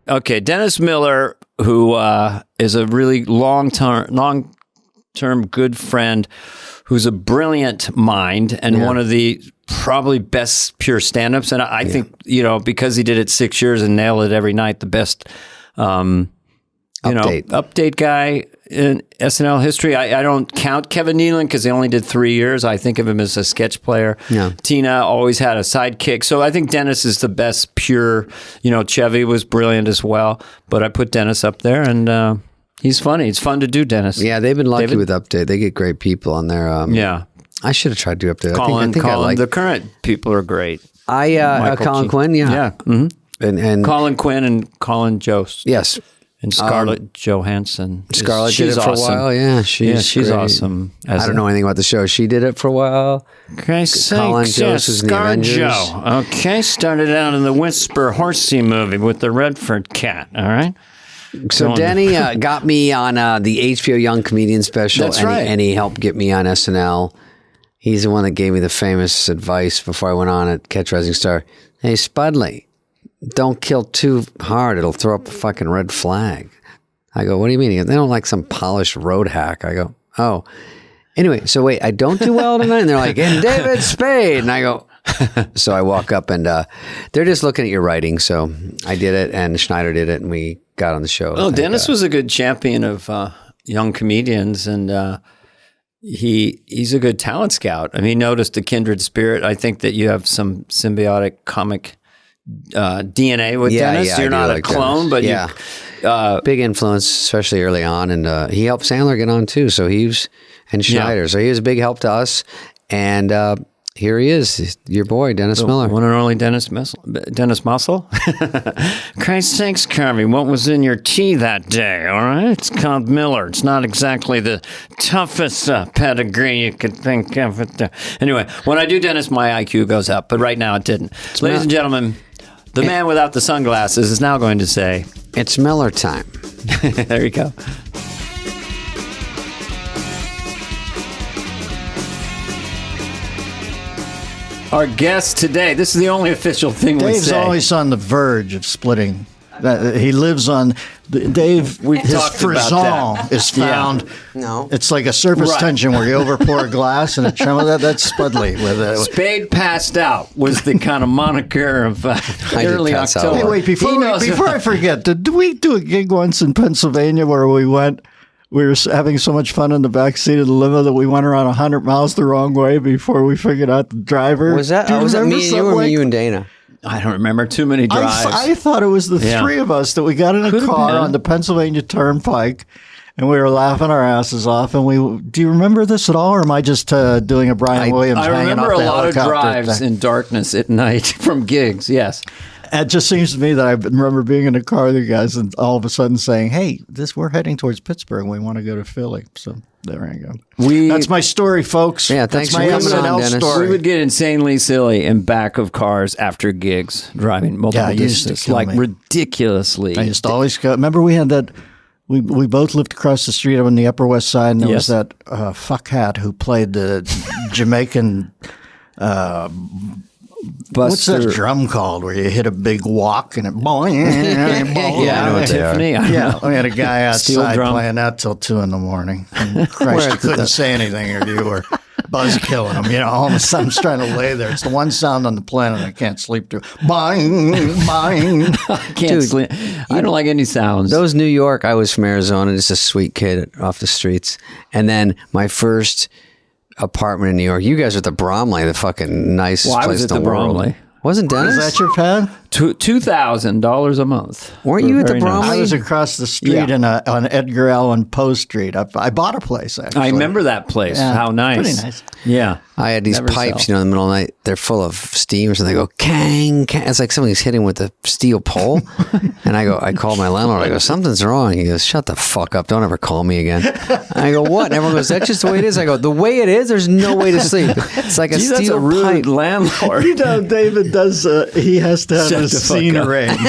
Okay, Dennis Miller, who is a really long-term good friend, who's a brilliant mind and one of the probably best pure stand-ups. And I think, because he did it 6 years and nailed it every night, the best update guy in SNL history. I don't count Kevin Nealon because he only did 3 years. I think of him as a sketch player. Yeah. Tina always had a sidekick. So I think Dennis is the best pure, Chevy was brilliant as well. But I put Dennis up there and he's funny. It's fun to do, Dennis. Yeah, they've been lucky with Update. They get great people on there. I should have tried to do Update. Colin, the current people are great. Colin Quinn, yeah. Mm-hmm. And Colin Quinn and Colin Jost. Yes. And Scarlett Johansson. Scarlett did it for a while. Yeah, she's awesome. I don't know anything about the show. She did it for a while. Okay, Colin Jost was in the Avengers. Joe. Okay, started out in the Whisper Horsey movie with the Redford cat. All right. So Denny got me on the HBO Young Comedian special. That's right. And he helped get me on SNL. He's the one that gave me the famous advice before I went on at Catch Rising Star. Hey, Spudley, don't kill too hard. It'll throw up a fucking red flag. I go, what do you mean? He goes, they don't like some polished road hack. I go, oh. Anyway, so wait, I don't do well tonight? And they're like, and David Spade. And I go, so I walk up and they're just looking at your writing. So I did it and Schneider did it and we got on the show. Oh, Dennis was a good champion of young comedians and he's a good talent scout. I mean, he noticed a kindred spirit. I think that you have some symbiotic comic DNA with Dennis. Yeah, you're not a clone, Dennis. But big influence, especially early on. And he helped Sandler get on too. So and Schneider. So he was a big help to us. And here he is, your boy, Dennis Miller. One and only Dennis Muscle. Christ sakes, Carvey, what was in your tea that day, all right? It's called Miller. It's not exactly the toughest pedigree you could think of. Anyway, when I do Dennis, my IQ goes up, but right now it didn't. Ladies and gentlemen, the man without the sunglasses is now going to say... It's Miller time. There you go. Our guest today, this is the only official thing we say. Dave's always on the verge of splitting. He lives on... Dave, his frisson is found... Yeah. No. It's like a surface tension where you overpour a glass and a tremolo. That's Spudley. Spade passed out was the kind of moniker of early October. Hey, wait, before I forget, did we do a gig once in Pennsylvania where we were having so much fun in the backseat of the limo that we went around 100 miles the wrong way before we figured out the driver? Was that me and you or me, you and Dana? I don't remember too many drives. I thought it was the three of us that we got in a car on the Pennsylvania Turnpike and we were laughing our asses off. And do you remember this at all? Or am I just doing a Brian Williams hanging off the helicopter? I remember a lot of drives in darkness at night from gigs, yes. It just seems to me that I remember being in a car with you guys and all of a sudden saying, hey, we're heading towards Pittsburgh. We want to go to Philly. So there you go. That's my story, folks. Yeah, thanks for coming on, Dennis. Story. We would get insanely silly in back of cars after gigs, driving multiple distances, ridiculously. I used to always go. Remember we had that, we both lived across the street on the Upper West Side, and there was that fuckhat who played the Jamaican... what's that drum called where you hit a big walk and it boing? Yeah, I know what Tiffany. Yeah, we had a guy outside playing that till 2 a.m. And Christ, you couldn't say anything or you were buzz killing him. All of a sudden I'm trying to lay there. It's the one sound on the planet I can't sleep to. Boing, boing. I can't sleep. I don't like any sounds. Those New York, I was from Arizona, just a sweet kid off the streets. And then my first apartment in New York. You guys are at the Bromley, the fucking nicest place in the world. Bromley. Wasn't Dennis? Is that your pad? $2,000 a month. Weren't you at the Bromley? I was across the street on Edgar Allan Poe Street. I bought a place, actually. I remember that place. Yeah, how nice. Pretty nice. Yeah. I had these pipes, in the middle of the night. They're full of steam, so they go, kang, kang. It's like somebody's hitting with a steel pole. And I call my landlord. I go, something's wrong. He goes, shut the fuck up. Don't ever call me again. And I go, what? And everyone goes, that's just the way it is. I go, the way it is, there's no way to sleep. It's like a steel that's a rude pipe. landlord. David does, he has to have get a scene arranged.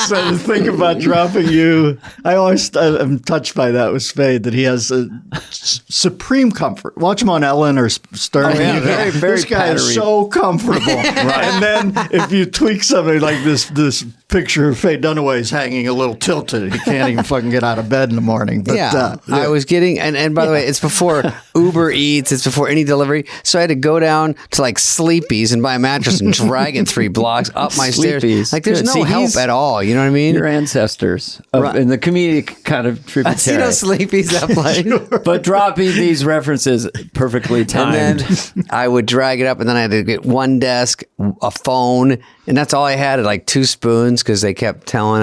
So to think about dropping you, I'm touched by that with Spade, that he has a supreme comfort. Watch him on Ellen or Stern. Oh, yeah, very, very this guy is so comfortable. Right. And then if you tweak something like this picture of Faye Dunaway's hanging a little tilted, he can't even fucking get out of bed in the morning. But, I was getting, and by the way, it's before Uber Eats, it's before any delivery. So I had to go down to like Sleepy's and buy a mattress and drag it 3 blocks up my stairs. Like there's no help at all. You know what I mean? Your ancestors in the comedic kind of tributary. You know Sleepy's, that place. Sure. But dropping these references perfectly timed. And then I would drag it up, and then I had to get one desk, a phone, and that's all I had. Like 2 spoons, because they kept telling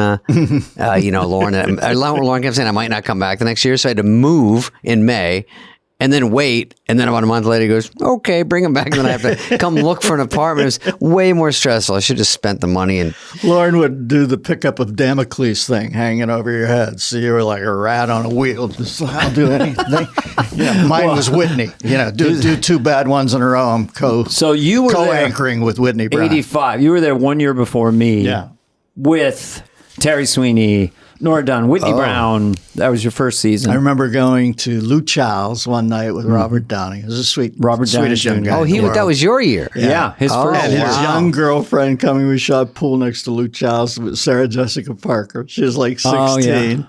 Lauren kept saying I might not come back the next year, so I had to move in May. And then wait, and then about a month later, he goes, okay, bring him back. And then I have to come look for an apartment. It was way more stressful. I should have spent the money. And Lauren would do the pickup of Damocles thing hanging over your head. So you were like a rat on a wheel. Just, I'll do anything. Mine was Whitney. Do 2 bad ones in a row. I'm so you were co-anchoring with Whitney Brown. 85. You were there 1 year before me. Yeah. With Terry Sweeney, Nora Dunn, Whitney Brown. That was your first season. I remember going to Lou Chow's one night with Robert Downey. It was a Swedish young guy. That was your year. Yeah, his first. And his young girlfriend coming. We shot pool next to Lou Chow's with Sarah Jessica Parker. She was like 16. Oh, yeah.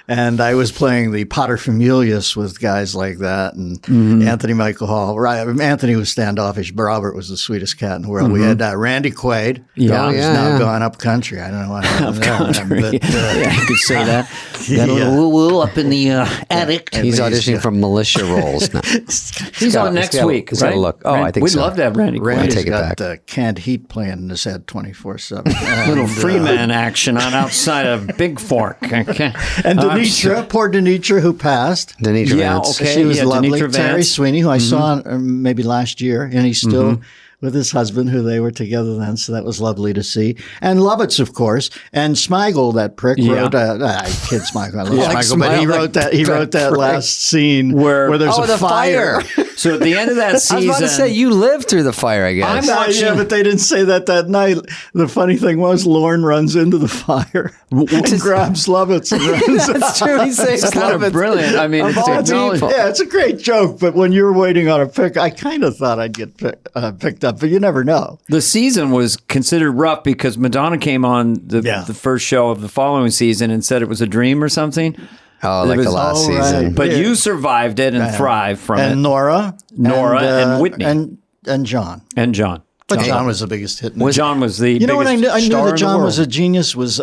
And I was playing the paterfamilias with guys like that, and Anthony Michael Hall. Right, Anthony was standoffish, but Robert was the sweetest cat in the world. We had Randy Quaid, who's now gone up country. I don't know what happened there. But, you could say that. That little woo-woo up in the attic. He's auditioning for militia roles now. He's on next week, right? Look. Oh, I think we'd so. We'd love to have Randy Quaid. Randy's got canned heat playing in his head 24/7. Little Freeman action on outside of Big Fork. Okay. And poor Denitra, who passed. Denitra Vance. She was lovely. Denitra Terry Vance. Sweeney, who I saw maybe last year, and he's still with his husband, who they were together then, so that was lovely to see. And Lovitz, of course, and Smigel, that prick, wrote. I kid Smigel, I love Smigel, but he wrote that. He wrote that last scene where there's a fire. So at the end of that season, I was about to say you lived through the fire. I guess. I'm watching. Yeah, but they didn't say that night. The funny thing was, Lauren runs into the fire and grabs Lovitz and runs. That's true. He saves it's kind of brilliant. I mean, it's technology. Yeah, it's a great joke. But when you're waiting on a pick, I kind of thought I'd get picked up, but you never know. The season was considered rough because Madonna came on the first show of the following season and said it was a dream or something. Oh, like the last season. Right. But you survived it and thrived from it. And Nora, and Whitney. And John. And John. But John was the biggest hit. John was the biggest You know what I knew that John was a a genius was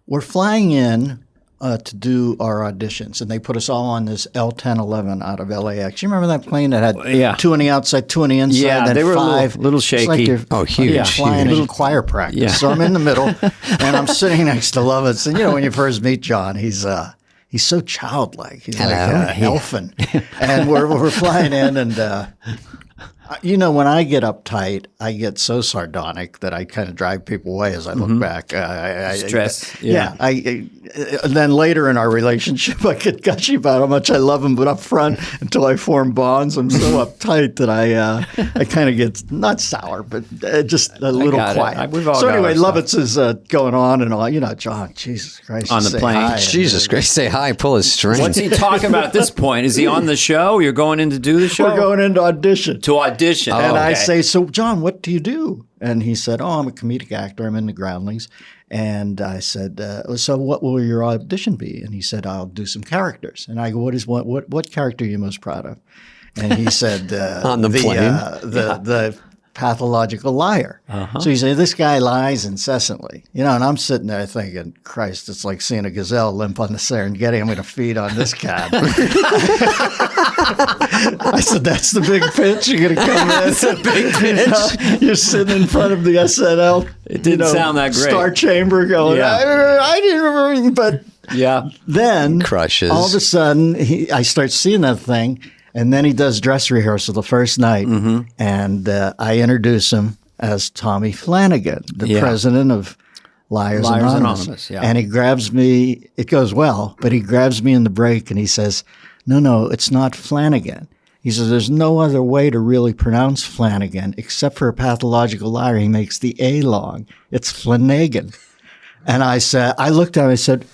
we're flying in to do our auditions, and they put us all on this L-1011 out of LAX. You remember that plane that had 2 on the outside, 2 on the inside? Yeah, then they were 5. a little shaky. Like huge. You're flying in choir practice. Yeah. So I'm in the middle, and I'm sitting next to Lovitz. And when you first meet John, he's so childlike. He's like elfin. And we're flying in, and when I get uptight, I get so sardonic that I kind of drive people away as I look back. Stress. And then later in our relationship, I get gushy about how much I love him, but up front, until I form bonds, I'm so uptight that I kind of get not sour, but just a little quiet. So anyway, Lovitz is going on and all. John, Jesus Christ, on the plane. Jesus Christ, say hi, pull his string. What's he talking about at this point? Is he on the show? You're going in to do the show? We're going in to audition. And I say, so John, what do you do? And he said, I'm a comedic actor. I'm in the Groundlings. And I said, so what will your audition be? And he said, I'll do some characters. And I go, what character are you most proud of? And he said, on the plane, the pathological liar. So he said, this guy lies incessantly, and I'm sitting there thinking, Christ, it's like seeing a gazelle limp on the Serengeti. I'm going to feed on this cat. I said, that's the big pitch. You're going to come in. That's a big pitch. You're sitting in front of the SNL. It didn't sound that great. Star Chamber going, I didn't remember. But then crushes. All of a sudden, I start seeing that thing. And then he does dress rehearsal the first night, and I introduce him as Tommy Flanagan, the president of Liars Anonymous. And he grabs me. It goes well, but he grabs me in the break, and he says, no, it's not Flanagan. He says, there's no other way to really pronounce Flanagan except for a pathological liar. He makes the A long. It's Flanagan. And I looked at him, I said,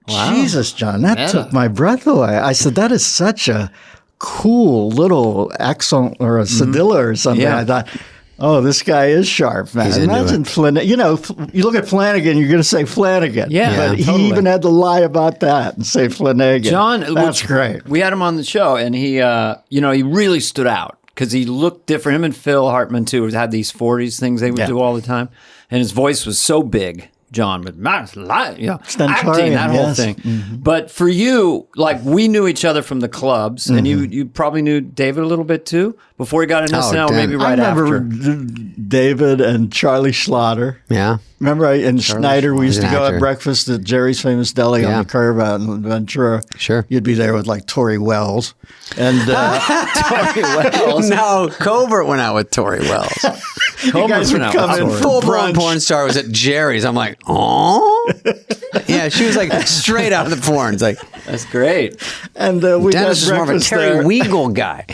wow. Jesus, John, that took my breath away. I said, that is such a cool little accent or a cedilla or something. I thought, oh, this guy is sharp, man. Imagine Flanagan. You know, you look at Flanagan, you're going to say Flanagan. Yeah, but he even had to lie about that and say Flanagan. John, that's great. We had him on the show, and he, he really stood out because he looked different. Him and Phil Hartman, too, had these 40s things they would do all the time. And his voice was so big. John, but acting, that whole thing. Mm-hmm. But for you, like, we knew each other from the clubs, and you probably knew David a little bit too before he got into SNL, maybe right after. I remember David and Charlie Schlatter. Yeah. Remember, and Schneider, we used to go at breakfast at Jerry's Famous Deli on the curve out in Ventura. Sure. You'd be there with like Tori Wells. And Tori Wells? No, Covert went out with Tori Wells. You guys would come in full-blown porn star was at Jerry's. I'm like, oh? Yeah, she was like straight out of the porn. It's like, that's great. And we Dennis is more of a Terry Weigel guy.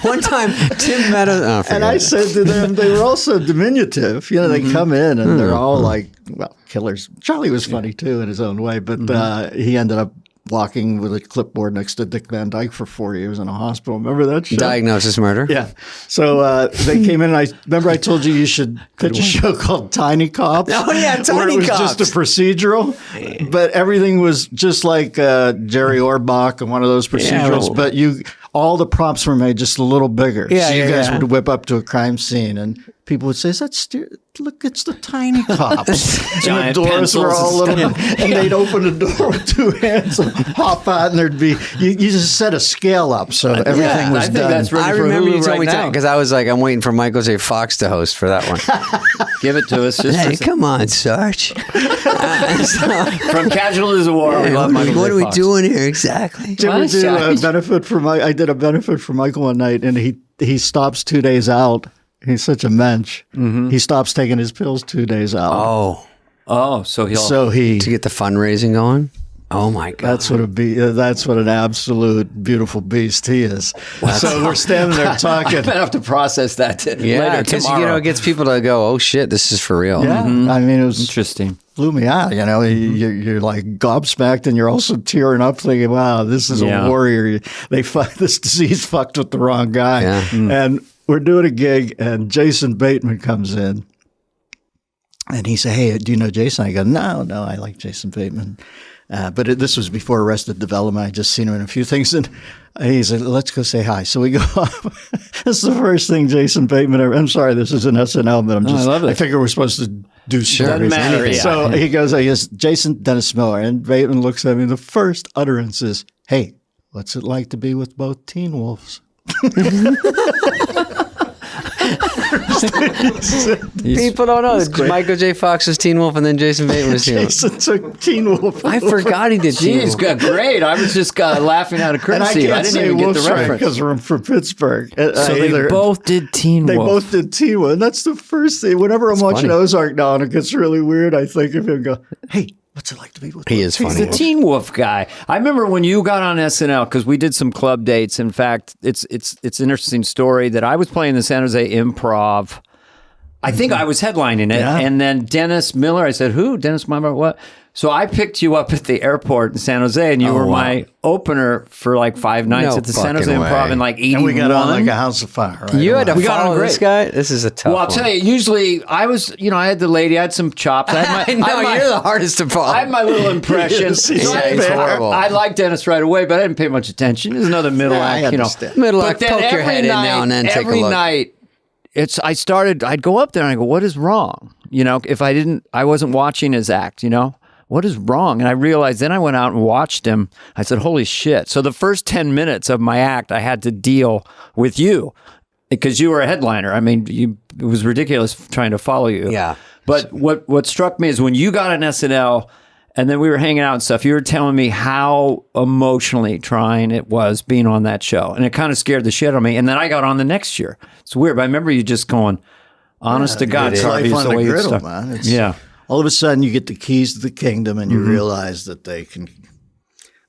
One time Tim Meadows. And I said to them, they were also diminutive. You know, they come in and they're all like, well, killers. Charlie was funny too in his own way, but he ended up walking with a clipboard next to Dick Van Dyke for 4 years in a hospital. Remember that show? Diagnosis Murder. Yeah. So they came in, and I told you you should pitch a show called Tiny Cops. Oh, yeah, Tiny Cops. Where it was just a procedural, but everything was just like Jerry Orbach and one of those procedurals, but all the props were made just a little bigger. Yeah, so you guys would whip up to a crime scene, and people would say, "Is that look, it's the Tiny Cops." And the doors were all little, and they'd open the door with two hands and hop out, and there'd be you just set a scale up so everything was done. That's ready I for remember Hulu you told me now. because I was like, I'm waiting for Michael J. Fox to host for that one. Give it to us. Hey, come on, Sarge. From Casualties of War. Hey, We love Michael what J. are we Fox. doing here exactly? Did you ever do a benefit for I did a benefit for Michael one night, and he stops 2 days out. He's such a mensch. Mm-hmm. He stops taking his pills 2 days out. So to get the fundraising going. Oh my God! That's what an absolute beautiful beast he is. So we're standing there talking. I'm gonna have to process that later because tomorrow. it gets people to go, "Oh shit, this is for real." Yeah, I mean, it was interesting. Blew me out. You know, you're like gobsmacked, and you're also tearing up, thinking, "Wow, this is a warrior." This disease fucked with the wrong guy. Yeah. And we're doing a gig, and Jason Bateman comes in, and he said, "Hey, do you know Jason?" I go, "No, I like Jason Bateman." But this was before Arrested Development. I just seen him in a few things, and he said, "Let's go say hi." So we go up. This is the first thing Jason Bateman ever. I'm sorry, this is an SNL, but I love it. I figure we're supposed to do Doesn't matter. So he goes, Jason Dennis Miller, and Bateman looks at me. The first utterance is, "Hey, what's it like to be with both Teen Wolves?" People don't know. Michael J. Fox was Teen Wolf, and then Jason Bateman was Teen Wolf. Jason took Teen Wolf. I forgot he did Teen Wolf. Great. I was just laughing out of courtesy. I didn't even get the reference. Because we're from Pittsburgh. So they both did Teen Wolf. They both did Teen Wolf. And that's the first thing. Whenever I'm watching Ozark now and it gets really weird, I think of him and go, "Hey, what's it like to be with He is funny. He's the Teen Wolf guy. I remember when you got on SNL, because we did some club dates. In fact, it's an interesting story that I was playing the San Jose Improv. I think I was headlining it. Yeah. And then Dennis Miller, I said, "Who? Dennis Miller, what?" So I picked you up at the airport in San Jose, and you were my opener for like 5 nights at the San Jose Improv in like 81. And we got on like a house of fire. Right? You had to got follow on this guy? This is a tough Well, I'll tell you, usually I was, I had the lady, I had some chops. I had my, you're the hardest to follow. I had my little impression. He's horrible. I liked Dennis right away, but I didn't pay much attention. There's another middle act, Middle But act, then poke your head in now and then take a every look. night, I'd go up there and I go, "What is wrong?" If I wasn't watching his act, what is wrong? And I realized, then I went out and watched him. I said, "Holy shit." So the first 10 minutes of my act, I had to deal with you because you were a headliner. I mean, it was ridiculous trying to follow you. Yeah. But what struck me is when you got on SNL and then we were hanging out and stuff, you were telling me how emotionally trying it was being on that show. And it kind of scared the shit out of me. And then I got on the next year. It's weird, but I remember you just going, honest to God, it's Carvey, life the on way the you griddle, stuck. man. Yeah. All of a sudden, you get the keys to the kingdom, and you realize that they can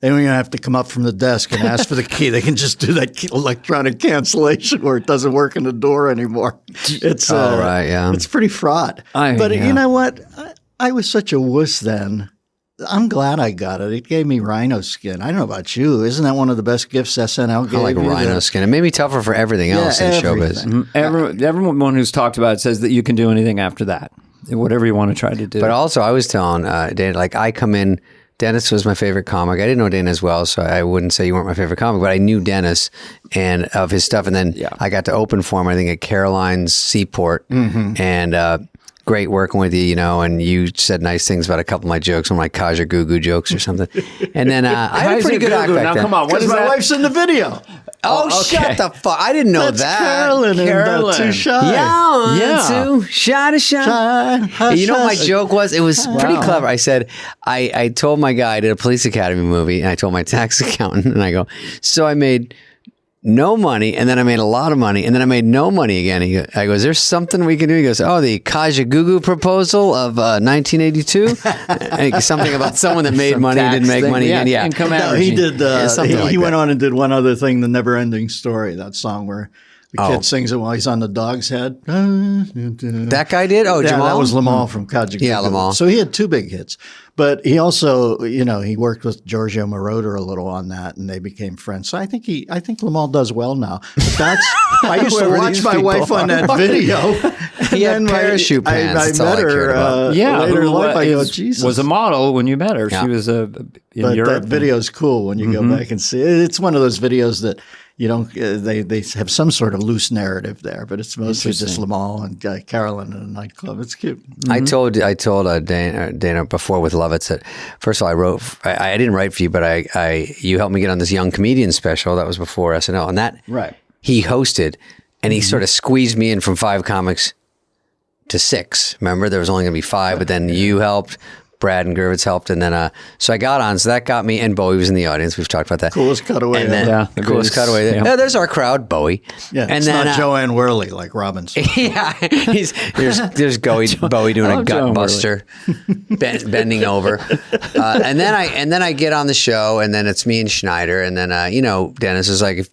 They don't even have to come up from the desk and ask for the key. They can just do that electronic cancellation where it doesn't work in the door anymore. It's it's pretty fraught. You know what? I was such a wuss then. I'm glad I got it. It gave me rhino skin. I don't know about you. Isn't that one of the best gifts SNL gave? I like rhino skin. It made me tougher for everything else in showbiz. Everyone who's talked about it says that you can do anything after that, whatever you want to try to do. But also, I was telling Dana, like I come in. Dennis was my favorite comic. I didn't know Dana as well, so I wouldn't say you weren't my favorite comic, but I knew Dennis and of his stuff. And then I got to open for him, I think, at Caroline's Seaport. And great working with you, you know, and you said nice things about a couple of my jokes, some of my Kaja Gugu jokes or something. And then I had a pretty good act back now, then. come on, what is my that? wife's in the video. Oh, shut the fuck. I didn't know That's that. Carolyn and Too Shy. Yeah. Too Shy to Shy. You know what my joke was? It was pretty clever. I said, I told my guy, I did a Police Academy movie, and I told my tax accountant, and I go, so I made no money, and then I made a lot of money, and then I made no money again. I go, is there something we can do? He goes, oh, the Kaja Gugu proposal of 1982? Something about someone that made money and didn't make money again. Yeah. Income No, averaging. he did. He went on and did one other thing, The Never Ending Story, that song where the kid sings it while he's on the dog's head. That guy did? Oh, Yeah, Jamal? that was Lamal from Kaja Gugu. Yeah, Lamal. So he had two big hits. But he also, you know, he worked with Giorgio Moroder a little on that, and they became friends. So I think Lamal does well now. But that's I used to Whoever watch these my wife people on are. that video. He had parachute pants. I That's all met I cared her about. later in life. I go, is- Jesus. was a model when you met her. Yeah. She was in But Europe. that video is cool when you go back and see it. It's one of those videos that you don't. They have some sort of loose narrative there, but it's mostly just Lamal and Carolyn in a nightclub. It's cute. I told Dana before with Lovitz that first of all I didn't write for you, but you helped me get on this young comedian special that was before SNL, and that he hosted, and he sort of squeezed me in from 5 comics to 6. Remember, there was only going to be 5, but then you helped. Brad and Gervitz helped, and then so I got on. So that got me, and Bowie was in the audience. We've talked about that. Coolest cutaway. And then, Yeah, the coolest cutaway. yeah. Yeah, there's our crowd, Bowie. Yeah, and it's then not Joanne Worley like Robinson. yeah, there's Bowie doing a gut buster, bending over, and then I get on the show, and then it's me and Schneider, and then Dennis is like,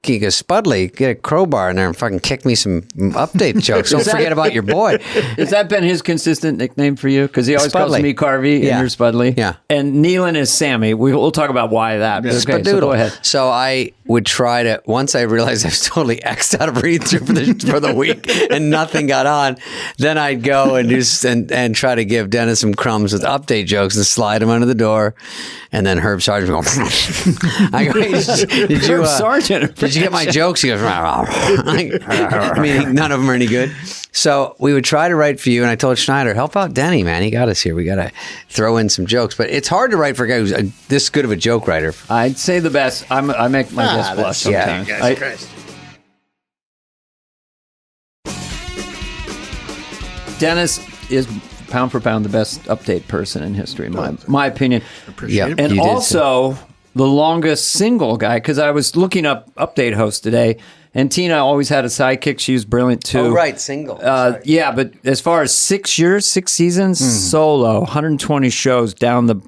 he goes, Spudley, get a crowbar in there and fucking kick me some update jokes. Don't forget about your boy. Has that been his consistent nickname for you? Because he always calls Spudley. me Carvey and you're Spudley. Yeah. And Nealon is Sammy. We'll talk about why that. Yeah. Okay, so go ahead. So I would try to, once I realized I was totally X'd out of read through for the week and nothing got on, then I'd go and try to give Dennis some crumbs with update jokes and slide them under the door. And then Herb Sargent would go, I go, hey, did you, Sargent. did you get my jokes? He goes, meaning none of them are any good. So we would try to write for you, and I told Schneider, help out Denny, man. He got us here. We got to throw in some jokes. But it's hard to write for a guy who's this good of a joke writer. I'd say the best. I make my best blush sometimes. Dennis is pound for pound the best update person in history, in my opinion. Appreciate it. And also the longest single guy, because I was looking up update hosts today, and Tina always had a sidekick. She was brilliant too. Oh, right, single. Yeah, but as far as 6 years, 6 seasons, solo, 120 shows down the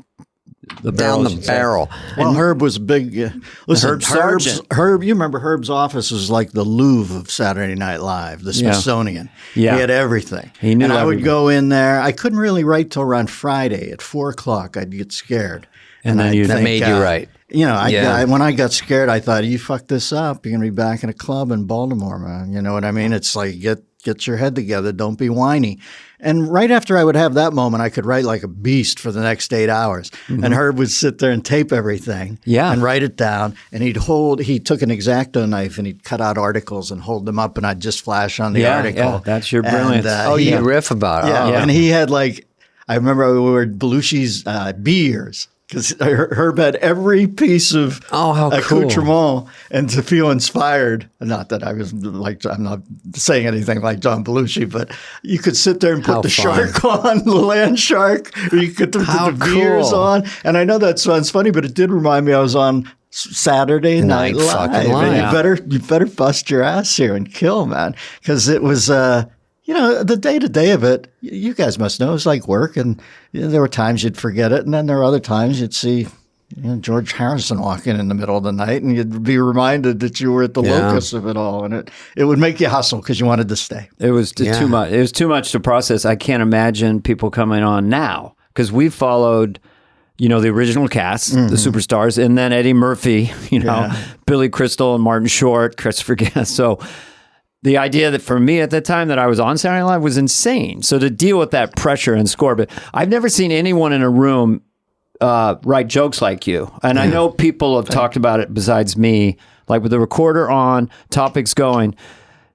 barrel. Well, Herb was big. Listen, Herb Sargent. Herb, you remember Herb's office was like the Louvre of Saturday Night Live, the Smithsonian. Yeah. He had everything. He knew and I would everything. go in there. I couldn't really write till around Friday at 4:00. I'd get scared. And then I'd That made you write. You know, Yeah. when I got scared, I thought, you fuck this up, you're going to be back in a club in Baltimore, man. You know what I mean? It's like, get your head together. Don't be whiny. And right after I would have that moment, I could write like a beast for the next 8 hours. And Herb would sit there and tape everything and write it down. And he took an X-Acto knife and he'd cut out articles and hold them up, and I'd just flash on the article. Yeah, that's your brilliance. You'd riff about it. Yeah. Oh. And he had I remember we were Belushi's beers. Because Herb had every piece of how accoutrement, and to feel inspired. Not that I was I'm not saying anything like John Belushi, but you could sit there and put the shark on, the land shark, or you could put the beers on. And I know that sounds funny, but it did remind me I was on Saturday Night Live. And you better bust your ass here and kill, man, because it was. The day-to-day of it, you guys must know, it was like work, and there were times you'd forget it, and then there were other times you'd see George Harrison walking in the middle of the night, and you'd be reminded that you were at the locus of it all, and it would make you hustle because you wanted to stay. It was too much. It was too much to process. I can't imagine people coming on now because we followed, the original cast, the superstars, and then Eddie Murphy, Billy Crystal and Martin Short, Christopher Guest. So the idea that for me at the time that I was on Saturday Night Live was insane. So to deal with that pressure and score, but I've never seen anyone in a room write jokes like you. And I know people have talked about it besides me, like with the recorder on, topics going.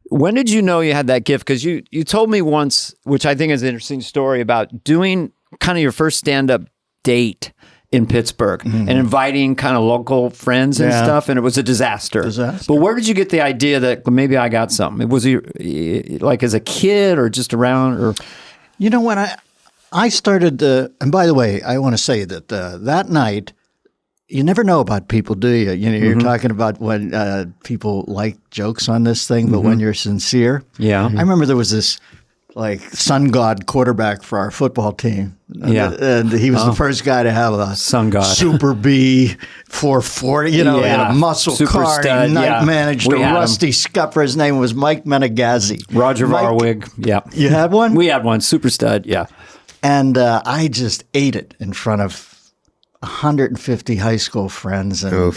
When did you know you had that gift? Because you told me once, which I think is an interesting story, about doing kind of your first stand-up date in Pittsburgh and inviting kind of local friends and stuff, and it was a disaster. But where did you get the idea that maybe I got something? Was it like as a kid or just around? Or when I started, and by the way, I want to say that that night, you never know about people, do you? You're talking about when people like jokes on this thing, but when you're sincere. Yeah. I remember there was this sun god quarterback for our football team. And he was the first guy to have a sun god Super B 440, he had a muscle super car. Stud, he night managed a rusty scupper. His name was Mike Menegazzi. Roger Varwig. Yeah. You had one? We had one. Super stud. Yeah. And I just ate it in front of 150 high school friends. And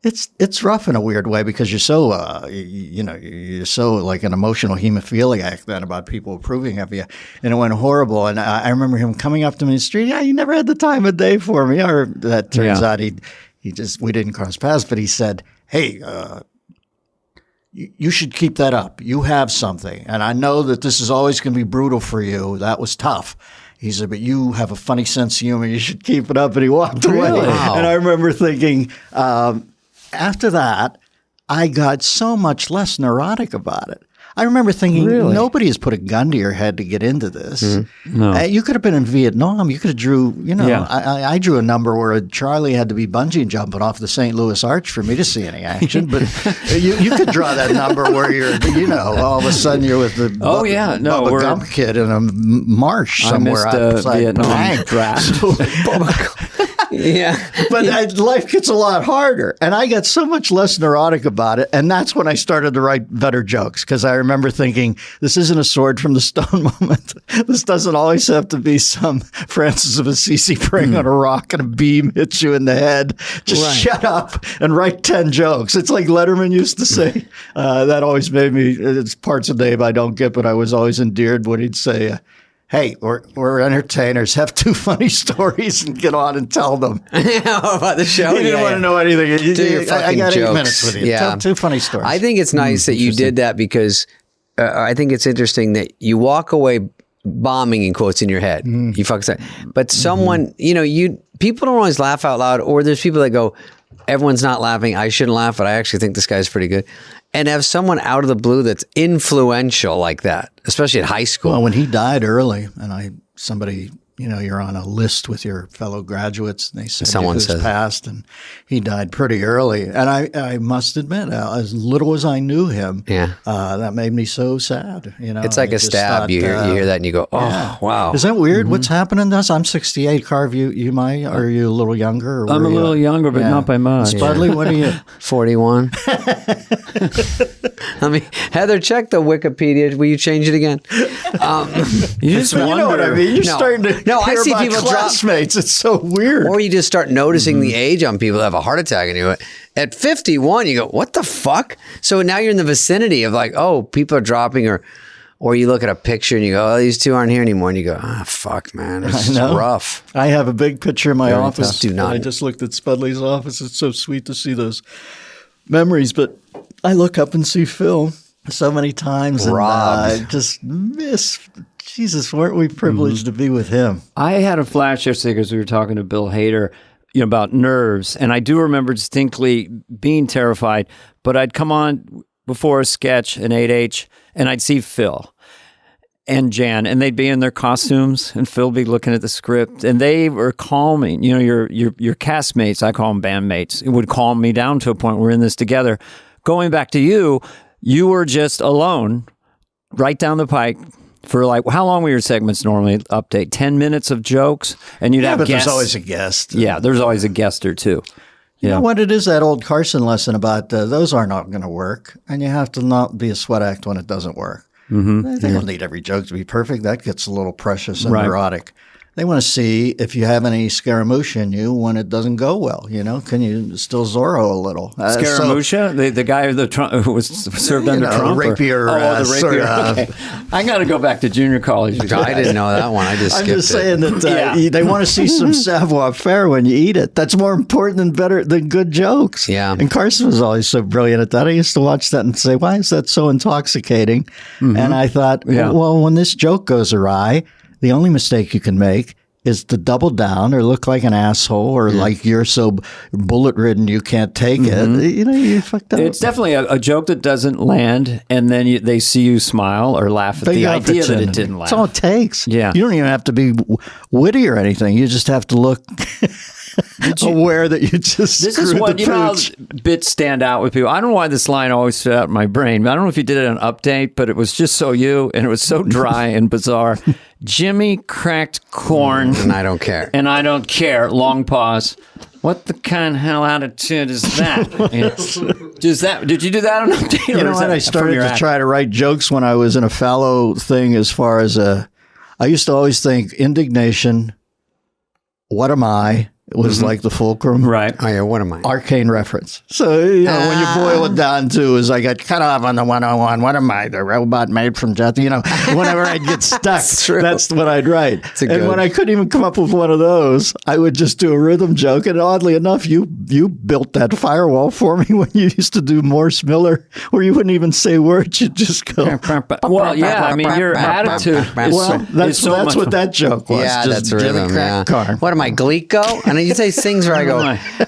it's rough in a weird way because you're so, you're so like an emotional hemophiliac then about people approving of you. And it went horrible. And I remember him coming up to me in the street. Yeah, you never had the time of day for me. Or that turns out we didn't cross paths, but he said, hey, you should keep that up. You have something. And I know that this is always going to be brutal for you. That was tough. He said, but you have a funny sense of humor. You should keep it up. And he walked away. Wow. And I remember thinking, after that, I got so much less neurotic about it. I remember thinking, nobody has put a gun to your head to get into this. No. You could have been in Vietnam. You could have drew, I drew a number where Charlie had to be bungee jumping off the St. Louis Arch for me to see any action. But you could draw that number where you're, all of a sudden you're with the Bubba Gump kid in a marsh somewhere outside Vietnam draft. Yeah. But life gets a lot harder. And I got so much less neurotic about it. And that's when I started to write better jokes because I remember thinking, this isn't a sword from the stone moment. This doesn't always have to be some Francis of Assisi praying on a rock and a beam hits you in the head. Just shut up and write 10 jokes. It's like Letterman used to say. That always made me, it's parts of Dave I don't get, but I was always endeared when he'd say, hey, we're entertainers. Have 2 funny stories and get on and tell them. About the show? He didn't want to know anything. I got jokes. 8 minutes with you. Yeah. Tell 2 funny stories. I think it's nice that you did that because I think it's interesting that you walk away bombing in quotes in your head. You fuck that. But someone, people don't always laugh out loud, or there's people that go, everyone's not laughing. I shouldn't laugh, but I actually think this guy's pretty good. And have someone out of the blue that's influential like that, especially at high school. Well, when he died early, and somebody, you're on a list with your fellow graduates, and they said someone says passed, and he died pretty early. And I must admit, as little as I knew him, that made me so sad. It's like a stab. You hear that and you go, oh, wow. Is that weird? What's happening to us? I'm 68. Carv, you might? Are you a little younger? Or I'm a little younger, but not by much. Spudley, what are you? 41. Heather, check the Wikipedia. Will you change it again? You just wonder. You know what I mean? You're starting to hear I see about people classmates. It's so weird. Or you just start noticing the age on people that have a heart attack, and you go, at 51, you go, what the fuck? So now you're in the vicinity of like, oh, people are dropping, or you look at a picture and you go, oh, these 2 aren't here anymore, and you go, ah, fuck, man, it's rough. I have a big picture in my office. Do not. I just looked at Spudley's office. It's so sweet to see those memories, but I look up and see Phil so many times, and I just miss. Jesus, weren't we privileged to be with him? I had a flash yesterday because we were talking to Bill Hader, about nerves, and I do remember distinctly being terrified. But I'd come on before a sketch, an 8H, and I'd see Phil and Jan, and they'd be in their costumes, and Phil be looking at the script, and they were calming. Your castmates, I call them bandmates, it would calm me down to a point. We're in this together. Going back to you were just alone, right down the pike. for like, how long were your segments normally update? 10 minutes of jokes? And you'd have but guests. there's always a guest. Yeah, there's always a guest or two. You know what it is, that old Carson lesson about those are not going to work, and you have to not be a sweat act when it doesn't work. They don't need every joke to be perfect. That gets a little precious and neurotic. They want to see if you have any Scaramouche in you when it doesn't go well. You know, can you still Zorro a little? Scaramouche, the guy who was served under Trump? Rapier. The rapier. Okay. I got to go back to junior college. I didn't know that one. I just skipped it. I'm just saying that they want to see some savoir-faire when you eat it. That's more important than good jokes. Yeah. And Carson was always so brilliant at that. I used to watch that and say, why is that so intoxicating? And I thought, well, when this joke goes awry, the only mistake you can make is to double down or look like an asshole or like you're so bullet-ridden you can't take it. You know, you fucked up. It's definitely a joke that doesn't land, and then they see you smile or laugh at the idea that it didn't land. That's all it takes. Yeah. You don't even have to be witty or anything. You just have to look aware that you just This is what, you know, how bits stand out with people. I don't know why this line always stood out in my brain. I don't know if you did it on Update, but it was just so you, and it was so dry and bizarre. Jimmy cracked corn. And I don't care. And I don't care. Long pause. What the kind of hell attitude is that? Did you do that on Update? You know what? I started to try to write jokes when I was in a fallow thing as far as I used to always think indignation, what am I? It was like the fulcrum. Right. Oh, yeah, what am I? Arcane reference. So, you know, when you boil it down to is I got cut off on the 101. What am I? The robot made from Jethro? You know, whenever I'd get stuck, that's what I'd write. And when I couldn't even come up with one of those, I would just do a rhythm joke. And oddly enough, you built that firewall for me when you used to do Morse Miller, where you wouldn't even say words. You'd just go. Well, yeah. I mean, your attitude that's what that joke was. Yeah, just that's rhythm. Jimmy Crack What am I, Glico? And you say things where I go,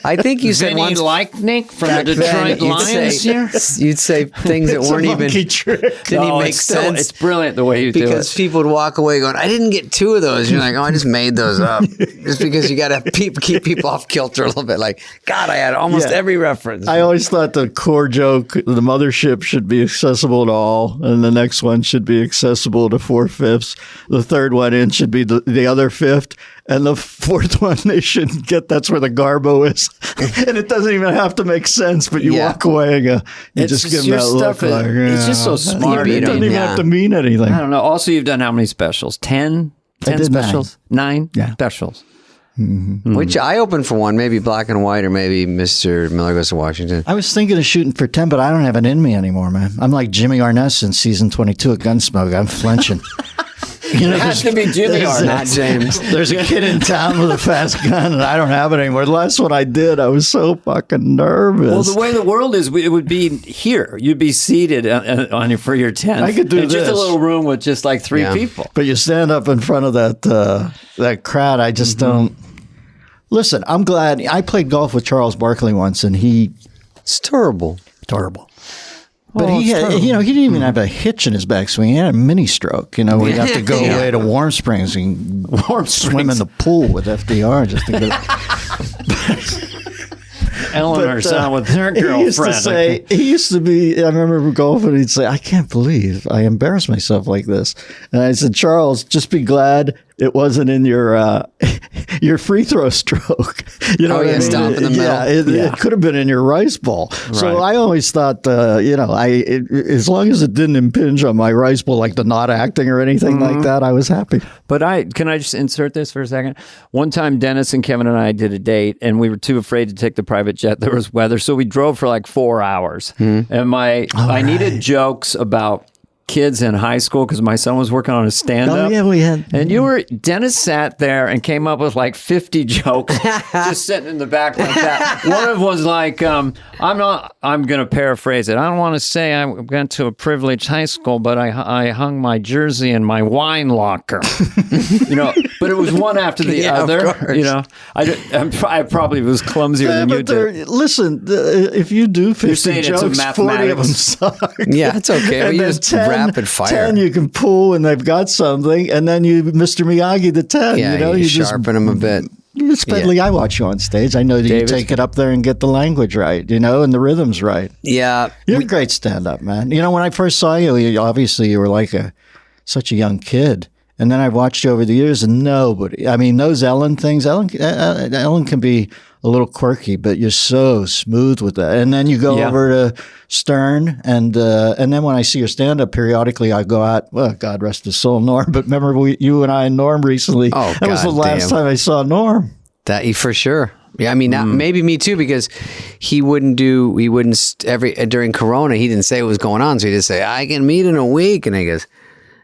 I think you said Vinny once. Nick from the Detroit Lions here? You'd say things that weren't even, didn't even make sense. It's brilliant the way you do it. Because people would walk away going, I didn't get two of those. You're like, oh, I just made those up. Just because you got to keep people off kilter a little bit. Like, God, I had almost every reference. I always thought the core joke, the mothership should be accessible to all, and the next one should be accessible to 4/5. The third one in should be the other fifth. And the fourth one, they shouldn't get. That's where the garbo is, and it doesn't even have to make sense. But you walk away and go, you just give them that look. Like, it's just so smart. It doesn't even have to mean anything. I don't know. Also, you've done how many specials? 10 specials? 9 specials. Which I opened for one, maybe Black and White, or maybe Mr. Miller Goes to Washington. I was thinking of shooting for 10, but I don't have it in me anymore, man. I'm like Jimmy Arness in season 22 of Gunsmoke. I'm flenching. You know, it has to be Jimmy or not James. There's a kid in town with a fast gun, and I don't have it anymore. The last one I did, I was so fucking nervous. Well, the way the world is, it would be here. You'd be seated for your tent. I could do this. Just a little room with just like 3 people. But you stand up in front of that crowd. I just don't. Listen, I'm glad. I played golf with Charles Barkley once, and it's terrible. But he didn't even have a hitch in his backswing. He had a mini stroke, you know, where you have to go away to Warm Springs and swim in the pool with FDR just to get. Eleanor's out with her girlfriend. He used to be, I remember golfing, he'd say, I can't believe I embarrassed myself like this. And I said, Charles, just be glad it wasn't in your free throw stroke. You know, stop in the middle. It could have been in your rice ball. Right. So I always thought, as long as it didn't impinge on my rice ball, like the not acting or anything like that, I was happy. But can I just insert this for a second? One time, Dennis and Kevin and I did a date, and we were too afraid to take the private jet. There was weather, so we drove for like 4 hours. And I needed jokes about kids in high school because my son was working on a stand-up. Oh, yeah, we had. And Dennis sat there and came up with like 50 jokes just sitting in the back like that. One of them was like, I'm going to paraphrase it. I don't want to say I went to a privileged high school, but I hung my jersey in my wine locker. But it was one after the other. You know, I probably was clumsier than you did. Listen, if you do 50 jokes, 40 of them suck. Yeah, it's okay. And you just rapid fire. 10 you can pull and they've got something, and then you Mr. Miyagi the 10. Yeah, you sharpen them a bit. Especially I watch you on stage. I know that you take it up there and get the language right, and the rhythms right. Yeah. You're a great stand-up, man. You know, when I first saw you, obviously you were like a such a young kid. And then I've watched you over the years, and nobody. I mean, those Ellen things. Ellen can be a little quirky, but you're so smooth with that. And then you go over to Stern, and then when I see your stand up periodically, I go out. Well, God rest his soul, Norm. But remember, you and I and Norm recently. Oh, that was the last time I saw Norm. That for sure. Yeah, I mean, maybe me too, because he wouldn't during Corona, he didn't say what was going on. So he'd just say, I can meet in a week. And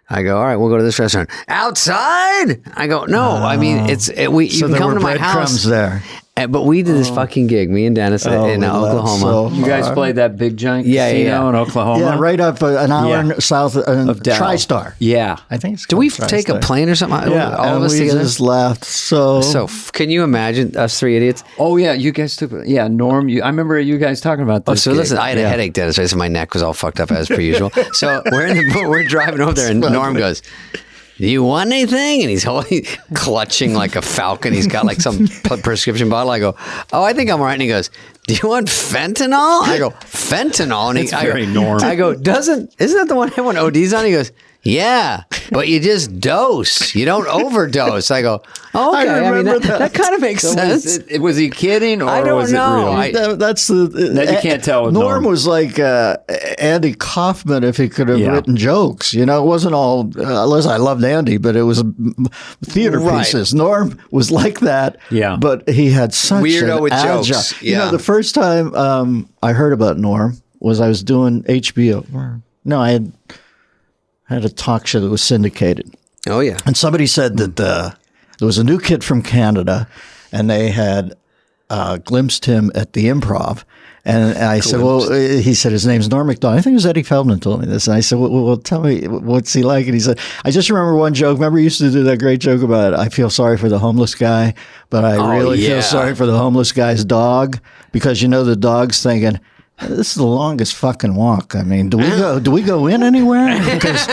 I go, all right, we'll go to this restaurant. Outside? I go, no, I mean, you can come to my house. There. But we did this fucking gig, me and Dennis in Oklahoma. You guys played that big giant casino in Oklahoma? Yeah, right up an hour south of Dallas. TriStar. Yeah. I think it's Did we TriStar. take a plane or something? Yeah, all of us we together? just laughed. So can you imagine us three idiots? Oh, yeah, you guys took Norm, I remember you guys talking about this. So listen, I had a headache, Dennis, right? So my neck was all fucked up as per usual. So we're driving over there, and Norm goes, do you want anything? And he's clutching like a falcon. He's got like some prescription bottle. I go, oh, I think I'm all right. And he goes, do you want fentanyl? I go, fentanyl? And It's very Norm. I go, isn't that the one everyone ODs on? He goes, yeah, but you just dose. You don't overdose. I go, okay. I mean, that kind of makes sense. Was he kidding, or I don't was know. it real? that's that you can't tell with Norm was like Andy Kaufman if he could have written jokes. You know, it wasn't all. Unless I loved Andy, but it was theater pieces. Norm was like that. Yeah, but he had such weirdo an with agile. jokes. You know, the first time I heard about Norm was I was doing HBO. No, I had a talk show that was syndicated. Oh yeah, and somebody said that there was a new kid from Canada, and they had glimpsed him at the Improv. And I said, well, he said, his name's Norm Macdonald. I think it was Eddie Feldman told me this. And I said, well, tell me, what's he like? And he said, I just remember one joke. Remember, he used to do that great joke about, I feel sorry for the homeless guy, but I really feel sorry for the homeless guy's dog, because, you know, the dog's thinking, this is the longest fucking walk. I mean, do we go in anywhere? Because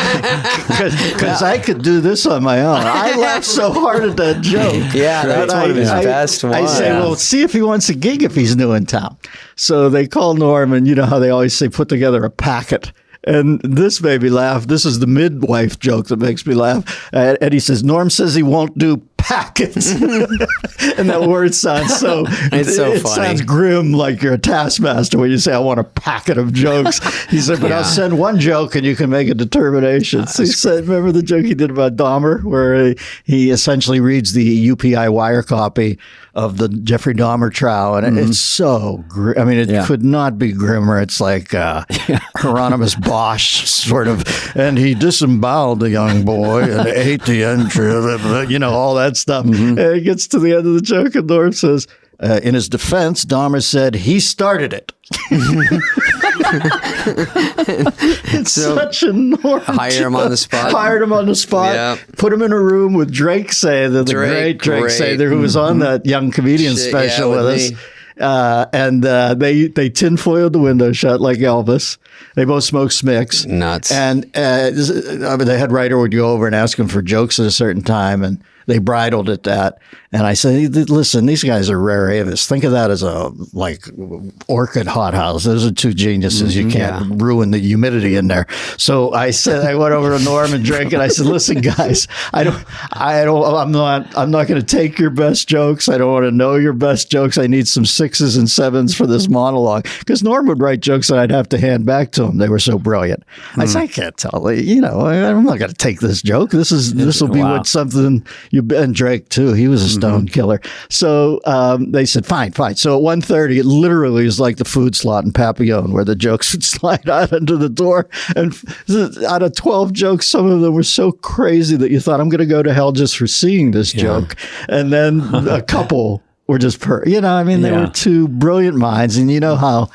I could do this on my own. I laughed so hard at that joke. Yeah, that's one of his best ones. I say, well, see if he wants a gig if he's new in town. So they call Norm, and you know how they always say, put together a packet. And this made me laugh. This is the midwife joke that makes me laugh. And he says, Norm says he won't do packets. And that word sounds so, it's so it funny. sounds grim, like you're a taskmaster when you say, I want a packet of jokes. He said, but I'll send one joke and you can make a determination. So he said, remember the joke he did about Dahmer, where he essentially reads the UPI wire copy of the Jeffrey Dahmer trial, and it's so grim. I mean, it could not be grimmer. It's like Hieronymus Bosch sort of, and he disemboweled the young boy and ate the entrails, you know, all that stuff. And it gets to the end of the joke, and Norm says, in his defense, Dahmer said he started it. It's such a Norm. Hire him on the spot. Hired him on the spot. Yep. Put him in a room with Drake Sather, the great Drake Sather, who was on that Young Comedian special with us. And they tinfoiled the window shut like Elvis. They both smoked Smicks. Nuts. And the head writer would go over and ask him for jokes at a certain time, and they bridled at that. And I said, listen, these guys are rare avis. Think of that as a like orchid hothouse. Those are two geniuses. You can't ruin the humidity in there. So I said, I went over to Norm and Drake, and I said, listen, guys, I'm not going to take your best jokes. I don't want to know your best jokes. I need some 6s and 7s for this monologue, because Norm would write jokes that I'd have to hand back to him. They were so brilliant. I said, I can't tell. You know, I'm not going to take this joke. This will be what something you and Drake too. He was a stone killer. So they said, fine. So at 1:30, it literally is like the food slot in Papillon, where the jokes would slide out under the door. And out of 12 jokes, some of them were so crazy that you thought, I'm going to go to hell just for seeing this joke. And then a couple were just they were two brilliant minds. And you know how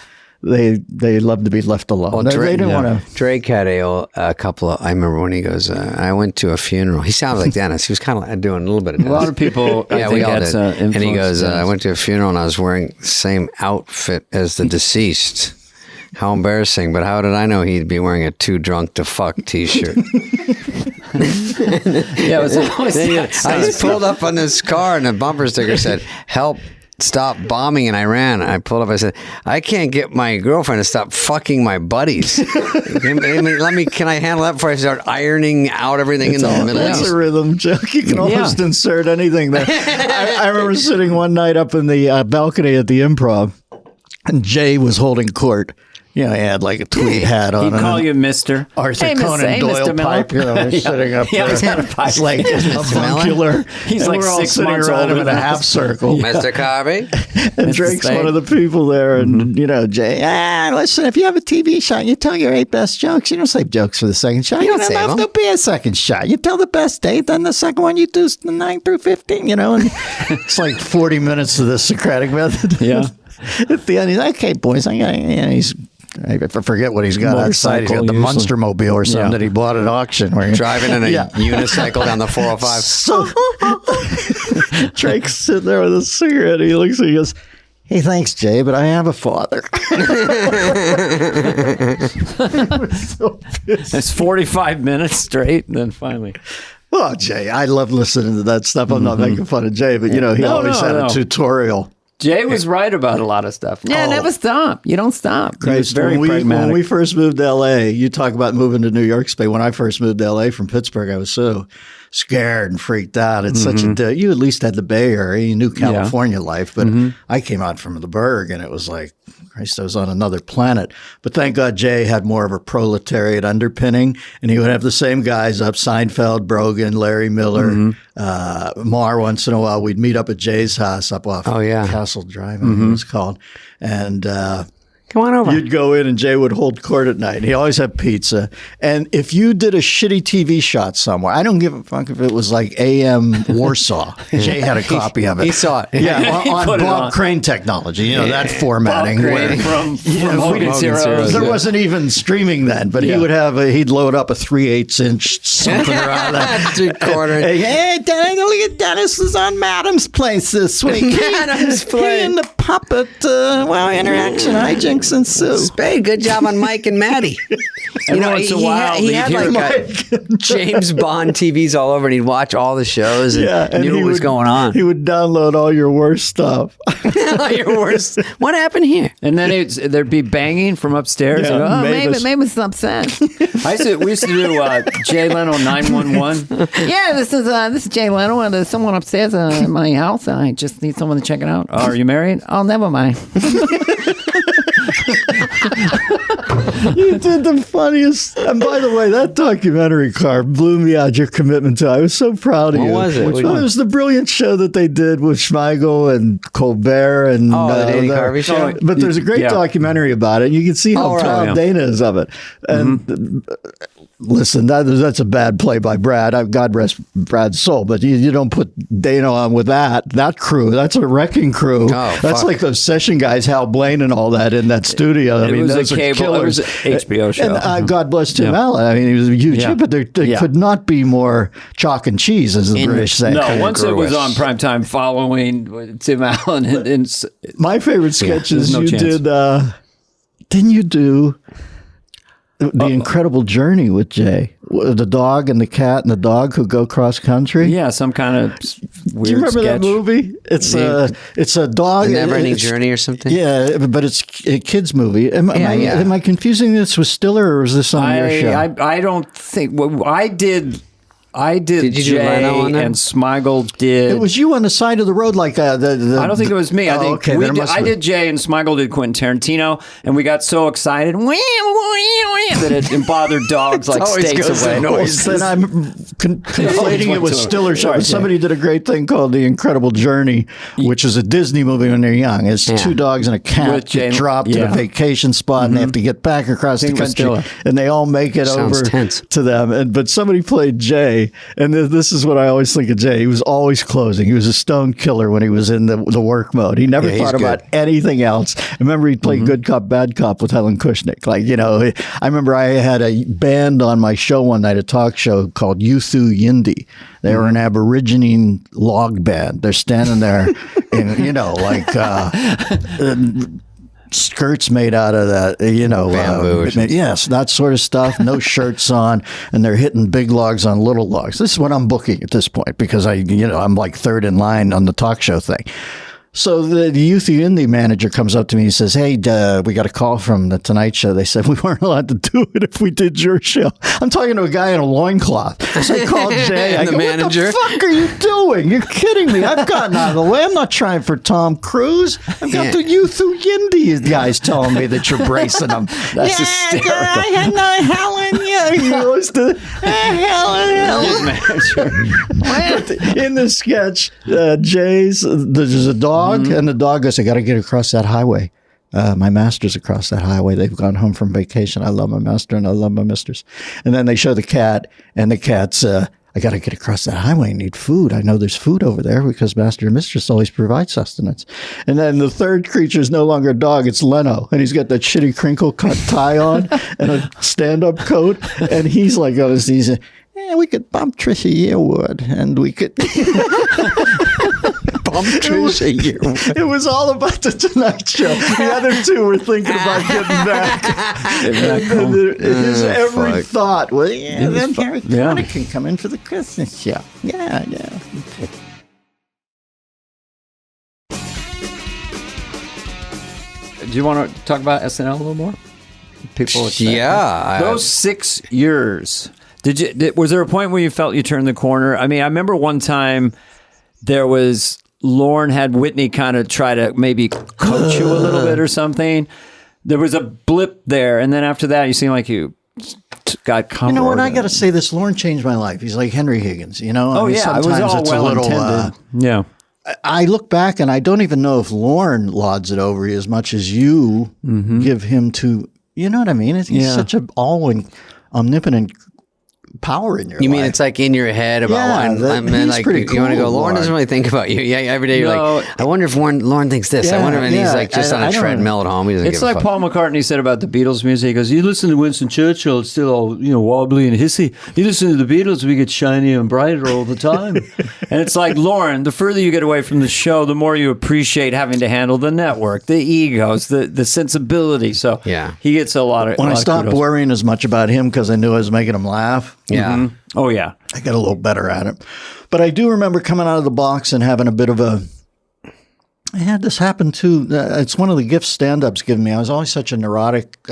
they love to be left alone. Well, They didn't want to. Drake had a couple of. I remember when he goes, I went to a funeral. He sounded like Dennis. He was kind of doing a little bit of Dennis. A lot of people, I think we all that's did. And he goes, Dennis. I went to a funeral and I was wearing the same outfit as the deceased. How embarrassing! But how did I know he'd be wearing a "Too Drunk to Fuck" T-shirt? It was always I just pulled up on this car and the bumper sticker said, "Help stopped bombing in Iran. I pulled up. I said, I can't get my girlfriend to stop fucking my buddies. Can I handle that before I start ironing out everything in the Middle East? That's a rhythm joke. You can almost insert anything there. I remember sitting one night up in the balcony at the Improv, and Jay was holding court. You know, he had like a tweed hat on. He'd call you Mr. Arthur Conan Doyle pipe. You know, sitting up there. He's had a pipe. It's like avuncular. He's and like we're all 6 sitting months around older him in than a half us. circle. Mr. Carvey? And Mr. Drake's Spade. one of the people there. And, you know, Jay, listen, if you have a TV shot, you tell your 8 best jokes. You don't save jokes for the second shot. You You don't save don't have them. to be a second shot. You tell the best 8, then the second one you do the 9 through 15, you know. And it's like 40 minutes of the Socratic method. Yeah. At the end, he's like, okay, boys, I forget what he's got outside. He's got the Motorcycle, Munster Mobile or something Yeah. that he bought at auction. Where Driving in a unicycle down the 405. So Drake's sitting there with a cigarette. He looks and he goes, hey, thanks, Jay, but I have a father. It's 45 minutes straight, and then finally. Well, Jay, I love listening to that stuff. I'm not making fun of Jay, but, you know, he always had a tutorial. Jay was right about a lot of stuff. Yeah, never stop. You don't stop. He was very pragmatic. When we first moved to L.A., you talk about moving to New York State. When I first moved to L.A. from Pittsburgh, I was so scared and freaked out. It's such a you at least had the Bay Area. You knew California life, but I came out from the Berg, and it was like, Christ, I was on another planet. But thank God Jay had more of a proletariat underpinning, and he would have the same guys up, Seinfeld, Brogan, Larry Miller, Marr. Once in a while, we'd meet up at Jay's house up off Castle Drive, I think it was called. And Come on over. you'd go in, and Jay would hold court at night. He always had pizza. And if you did a shitty TV shot somewhere, I don't give a fuck if it was like AM Warsaw. Jay had a copy of it. He saw it. Yeah, on put it Bob on. Crane technology, you know, that formatting. Bob where- Crane from know, Hogan Zeros. there wasn't even streaming then, but he would have he'd load up a 3/8 inch something around that. 3/4. Hey, Dennis, look at Dennis is on Madam's Place this week. Madam's He Place. and the puppet, interaction, hijinks ensue. Spade, good job on Mike and Maddie. Every once in a while, he they'd had hear like James Bond TVs all over, and he'd watch all the shows and knew he what was going on. He would download all your worst stuff. Your worst. What happened here? And then there'd be banging from upstairs. Yeah, I go, oh, Mavis. Mavis is upset. We used to do Jay Leno 911. Yeah, this is Jay Leno, and there's someone upstairs in my house. I just need someone to check it out. Oh, are you married? Oh, never mind. You did the funniest. And by the way, that documentary, Carv, blew me out. Your commitment to it. I was so proud of you. What was it? Which It one? was the brilliant show that they did with Schmeigel and Colbert and The Danny that- Carvey show? But there's a great documentary about it. You can see how Oh, right. proud Yeah. Dana is of it. And listen, that's a bad play by Brad. God rest Brad's soul. But you don't put Dana on with that crew. That's a wrecking crew. Oh, That's fuck. like those session guys, Hal Blaine and all that in that studio. I It mean, was a those are cable- killers. it was an HBO show. And God bless Tim Allen. I mean, he was a huge hit, but they could not be more chalk and cheese, as the British say. No, once it was Gross. on primetime following Tim Allen. And My favorite sketches there's no you chance. did. Didn't you do the Incredible Journey with Jay? The dog and the cat and the dog who go cross country. yeah, some kind of weird Do you remember sketch. that movie? It's a dog. The Never-Ending it's- Journey or something? Yeah, but it's a kids movie. Am Yeah. I confusing this with Stiller, or was this on your show? I don't think. Well, I did. Did you do Jay Leno on that? and Smigel did. It was you on the side of the road, like the I don't think it was me. I Oh, think okay, then it must I have did Jay and Smigel did Quentin Tarantino, and we got so excited that it bothered dogs like always states goes away. in Well, then I'm conflating it with Stiller show. Sorry, Somebody did a great thing called The Incredible Journey, which is a Disney movie when they're young. It's two dogs and a cat With Jane- get dropped at yeah. a vacation spot, and they have to get back across the think it was country, Stiller. and they all make it Sounds over tense. to them. But somebody played Jay, and this is what I always think of Jay. He was always closing. He was a stone killer when he was in the work mode. He never Yeah, he's thought about good. anything else. I remember he played Good Cop, Bad Cop with Helen Kushnick. Like, I remember I had a band on my show one night, a talk show called Yuthu Yindi. They were an Aborigine log band. They're standing there in, skirts made out of that, Bamboo or something. yes, that sort of stuff. No shirts on, and they're hitting big logs on little logs. This is what I'm booking at this point because I'm like third in line on the talk show thing. So the Youth Indie manager comes up to me and says, "Hey, we got a call from the Tonight Show. They said we weren't allowed to do it if we did your show." I'm talking to a guy in a loincloth. So I called Jay. I go, manager. "What the fuck are you doing? You're kidding me. I've gotten out of the way. I'm not trying for Tom Cruise. I've got the Youth Indie guys telling me that you're bracing them." That's hysterical. I had no Helen. He goes to Helen. In the sketch, Jay's, there's a dog, and the dog goes, "I got to get across that highway. My master's across that highway. They've gone home from vacation. I love my master and I love my mistress." And then they show the cat, and the cat's, "I got to get across that highway and need food. I know there's food over there because master and mistress always provide sustenance." And then the third creature is no longer a dog. It's Leno. And he's got that shitty crinkle cut tie on and a stand-up coat. And he's like, "Oh, he's we could bump Trisha Yearwood and we could..." It was all about the Tonight Show. The other two were thinking about getting back. His every thought was, then Harry Connick can come in for the Christmas show. Yeah. Do you want to talk about SNL a little more? People, those 6 years. Was there a point where you felt you turned the corner? I mean, I remember one time there was Lorne had Whitney kind of try to maybe coach you a little bit or something. There was a blip there, and then after that, you seem like you got comfortable. You know what? I got to say this. Lorne changed my life. He's like Henry Higgins. You know. Oh, yeah. Sometimes it was all it's well intended. Yeah. I look back and I don't even know if Lorne lauds it over you as much as you give him to. You know what I mean? He's such an omnipotent power in your life. You mean it's like in your head about like pretty you want to go, Lauren doesn't really think about you. Yeah, every day you're like, I wonder if Lauren thinks this. I wonder if he's like just on a treadmill at home. He doesn't it's give like a fuck. Paul McCartney said about the Beatles music. He goes, "You listen to Winston Churchill, it's still all wobbly and hissy. You listen to the Beatles, we get shinier and brighter all the time." And it's like, Lauren, the further you get away from the show, the more you appreciate having to handle the network, the egos, the sensibility. So he gets a lot of. When I stopped worrying as much about him because I knew I was making him laugh. Yeah. Oh, yeah. I got a little better at it. But I do remember coming out of the box and having a bit of a... I had this happen too. It's one of the gifts stand-up's given me. I was always such a neurotic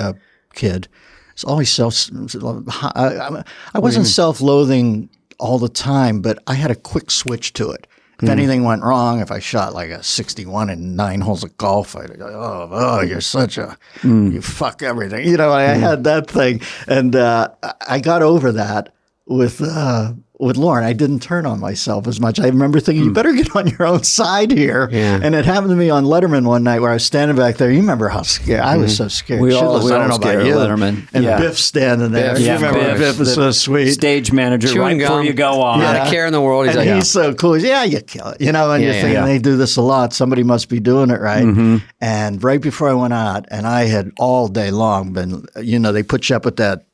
kid. It's always I wasn't self-loathing all the time, but I had a quick switch to it. If anything went wrong, if I shot like a 61 in 9 holes of golf, I'd go, oh, you're such a, you fuck everything. You know, I had that thing. And I got over that with Lauren. I didn't turn on myself as much. I remember thinking, you better get on your own side here. Yeah. And it happened to me on Letterman one night where I was standing back there. You remember how scared? I was so scared. We all I don't know about you. Letterman. And Biff's standing there. You remember Biff is so sweet. Stage manager Chewing before you go on. Not a care in the world. He's and like, he's so cool. You kill it. You know, and you're thinking, they do this a lot. Somebody must be doing it right. And right before I went out, and I had all day long been, they put you up at that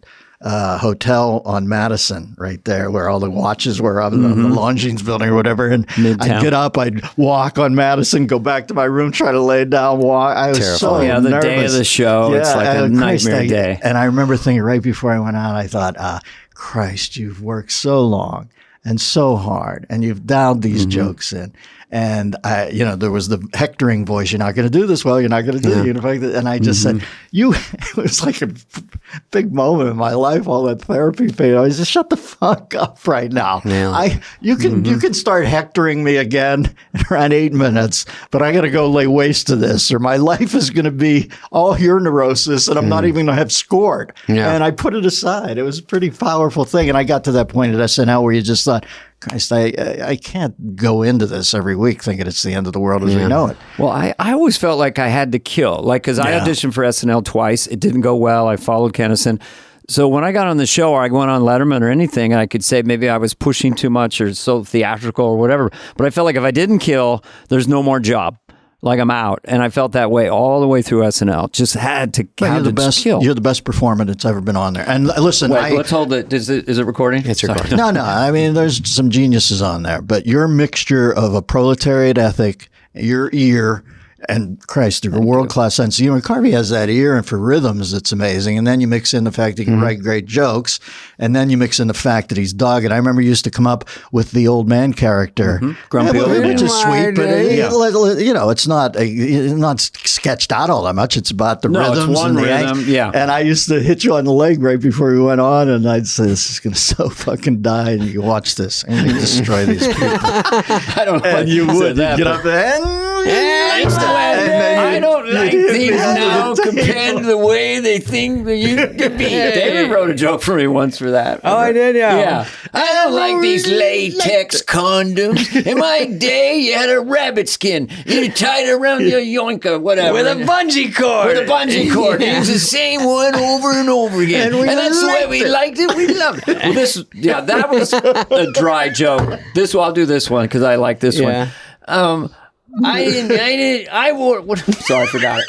hotel on Madison right there where all the watches were up in the Longines building or whatever. And Midtown. I'd get up, I'd walk on Madison, go back to my room, try to lay down, walk. I was so the nervous. Day of the show, it's like a nightmare day. And I remember thinking right before I went out, I thought, Christ, you've worked so long and so hard and you've dialed these jokes in. And there was the hectoring voice. You're not going to do this well. You're not going to do it. And I just said, it was like a big moment in my life, all that therapy pain. I was just shut the fuck up right now. Yeah. You can start hectoring me again in around 8 minutes, but I got to go lay waste to this or my life is going to be all your neurosis and I'm not even going to have scored. Yeah. And I put it aside. It was a pretty powerful thing. And I got to that point at SNL where you just thought, Christ, I can't go into this every week thinking it's the end of the world as we know it. Well, I always felt like I had to kill, because I auditioned for SNL twice. It didn't go well. I followed Kennison. So when I got on the show or I went on Letterman or anything, I could say maybe I was pushing too much or so theatrical or whatever. But I felt like if I didn't kill, there's no more job. Like I'm out, and I felt that way all the way through SNL. Just had to kill. You're the best performer that's ever been on there. And listen, let's hold it. Is it recording? It's recording. No. I mean, there's some geniuses on there, but your mixture of a proletariat ethic, your ear, And Christ, a world-class sense of humor. Carvey has that ear, and for rhythms, it's amazing. And then you mix in the fact he can write great jokes, and then you mix in the fact that he's dogged. I remember he used to come up with the old man character. Grumpy old man. Which is sweet, but it's not sketched out all that much. It's about the rhythms. It's one and the rhythm, And I used to hit you on the leg right before we went on, and I'd say, this is going to so fucking die, and you watch this. I'm going to destroy these people. I don't know. And you would. You'd get up there, I don't like things now compared to the way they think they used to be. David wrote a joke for me once for that. Oh, I did, yeah. Yeah. I don't like these latex condoms. In my day, you had a rabbit skin. You tied it around your yoinker, whatever. With a bungee cord. With a bungee cord. It was the same one over and over again. And that's the way we liked it. We loved it. Well, that was a dry joke. I'll do this one because I like this one. I wore. Sorry, I forgot it.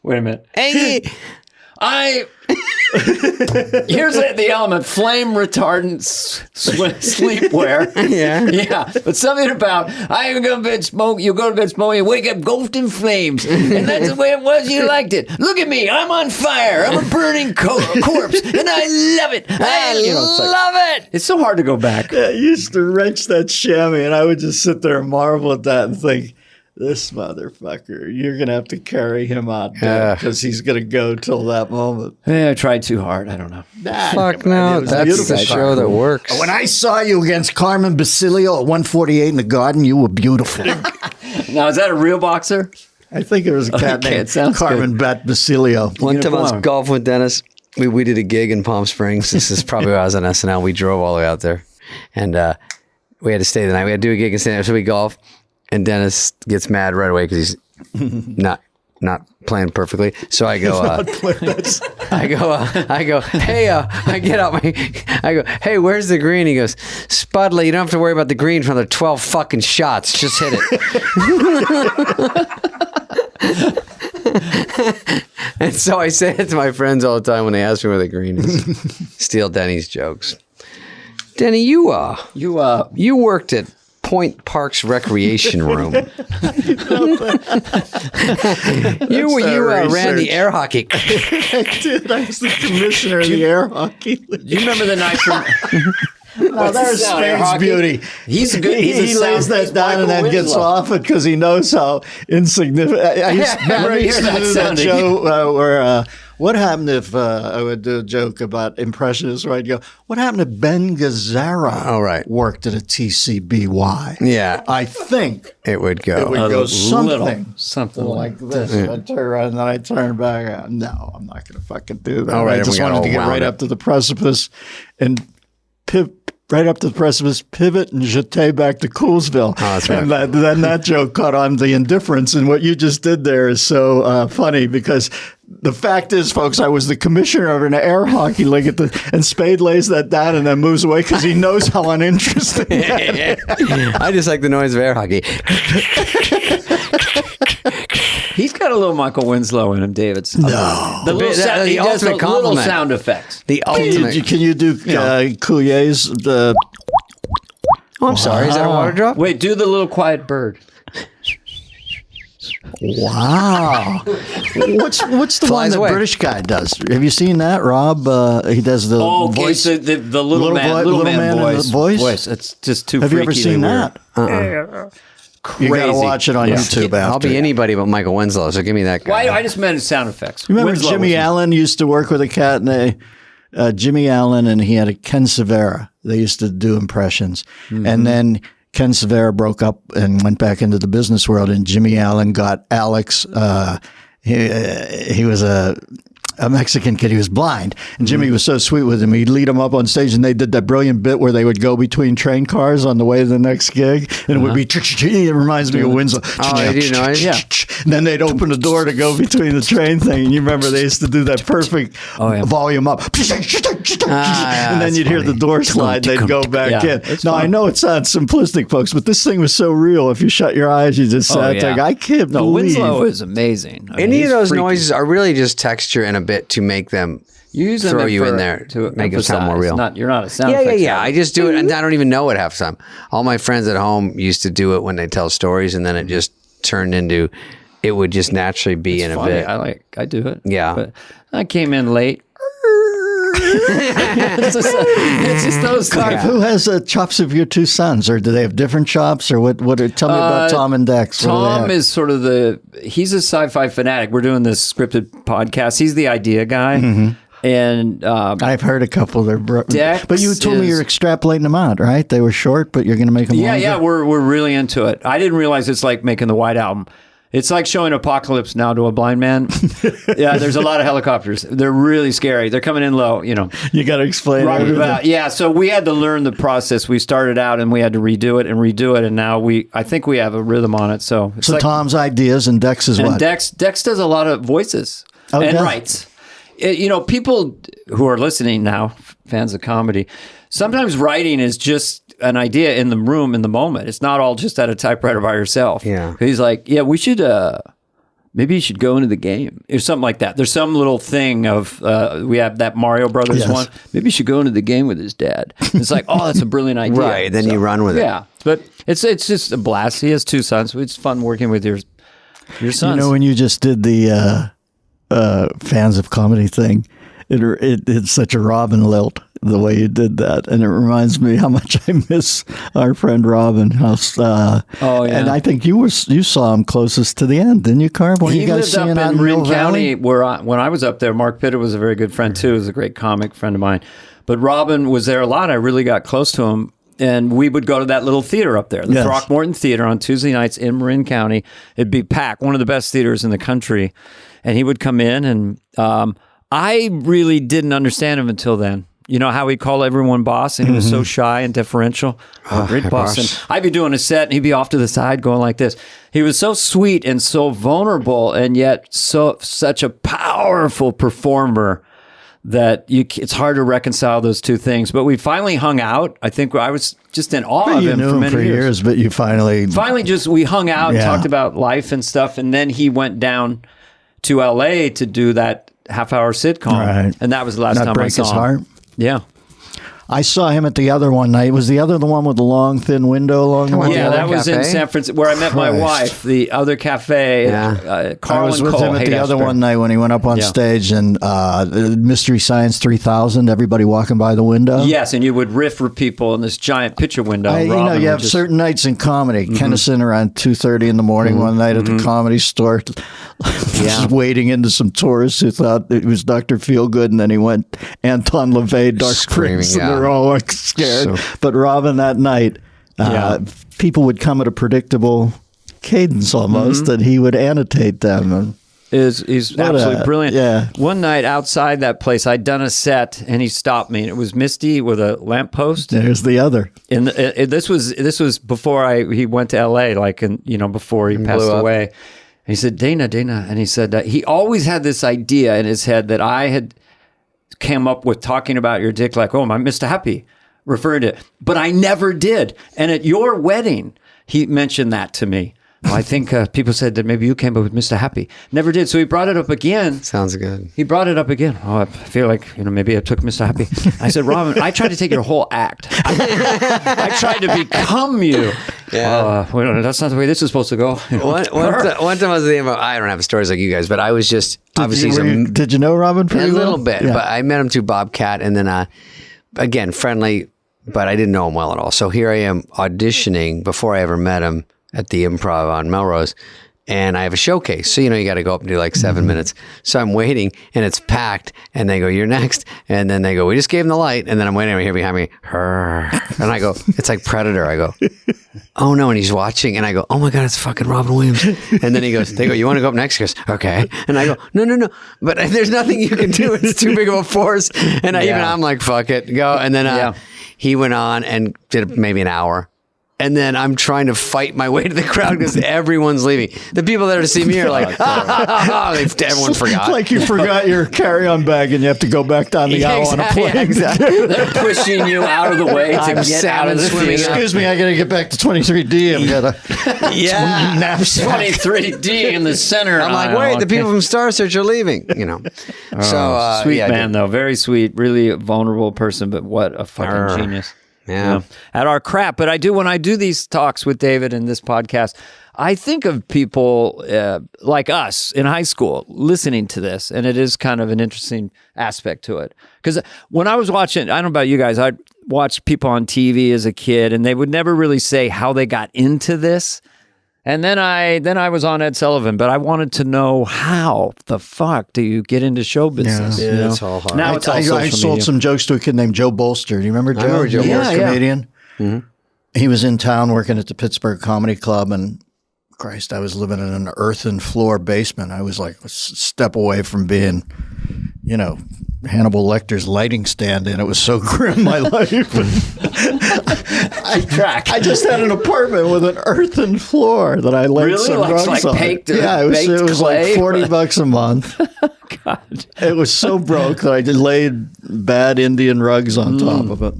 Wait a minute. Here's the element: flame retardant sleepwear. Yeah. But something about I go to bed smoke. You go to bed smoking. You wake up ghost in flames, and that's the way it was. You liked it. Look at me. I'm on fire. I'm a burning corpse, and I love it. I love it. It's so hard to go back. Yeah, I used to wrench that chamois, and I would just sit there and marvel at that and think, this motherfucker, you're going to have to carry him out because he's going to go till that moment. Yeah, I tried too hard. I don't know. Fuck no. That's the show that works. When I saw you against Carmen Basilio at 148 in the Garden, you were beautiful. Now, is that a real boxer? I think it was a cat named Carmen Bat Basilio. One time I was golfing with Dennis. We did a gig in Palm Springs. This is probably when I was on SNL. We drove all the way out there. And we had to stay the night. We had to do a gig and stay there. So we golf. And Dennis gets mad right away because he's not playing perfectly. So I go, I go, hey, I get out I go, hey, where's the green? He goes, Spudley, you don't have to worry about the green for another 12 fucking shots. Just hit it. And so I say it to my friends all the time when they ask me where the green is. Steal Denny's jokes. Denny, you worked at Point Park's recreation room. You ran the air hockey. Dude, I was the commissioner of the air hockey league. Do you remember the night from... No, there's Spade's beauty. He's good. He lays that down and then gets off it because he knows how insignificant. I used to do that show where what happened if I would do a joke about impressionists where I'd go, what happened if Ben Gazzara worked at a TCBY? Yeah. I think it would go. It would go something like this. I'd turn around and then I'd turn back out. No, I'm not going to fucking do that. All right, I just wanted to get right up to the precipice and pivot and jete back to Coolsville. Oh, that's right. And then that joke caught on the indifference. And what you just did there is so funny because the fact is, folks, I was the commissioner of an air hockey league and Spade lays that down and then moves away because he knows how uninteresting that is. I just like the noise of air hockey. He's got a little Michael Winslow in him, David's. No. The little sound, he does the ultimate compliment. little sound effects. The ultimate. Can you do Couillet's? Oh, I'm sorry. Is that a water drop? Wait, do the little quiet bird. Wow. What's the one that away. British guy does? Have you seen that, Rob? He does the voice. So the little man voice. It's just too freaky. Have you ever seen that? Crazy. You got to watch it on YouTube after. I'll be anybody but Michael Winslow, so give me that guy. Why? I just meant sound effects. Remember Winslow Jimmy Allen used to work with a cat named Jimmy Allen, and he had a Ken Severa. They used to do impressions. Mm-hmm. And then Ken Severa broke up and went back into the business world, and Jimmy Allen got Alex. He was a Mexican kid. He was blind. And Jimmy was so sweet with him. He'd lead him up on stage, and they did that brilliant bit where they would go between train cars on the way to the next gig. And it would be, it reminds me of Winslow. Oh, I do know it. Yeah. And then they'd open the door to go between the train thing. And you remember they used to do that perfect volume up. And then you'd hear the door slide. They'd go back in. Now, I know it sounds simplistic, folks, but this thing was so real. If you shut your eyes, you just sat there. I can't believe. Winslow is amazing. Any of those noises are really just texture and a bit to make them throw you in there to make it sound more real. You're not a sound effects guy. I just do it, and I don't even know it half the time. All my friends at home used to do it when they tell stories, and then it just turned into it would just naturally be in funny. a bit. I do it. Yeah. But I came in late. it's just those Carv, things. who has the chops of your two sons, or do they have different chops, or what? Tell me about Tom and Dex. Tom is sort of he's a sci-fi fanatic. We're doing this scripted podcast. He's the idea guy. Mm-hmm. And I've heard a couple there, Dex but you told me you're extrapolating them out, right? They were short, but you're going to make them longer? Yeah, we're really into it. I didn't realize it's like making the White Album. It's like showing Apocalypse Now to a blind man. Yeah, there's a lot of helicopters. They're really scary. They're coming in low, You got to explain everything. Yeah, so we had to learn the process. We started out and we had to redo it, and now I think we have a rhythm on it. So Tom's ideas and Dex is what? Dex does a lot of voices and writes. People who are listening now, fans of comedy, sometimes writing is just an idea in the room in the moment. It's not all just at a typewriter by yourself. Yeah. He's like, yeah, we should, maybe you should go into the game or something like that. There's some little thing of, we have that Mario Brothers one. Maybe you should go into the game with his dad. It's like, oh, that's a brilliant idea. Right. Then you run with it. Yeah. But it's just a blast. He has two sons. It's fun working with your sons. When you just did the fans of comedy thing, it's such a Robin lilt the way you did that, and it reminds me how much I miss our friend Robin. And I think you saw him closest to the end, didn't you, Carv? He lived up in Marin County, when I was up there. Mark Pitta was a very good friend too. He was a great comic friend of mine. But Robin was there a lot. I really got close to him. And we would go to that little theater up there, the Throckmorton Theater on Tuesday nights in Marin County. It'd be packed, one of the best theaters in the country. And he would come in, and I really didn't understand him until then. You know how he'd call everyone boss, and he was so shy and deferential. Great boss. And I'd be doing a set, and he'd be off to the side going like this. He was so sweet and so vulnerable, and yet such a powerful performer that it's hard to reconcile those two things. But we finally hung out. I think I was just in awe of him for many years. But you finally we hung out and talked about life and stuff, and then he went down to LA to do that half-hour sitcom, and that was the last time I saw him. Heart? Yeah. I saw him at the other one night. Was the other the one with the long, thin window? Yeah, that was in San Francisco, where I met my wife, the other cafe. I was with him at the other one night when he went up on stage, and Mystery Science 3000, everybody walking by the window. Yes, and you would riff for people in this giant picture window. You have certain nights in comedy. Kennison around 2:30 in the morning one night at the Comedy Store, just wading into some tourists who thought it was Dr. Feelgood, and then he went Anton LaVey, Dark Springs, and they're all like scared. But Robin that night, people would come at a predictable cadence almost, and he would annotate them. And he's absolutely brilliant. Yeah. One night outside that place, I'd done a set, and he stopped me, and it was misty with a lamppost. There's the other. And this was before he went to L.A., before he passed away. And he said, Dana, and he said he always had this idea in his head that I had came up with, talking about your dick like, oh, my Mr. Happy, referring to it. But I never did. And at your wedding, he mentioned that to me. Well, I think people said that maybe you came up with Mr. Happy. Never did. So he brought it up again. Sounds good. He brought it up again. Oh, I feel like, maybe I took Mr. Happy. I said, Robin, I tried to take your whole act. I tried to become you. Yeah. That's not the way this is supposed to go. One time I was thinking about, I don't have stories like you guys, but I was just, did you know Robin pretty well? A little bit, but I met him through Bobcat, and then, again, friendly, but I didn't know him well at all. So here I am auditioning before I ever met him at the Improv on Melrose, and I have a showcase. So, you got to go up and do like 7 minutes. So I'm waiting, and it's packed, and they go, you're next. And then they go, we just gave him the light. And then I'm waiting over here behind me. And I go, it's like Predator. I go, oh no. And he's watching, and I go, oh my God, it's fucking Robin Williams. And then they go, you want to go up next? He goes, okay. And I go, no. But there's nothing you can do. It's too big of a force. And I'm like, fuck it, go. And then he went on and did maybe an hour. And then I'm trying to fight my way to the crowd because everyone's leaving. The people there to see me are like, everyone forgot. Like you forgot your carry-on bag and you have to go back down the aisle on a plane. Yeah, exactly. They're pushing you out of the way to get out of the theater. Excuse me, I got to get back to 23D. I've got a knapsack. 23D in the center. I'm like, wait, the people from Star Search are leaving. Sweet man, though. Very sweet. Really a vulnerable person, but what a fucking genius. Yeah. At our crap. But I do, when I do these talks with David in this podcast, I think of people like us in high school listening to this, and it is kind of an interesting aspect to it. Because when I was watching, I don't know about you guys, I'd watch people on TV as a kid, and they would never really say how they got into this. And then I was on Ed Sullivan, but I wanted to know how the fuck do you get into show business? Yeah, you know? it's all hard. Now it's all social I sold media. some jokes to a kid named Joe Bolster. Do you remember Joe? I remember Joe New York Bolster. comedian. Mm-hmm. He was in town working at the Pittsburgh Comedy Club, and Christ, I was living in an earthen floor basement. I was like a step away from being, you know, Hannibal Lecter's lighting stand, and it was so grim, my life. I just had an apartment with an earthen floor that I laid some rugs on. Yeah, it was like $40 a month. God. It was so broke that I just laid bad Indian rugs on top of it.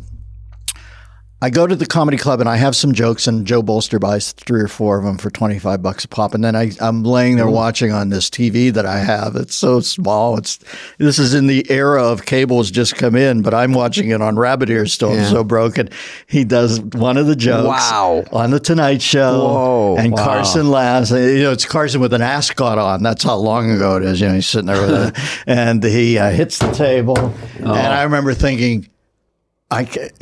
I go to the comedy club and I have some jokes, and Joe Bolster buys 3 or 4 of them for $25 a pop. And then I'm laying there watching on this TV that I have. It's so small. This is in the era of cables just come in, but I'm watching it on rabbit ears still. I'm so broken. He does one of the jokes on the Tonight Show. Whoa. And Carson laughs. You know, it's Carson with an ascot on. That's how long ago it is. You know, he's sitting there with it, and he hits the table. And I remember thinking,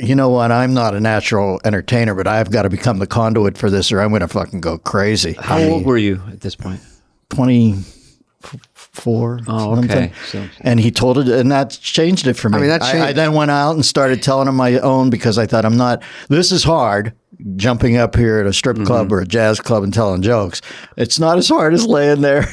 you know what? I'm not a natural entertainer, but I've got to become the conduit for this, or I'm going to fucking go crazy. How old were you at this point? 24. Oh, okay. And he told it, and that changed it for me. I mean, I then went out and started telling him my own, because I thought, this is hard, jumping up here at a strip club or a jazz club and telling jokes. It's not as hard as laying there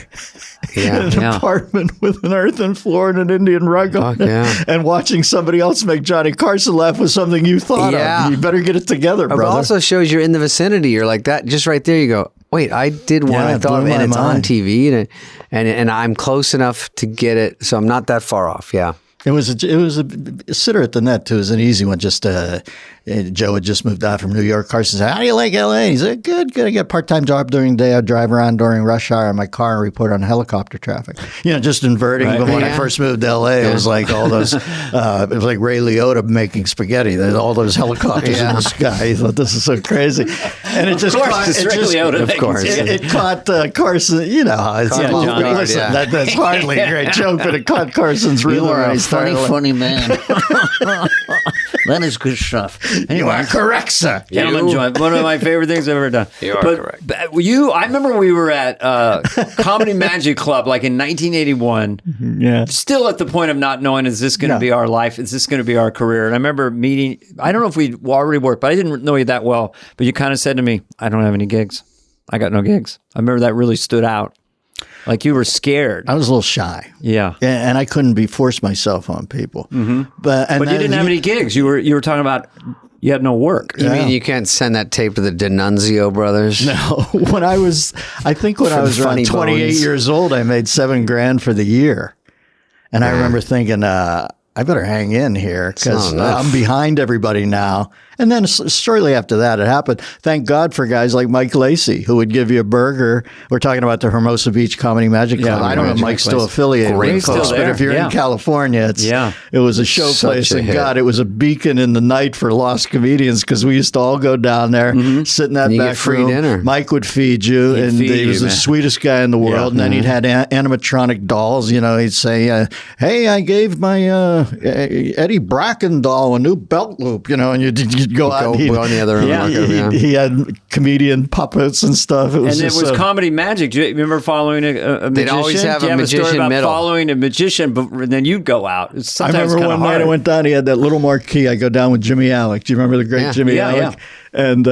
in an apartment with an earthen floor and an Indian rug on it, and watching somebody else make Johnny Carson laugh with something you thought of. You better get it together, brother. It also shows you're in the vicinity. You're like that. Just right there, you go, wait, I did one I thought of, and it's on TV, and I'm close enough to get it, so I'm not that far off. Yeah. It was a sitter at the net too. It was an easy one. Just Joe had just moved out from New York. Carson said, "How do you like LA?" He said, "Good. I get a part-time job during the day. I drive around during rush hour in my car and report on helicopter traffic." You know, just inverting. Right. But when I first moved to LA, it was like all those. It was like Ray Liotta making spaghetti. There's all those helicopters in the sky. He thought, this is so crazy, and it just caught. It caught Carson. You know how it's. Listen, that's hardly a great joke, but it caught Carson's rhythm. You are a funny man. That is good stuff. Anyway. You are correct, sir. Gentlemen, joint. One of my favorite things I've ever done. You are correct. But I remember we were at Comedy Magic Club like in 1981. Yeah. Still at the point of not knowing, is this going to be our life? Is this going to be our career? And I remember meeting, I don't know if we already worked, but I didn't know you that well. But you kind of said to me, I don't have any gigs. I got no gigs. I remember that really stood out. Like you were scared. I was a little shy. Yeah. And I couldn't force myself on people. Mm-hmm. But you didn't have any gigs. You were talking about you had no work. You mean you can't send that tape to the D'Annunzio brothers? No. When I was around 28 years old, I made $7,000 for the year. And I remember thinking, I better hang in here because I'm behind everybody now. And then shortly after that, it happened. Thank God for guys like Mike Lacey, who would give you a burger. We're talking about the Hermosa Beach Comedy Magic Club. I don't know if Mike's still affiliated with folks, but if you're in California, it was a show place. And God, it was a beacon in the night for lost comedians because we used to all go down there, sit in that back room. Dinner. Mike would feed you, and he was the sweetest guy in the world. And then he'd had animatronic dolls. You know, he'd say, "Hey, I gave my Eddie Bracken doll a new belt loop." You know, and you'd go out and go in the other room. He had comedian puppets and stuff. It was Comedy Magic. Do you remember following a magician? They'd always have a magician story about middle. Following a magician, but then you'd go out. I remember one night I went down. He had that little marquee. I go down with Jimmy Alec. Do you remember the great Jimmy Alec? Yeah. And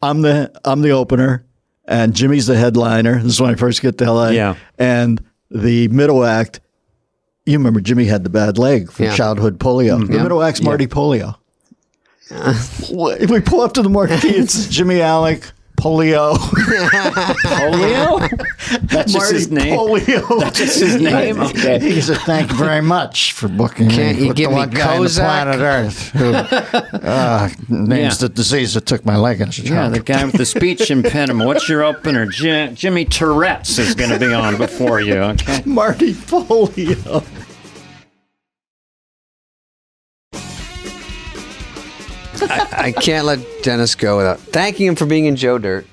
I'm the opener, and Jimmy's the headliner. This is when I first get to LA. Yeah. And the middle act. You remember Jimmy had the bad leg from childhood polio. The middle act's Marty Polio. We pull up to the marquee. It's Jimmy Alec, Polio. Polio? That's just his name? Polio. That's just his name? Okay. He said, "Thank you very much for booking Can't me." You give me Kozak? Earth who names the disease that took my leg in Chicago. Yeah, the guy with the speech impediment. What's your opener? Jimmy Tourette's is going to be on before you. Okay. Marty Polio. I can't let Dennis go without thanking him for being in Joe Dirt.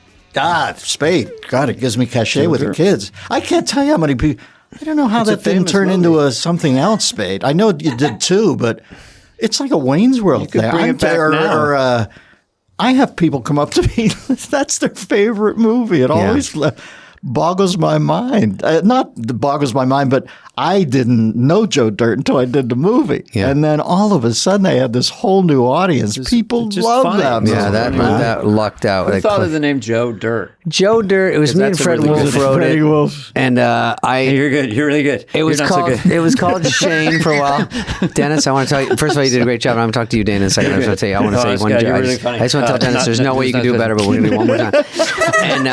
Spade. God, it gives me cachet with the kids. I can't tell you how many people. I don't know how that didn't turn into something else, Spade. I know you did too, but it's like a Wayne's World thing. I have people come up to me. That's their favorite movie. It always boggles my mind. Not boggles my mind, but I didn't know Joe Dirt until I did the movie. Yeah. And then all of a sudden I had this whole new audience. People love that movie. Yeah, that lucked out. I thought of the name Joe Dirt. Joe Dirt. It was me and Fred Wolf wrote it. Wolf. And Hey, you're good. You're really good. It was called Shane for a while. Dennis, I want to tell you, first of all, you did a great job. And I'm going to talk to you, Dana, in a second. I want to say one joke. Really I just want to tell Dennis there's no way you can do better, but we're going to do one more time. And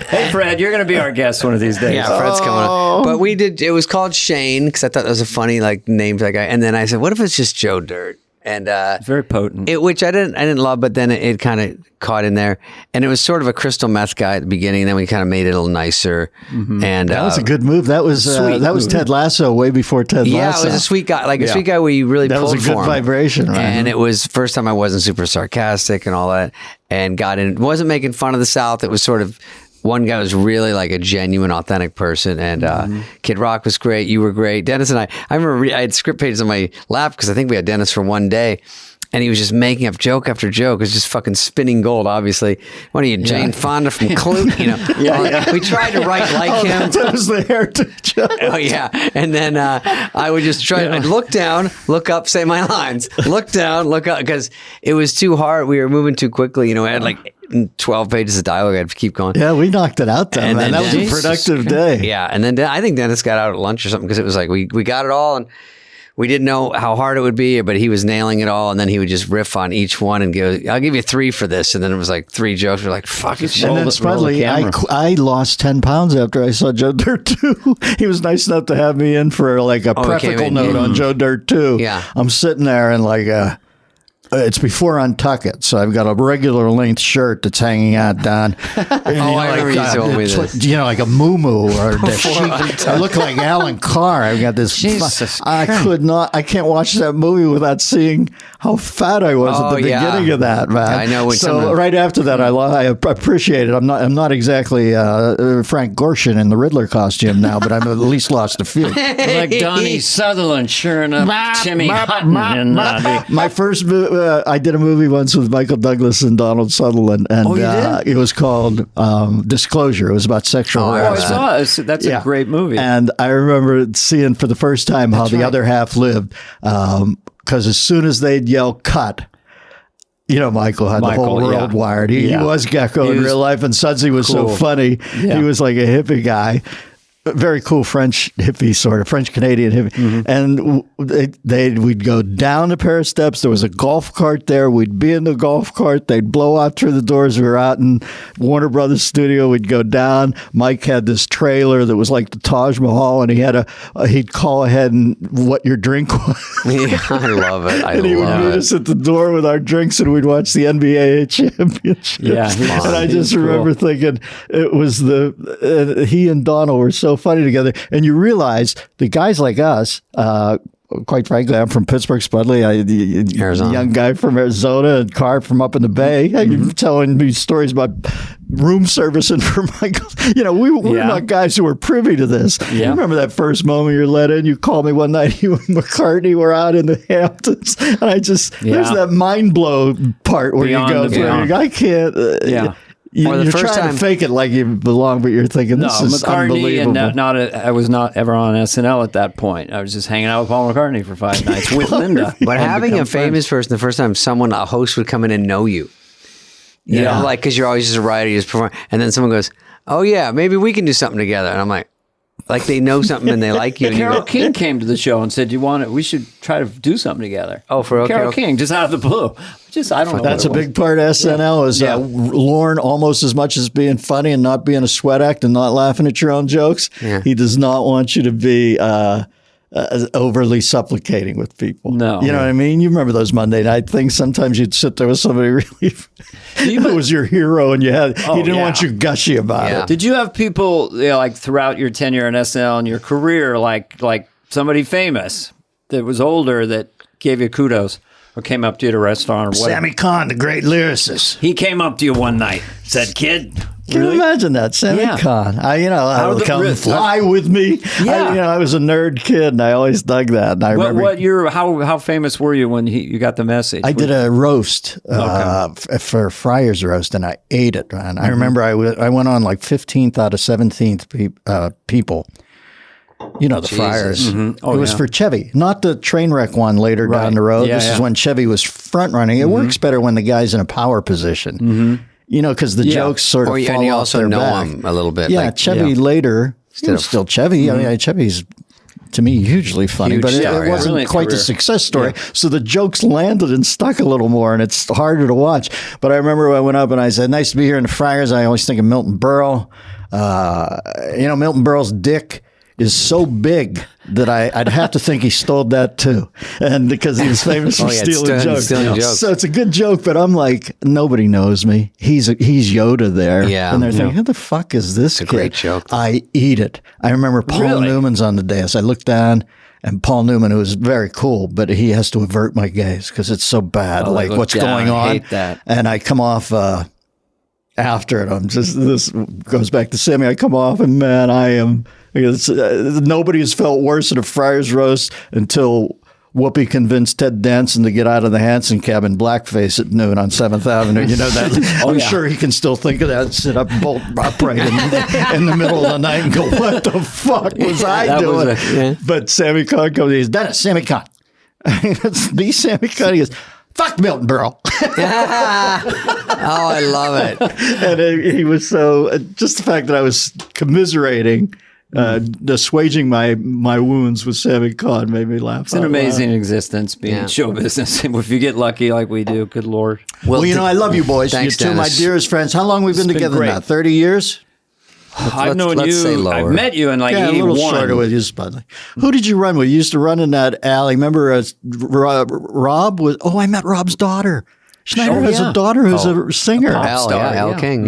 hey, Fred, you're going to be our guest one of these days. Yeah, Fred's coming up. But we did, it was called Shane because I thought that was a funny name for that guy. And then I said, what if it's just Joe Dirt? And very potent. Which I didn't love, but then it kind of caught in there. And it was sort of a crystal meth guy at the beginning. And then we kind of made it a little nicer. Mm-hmm. And that was a good move. That was Ted Lasso way before Ted Lasso. Yeah, it was a sweet guy, a sweet guy where you really pulled for him. That was a good vibration, right? And it was first time I wasn't super sarcastic and all that, and got in. Wasn't making fun of the South. It was sort of. One guy was really like a genuine, authentic person, and Kid Rock was great. You were great. Dennis and I remember I had script pages on my lap because I think we had Dennis for one day, and he was just making up joke after joke. It was just fucking spinning gold, obviously. What are you, Jane Fonda from Clue? You know, we tried to write like him. That was the heritage. Oh, yeah. And then I would just try I'd look down, look up, say my lines. Look down, look up, because it was too hard. We were moving too quickly. You know, I had like 12 pages of dialogue. I had to keep going. Yeah, we knocked it out then, man. That was a productive day. Yeah, and then I think Dennis got out at lunch or something because it was like we got it all, and we didn't know how hard it would be, but he was nailing it all, and then he would just riff on each one and go, I'll give you 3 for this, and then it was like 3 jokes. We're like, fuck it. And then Spudley, I lost 10 pounds after I saw Joe Dirt 2. He was nice enough to have me in for like a practical note on Joe Dirt 2. Yeah. I'm sitting there and like it's before Untuck It, so I've got a regular length shirt that's hanging out down. I remember you told me this. You know, like a muumuu or the sheet. I look like Alan Carr. I've got this. I can't watch that movie without seeing how fat I was at the beginning of that, man. I know. So right after that, I appreciate it. I'm not exactly Frank Gorshin in the Riddler costume now, but I've at least lost a few. Like Donnie Sutherland, sure enough. Timmy Hutton. My first I did a movie once with Michael Douglas and Donald Sutherland, and it was called Disclosure. It was about sexual harassment. I saw it. That's a great movie. And I remember seeing for the first time how the other half lived, because as soon as they'd yell cut, you know, Michael had the whole world wired. He was Gecko in real life, and Sudsy was so funny. Yeah. He was like a hippie guy. Very cool French hippie, sort of French Canadian hippie, and we'd go down a pair of steps. There was a golf cart there. We'd be in the golf cart. They'd blow out through the doors. We were out in Warner Brothers studio. We'd go down. Mike had this trailer that was like the Taj Mahal, and he had he'd call ahead and what your drink was. Yeah, I love it. And he would meet us at the door with our drinks, and we'd watch the NBA championship. Yeah, and I just remember thinking it was he and Donald were so funny together, and you realize the guys like us, quite frankly, I'm from Pittsburgh, Spudley, Arizona. Young guy from Arizona, and Carr from up in the Bay. You're telling me stories about room servicing for Michael. You know, we're not guys who were privy to this. Yeah. You remember that first moment you're let in? You called me one night. You and McCartney were out in the Hamptons, and I just there's that mind blow part where you go, I can't. You're trying to fake it like you belong, but you're thinking this is unbelievable. And I was not ever on SNL at that point. I was just hanging out with Paul McCartney for 5 nights with Linda. But having a famous person, the first time a host would come in and know you. You know, like, because you're always just a writer, you just perform, and then someone goes, "Oh yeah, maybe we can do something together," and I'm like they know something and they like you. And Carole King came to the show and said, we should try to do something together. Oh, for Carole King, just out of the blue. I don't know. That's a big part of SNL is Lorne, almost as much as being funny and not being a sweat act and not laughing at your own jokes. Yeah. He does not want you to be overly supplicating with people. No. You know what I mean? You remember those Monday night things. Sometimes you'd sit there with somebody really who was your hero, and he didn't want you gushy about it. Did you have people, like throughout your tenure in SNL and your career, like somebody famous that was older that gave you kudos? or came up to you at a restaurant or what? Sammy Kahn, the great lyricist. He came up to you one night, said, "Kid." Can you imagine that, Sammy Kahn? I would come fly with me. Yeah. I was a nerd kid, and I always dug that. And I remember What year? How famous were you when you got the message? I did a roast for Friar's Roast, and I ate it. And I remember I went on like 15th out of 17th people. You know, the Friars. Mm-hmm. It was for Chevy, not the train wreck one later down the road. This is when Chevy was front running. It works better when the guy's in a power position. Mm-hmm. You know, because the jokes sort of fall and you off also their know back. him a little bit. Yeah, Chevy later, still Chevy. I mean, Chevy's, to me, hugely funny, but it wasn't Really quite the success story. So the jokes landed and stuck a little more, and it's harder to watch. But I remember I went up and I said, "Nice to be here in the Friars." I always think of Milton Berle. Milton Berle's dick is so big that I'd have to think he stole that too, and because he was famous for stealing jokes. So it's a good joke, but I'm like, nobody knows me. He's Yoda there, and they're thinking, who the fuck is this kid? Great joke. I eat it. I remember Paul Newman's on the dais. I looked down, and Paul Newman, who was very cool, but he has to avert my gaze because it's so bad. Like what's going on? I hate that. And I come off. After it, this goes back to Sammy. I come off and man, I am. Nobody has felt worse at a Friar's Roast until Whoopi convinced Ted Danson to get out of the Hanson cab in blackface at noon on 7th Avenue. You know that? I'm sure he can still think of that and sit up bolt upright in the middle of the night and go, "What the fuck was I doing?" But Sammy Kahn comes. He's Dennis, Sammy Kahn. It's the Sammy Kahn. He goes, "Fuck Milton Berle." Oh, I love it. And he was so, just the fact that I was commiserating, assuaging my wounds with Sammy Kahn made me laugh. It's an amazing existence being in show business. If you get lucky like we do, good Lord. Well, I love you boys. Thanks, You're two of my dearest friends. How long have we been together now? 30 years? I've known you. I've met you in like 81. A little shorter with you, Spudley. Who did you run with? You used to run in that alley. Remember, Rob was. Oh, I met Rob's daughter. Schneider has a daughter who's a singer. Elle King.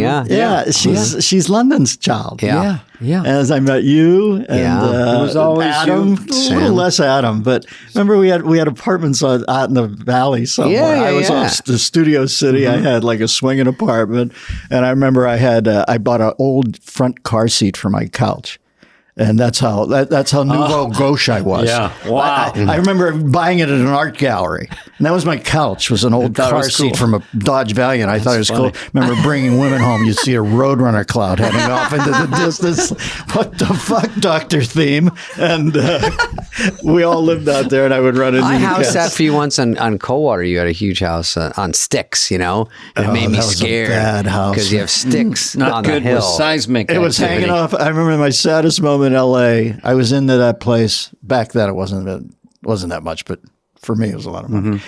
She's London's child. Yeah. As I met you, and it was always Adam, a little less Adam, but remember we had apartments out in the valley somewhere. I was on the Studio City. I had like a swinging apartment, and I remember I bought an old front car seat for my couch. And that's how nouveau gauche I was. Yeah, wow. I remember buying it at an art gallery, and that was my couch. Was an old car seat from a Dodge Valiant. I thought it was cool. Remember bringing women home. You'd see a Roadrunner cloud heading off into the distance. What the fuck, Dr. Theme? And we all lived out there, and I would run into. I house sat for you once on Coldwater. You had a huge house on sticks, and it made me scared. Bad house because you have sticks not on good the hill. with seismic. It was hanging off. I remember my saddest moment in L.A. I was into that place back then. It wasn't that much, but for me, it was a lot of money.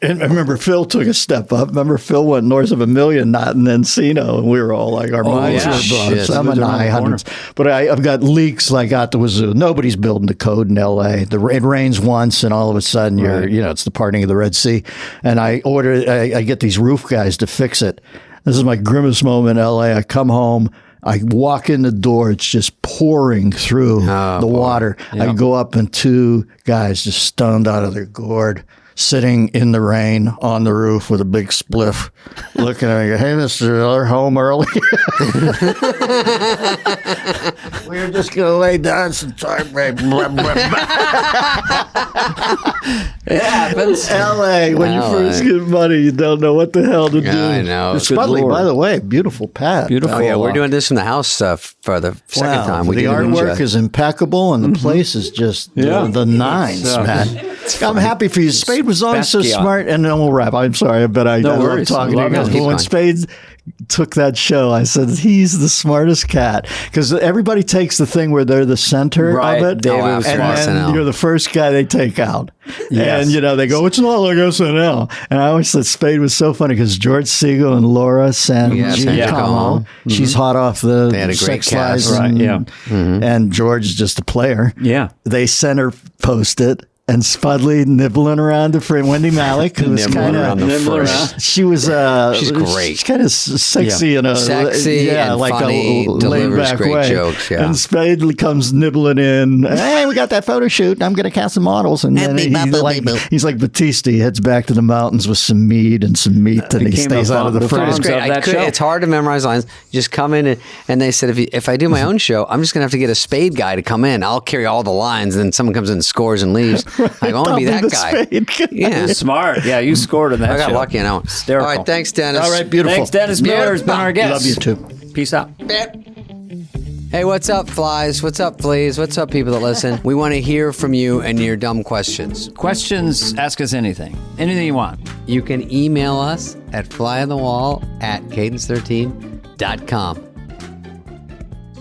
And I remember Phil took a step up. Remember Phil went north of $1 million, not in Encino, and we were all like, our minds were blown. So I'm in the high hundreds. But I've got leaks like out the wazoo. Nobody's building the code in L.A. It rains once, and all of a sudden it's the parting of the Red Sea. And I get these roof guys to fix it. This is my grimmest moment in L.A. I come home. I walk in the door, it's just pouring through the water. I go up and two guys just stoned out of their gourd, sitting in the rain on the roof with a big spliff, looking at me, "Hey, Mr. Miller, home early?" "We were just going to lay down some time, babe." It happens. L.A., when you first get money, you don't know what the hell to do. I know. Spudley, by the way, beautiful pad. Beautiful. Oh, yeah, we're doing this in the house for the second time. The artwork is impeccable, and the place is just the nines, man. I'm happy for you. Spade was always so smart, and then we'll wrap. I'm sorry, but I love talking to you guys. But when Spade took that show, I said, he's the smartest cat. Because everybody takes the thing where they're the center of it, and then you're the first guy they take out. And, they go, "It's not like SNL." And I always said Spade was so funny because George Segal and Laura San she's hot off the Sex Lies. And George is just a player. Yeah. They center post it. and Spudley nibbling around the frame. Wendy Malick, who was kind of she was she's great. She's kind of sexy in a sexy, and like funny, a laid delivers back great way. jokes. Yeah. And Spade comes nibbling in. Hey, we got that photo shoot. I'm going to cast some models. And then he's like Batista. He heads back to the mountains with some mead and some meat, and he stays out of the frame. It's great. It's hard to memorize lines. You just come in and they said if I do my own show, I'm just going to have to get a Spade guy to come in. I'll carry all the lines, and then someone comes in and scores and leaves. I want to be that guy. Yeah, smart. Yeah, you scored in that. I got show. lucky on that one. Hysterical. All right, thanks, Dennis. All right, beautiful. Thanks, Dennis Miller has been our guest. Love you too. Peace out. Hey, what's up, flies? What's up, fleas? What's up, people that listen? We want to hear from you and your dumb questions. Questions, ask us anything. Anything you want. You can email us at flyonthewall@cadence13.com.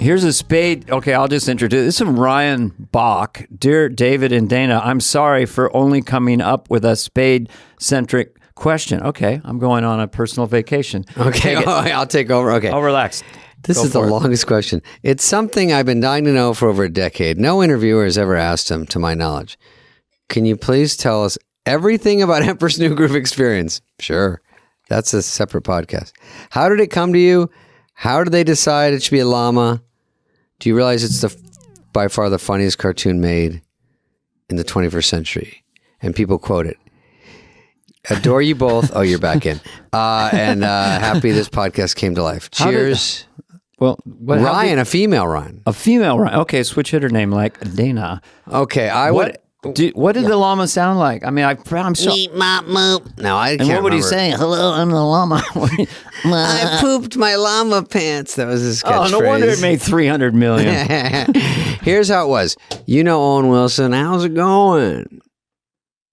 Here's a Spade. Okay, I'll just introduce. This is from Ryan Bach. Dear David and Dana, I'm sorry for only coming up with a Spade-centric question. Okay, I'm going on a personal vacation. Okay, I'll take over. Okay. I'll relax. This is the longest question. It's something I've been dying to know for over a decade. No interviewer has ever asked him, to my knowledge. Can you please tell us everything about Emperor's New Groove Experience? Sure. That's a separate podcast. How did it come to you? How did they decide it should be a llama? Do you realize it's by far the funniest cartoon made in the 21st century? And people quote it. Adore you both. Oh, you're back in. And happy this podcast came to life. Cheers. Well, Ryan, a female Ryan. A female Ryan. Okay, switch hitter name like Dana. Okay, what did the llama sound like? I mean, I'm so. Meep, mop, moop. No, I can't And what would he remember. say? Hello, I'm the llama. I pooped my llama pants. That was his catchphrase. Oh, no wonder it made 300 million. Here's how it was. You know Owen Wilson. How's it going?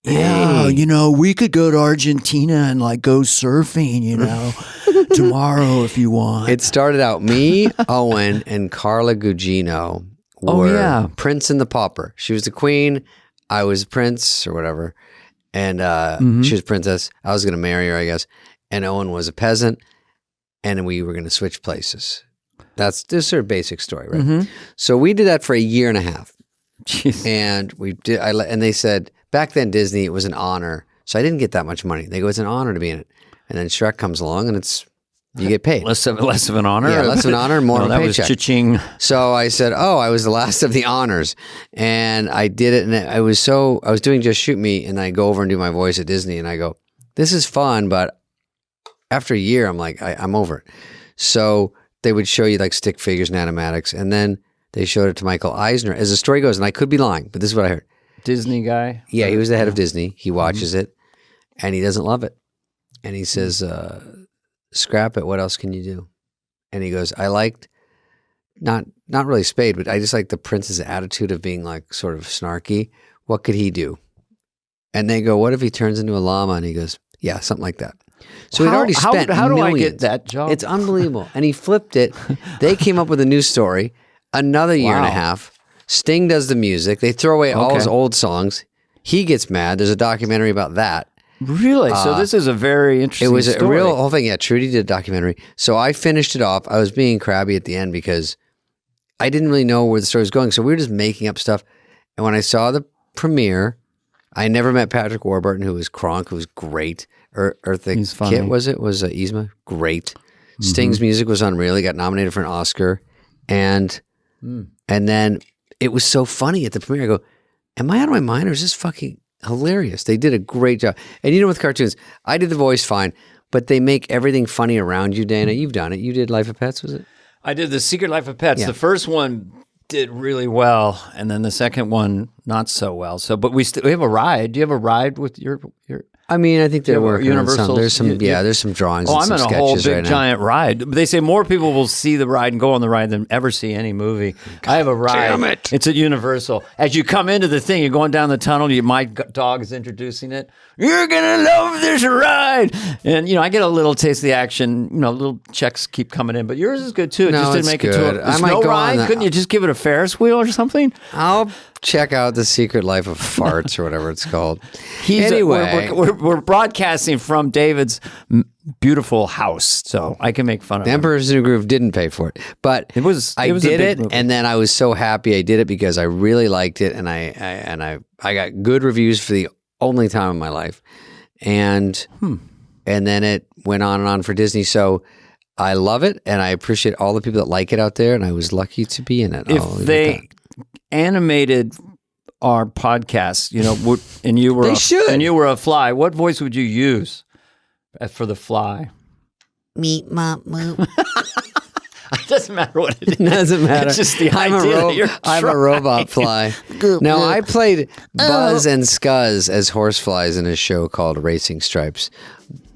Yeah, Hey. you know, we could go to Argentina and like go surfing, you know, tomorrow if you want. It started out me, Owen, and Carla Gugino were Prince and the Pauper. She was the queen. I was Prince or whatever. And she was princess. I was going to marry her, I guess. And Owen was a peasant. And we were going to switch places. This is her basic story, right? So we did that for a year and a half. Jeez. And we did. And they said back then Disney, it was an honor. So I didn't get that much money. They go, it's an honor to be in it. And then Shrek comes along, and you get paid. Less of an honor. Yeah, less of an honor, more of a that paycheck. was cha-ching. So I said, I was the last of the honors, and I did it. And I was doing Just Shoot Me, and I go over and do my voice at Disney, and I go, this is fun, but after a year, I'm like, I'm over it. So they would show you like stick figures and animatics, and then they showed it to Michael Eisner. As the story goes, and I could be lying, but this is what I heard. Disney guy. Yeah, he was the head of Disney. He watches it, and he doesn't love it. And he says, scrap it. What else can you do? And he goes, I liked, not really Spade, but I just like the prince's attitude of being like sort of snarky. What could he do? And they go, what if he turns into a llama? And he goes, yeah, something like that. So he'd already spent how do millions. I get that job? It's unbelievable. And he flipped it. They came up with a new story. Another year and a half. Sting does the music. They throw away all his old songs. He gets mad. There's a documentary about that. Really? So this is a very interesting It was story. a real whole thing. Yeah, Trudy did a documentary. So I finished it off. I was being crabby at the end because I didn't really know where the story was going. So we were just making up stuff. And when I saw the premiere, I never met Patrick Warburton, who was Kronk, who was great. Eartha Kitt, was Yzma. Great. Sting's music was unreal. He got nominated for an Oscar. And then it was so funny at the premiere. I go, am I out of my mind or is this fucking hilarious? They did a great job. And you know, with cartoons, I did the voice fine, but they make everything funny around you, Dana. You've done it. You did Life of Pets, was it? I did The Secret Life of Pets. Yeah. The first one did really well, and then the second one not so well. So, but we have a ride. Do you have a ride with your? I mean, I think they're working on Universal. some. There's some, there's some drawings. Oh, and I'm some in a sketches whole big right now. giant ride. They say more people will see the ride and go on the ride than ever see any movie. I have a ride. Damn it. It's at Universal. As you come into the thing, you're going down the tunnel. My dog is introducing it. You're gonna love this ride, and I get a little taste of the action. Little checks keep coming in, but yours is good too. It No, just didn't it's make it good. to I a might snow go on ride. that. Couldn't you just give it a Ferris wheel or something? I'll check out The Secret Life of Farts or whatever it's called. Anyway, we're broadcasting from David's beautiful house, so I can make fun of The him. Emperor's New Groove didn't pay for it, but It was I a did big it, movie. and then I was so happy I did it because I really liked it, and I got good reviews for the only time in my life, and then it went on and on for Disney. So I love it, and I appreciate all the people that like it out there, and I was lucky to be in it. If I'll leave it at they that. animated our podcast, and you were They should. and you were a fly, what voice would you use for the fly? Meet mop moop. It doesn't matter what it is. It doesn't matter. It's just the I'm idea that you're I'm a trying. robot fly. No, I played Buzz and Scuzz as horseflies in a show called Racing Stripes.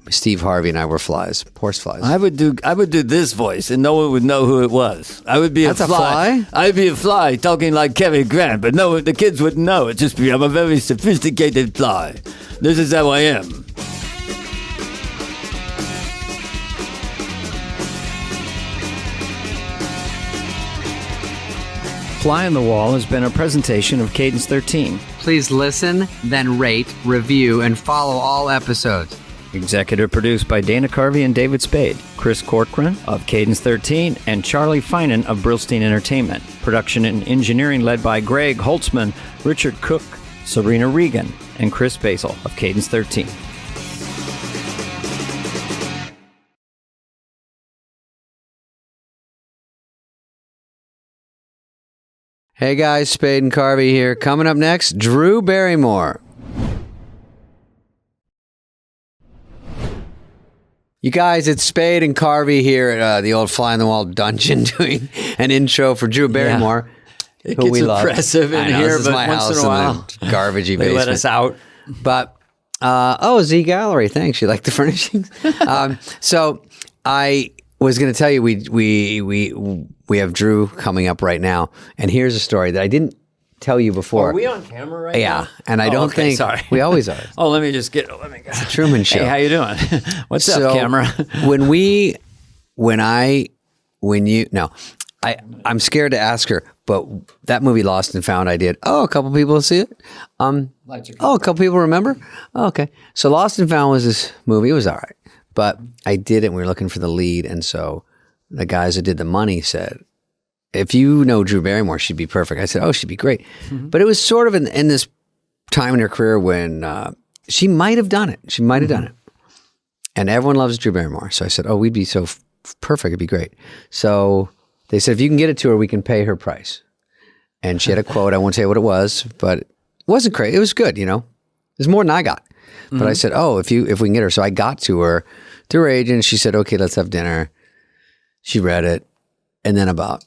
Steve Harvey and I were flies, horseflies. I would do this voice, and no one would know who it was. I would be That's a a fly. fly? I'd be a fly talking like Kevin Grant, but no, the kids wouldn't know. It's just I'm a very sophisticated fly. This is how I am. Fly on the Wall has been a presentation of Cadence 13. Please listen, then rate, review, and follow all episodes. Executive produced by Dana Carvey and David Spade, Chris Corcoran of Cadence 13, and Charlie Finan of Brillstein Entertainment. Production and engineering led by Greg Holtzman, Richard Cook, Serena Regan, and Chris Basil of Cadence 13. Hey guys, Spade and Carvey here. Coming up next, Drew Barrymore. You guys, it's Spade and Carvey here at the old Fly on the Wall dungeon doing an intro for Drew Barrymore. It who gets we love. oppressive in I know, here, this is but my once house in a while, the garbagey they basement. let us out. But Z Gallery, thanks. You like the furnishings? So I was going to tell you we have Drew coming up right now, and here's a story that I didn't tell you before. Are we on camera right now? Yeah, and I don't think sorry. we always are. Oh, let me go. Truman Show. Hey, how you doing? What's up, camera? I'm scared to ask her, but that movie Lost and Found, I did. Oh, a couple people see it. A couple people remember. Oh, okay. So Lost and Found was this movie. It was all right, but I did it. And we were looking for the lead, and so the guys that did the money said, if you know Drew Barrymore, she'd be perfect. I said, oh, she'd be great. Mm-hmm. But it was sort of in this time in her career when she might have done it. She might have done it. And everyone loves Drew Barrymore. So I said, oh, we'd be so perfect. It'd be great. So they said, if you can get it to her, we can pay her price. And she had a quote. I won't tell you what it was, but it wasn't crazy. It was good, It was more than I got. Mm-hmm. But I said, oh, if we can get her. So I got to her through her agent. She said, okay, let's have dinner. She read it. And then about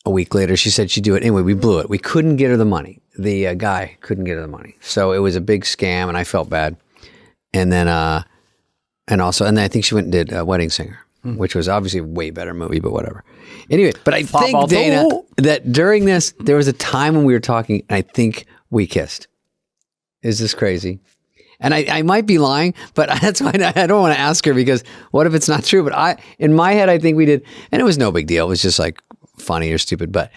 a week later, she said she'd do it. Anyway, we blew it. We couldn't get her the money. The guy couldn't get her the money. So it was a big scam, and I felt bad. And then, and then I think she went and did Wedding Singer, which was obviously a way better movie, but whatever. Anyway, but I think, Dana, that during this, there was a time when we were talking, and I think we kissed. Is this crazy? And I might be lying, but that's why I don't want to ask her, because what if it's not true? But in my head, I think we did, and it was no big deal. It was just like funny or stupid, but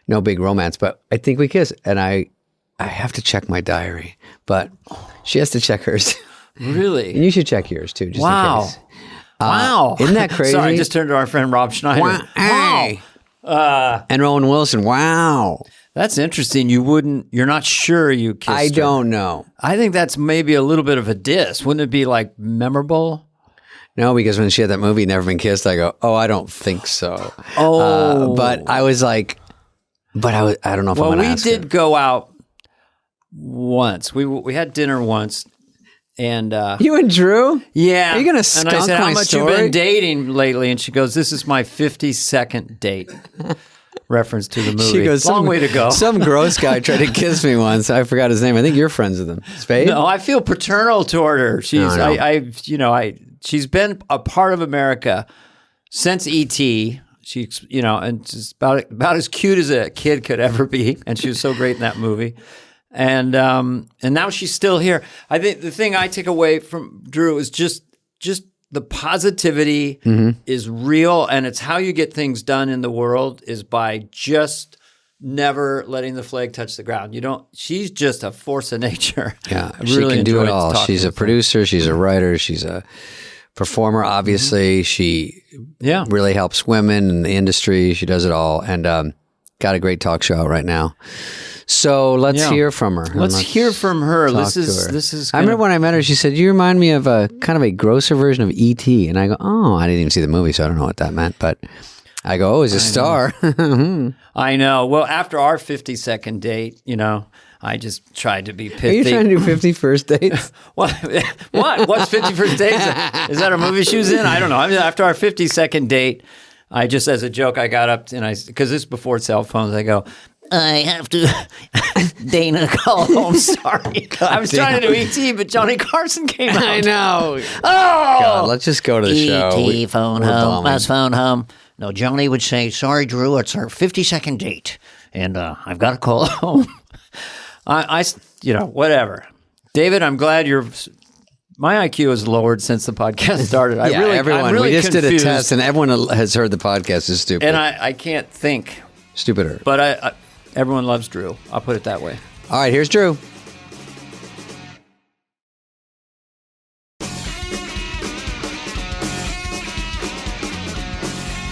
no big romance. But I think we kissed, and I have to check my diary, but she has to check hers. Really? And you should check yours too, just in case. Wow. Isn't that crazy? Sorry, I just turned to our friend Rob Schneider. Wow. And Rowan Wilson. Wow. That's interesting. You're not sure you kissed I her. don't know. I think that's maybe a little bit of a diss. Wouldn't it be like memorable? No, because when she had that movie, Never Been Kissed, I go, oh, I don't think so. Oh. But I was like, I don't know if I'm going to ask her. We did go out once. We had dinner once. And you and Drew? Yeah. Are you going to skunk my And I said, how much story? you been dating lately? And she goes, this is my 52nd date. Reference to the movie. She goes, long way to go. Some gross guy tried to kiss me once. I forgot his name. I think you're friends with him. Spade? No, I feel paternal toward her. She's she's been a part of America since E.T. She's and she's about as cute as a kid could ever be, and she was so great in that movie. And now she's still here. I think the thing I take away from Drew is just the positivity is real, and it's how you get things done in the world is by just never letting the flag touch the ground. She's just a force of nature. Yeah, I she really can do it enjoyed all. talking She's a with her. producer. She's a writer. She's a performer. Obviously, she really helps women in the industry. She does it all, and got a great talk show out right now. So let's hear from her. Let's hear from her. This is. I remember when I met her, she said, "You remind me of a kind of a grosser version of E.T." And I go, "Oh, I didn't even see the movie, so I don't know what that meant." But I go, "Oh, he's a star." I know. Well, after our 50-second date, I just tried to be pithy. Are you trying to do 50 first dates? What? What's 50 first dates? Is that a movie she was in? I don't know. I mean, after our 50-second date, I just, as a joke, I got up and because this is before cell phones, I go, I have to, Dana, call home. Sorry. I was trying to do E.T., but Johnny Carson came out. I know. Oh! God, let's just go to the show. E.T. phone home. Let's phone home. No, Johnny would say, sorry, Drew, it's our 50-second date, and I've got to call home. Whatever. David, I'm glad my IQ has lowered since the podcast started. Everyone. We just did a test, and everyone has heard the podcast is stupid. And I can't think. Stupider. But everyone loves Drew. I'll put it that way. All right, here's Drew.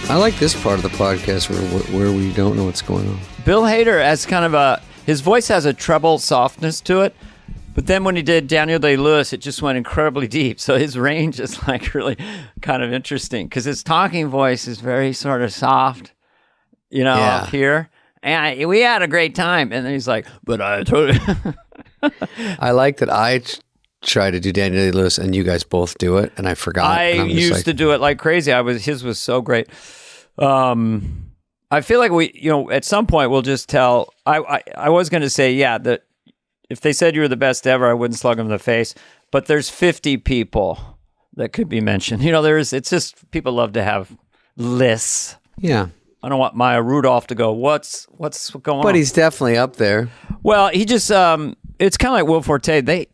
I like this part of the podcast where we don't know what's going on. Bill Hader has kind of his voice has a treble softness to it, but then when he did Daniel Day-Lewis, it just went incredibly deep. So his range is like really kind of interesting because his talking voice is very sort of soft, up here. And we had a great time. And then he's like, but I told you. I like that I try to do Daniel Day-Lewis and you guys both do it, and I forgot. I used to do it like crazy. His was so great. I feel like we, at some point we'll just tell. I was going to say, that if they said you were the best ever, I wouldn't slug them in the face. But there's 50 people that could be mentioned. It's just people love to have lists. Yeah. I don't want Maya Rudolph to go, what's going on? But he's definitely up there. Well, he just, it's kind of like Will Forte.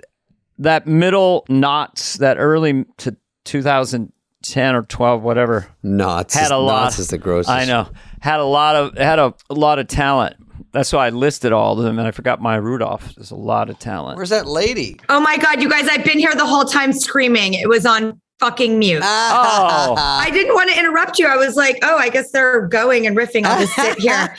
That middle knots, that early to 2010 or 12, whatever. Knots is the grossest. I know. Had a lot of talent. That's why I listed all of them, and I forgot Maya Rudolph. There's a lot of talent. Where's that lady? Oh my God, you guys, I've been here the whole time screaming. It was on fucking mute. Oh. I didn't want to interrupt you. I was like, I guess they're going and riffing. I'll just sit here.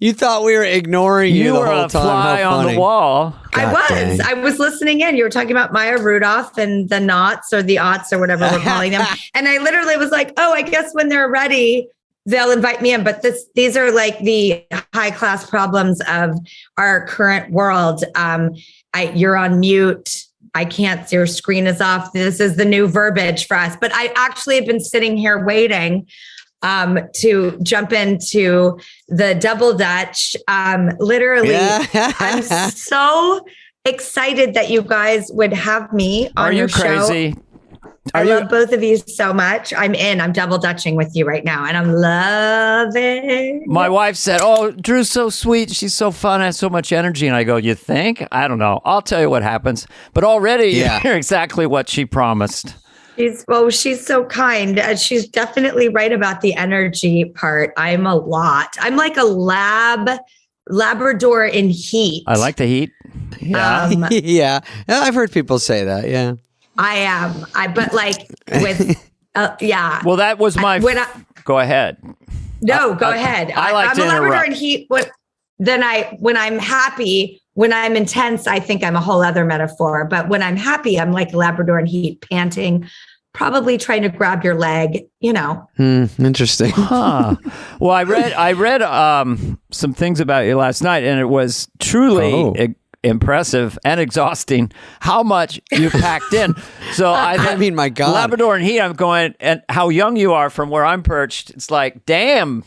You thought we were ignoring you the whole time. You were a fly on the wall. I was listening in. You were talking about Maya Rudolph and the knots or the aughts or whatever we're calling them. And I literally was like, I guess when they're ready, they'll invite me in. But these are like the high class problems of our current world. You're on mute. I can't, your screen is off. This is the new verbiage for us. But I actually have been sitting here waiting to jump into the double Dutch. Literally, I'm so excited that you guys would have me on your show. Are you crazy? I love both of you so much. I'm double Dutching with you right now, and I'm loving. My wife said, "Oh, Drew's so sweet. She's so fun. Has so much energy." And I go, "You think? I don't know. I'll tell you what happens." But already, you're exactly what she promised. She's so kind. She's definitely right about the energy part. I'm like a Labrador in heat. I like the heat. Yeah. Yeah. I've heard people say that. Yeah. I am. But like with, yeah. Well, that was my. Go ahead. No, go ahead. I'm a Labrador in heat. When I'm happy, when I'm intense, I think I'm a whole other metaphor. But when I'm happy, I'm like a Labrador in heat, panting, probably trying to grab your leg. Interesting. Huh. Well, I read some things about you last night, and it was truly. Impressive and exhausting how much you packed in. So I mean, my God, Labrador and heat. I'm going, and how young you are from where I'm perched. It's like, damn,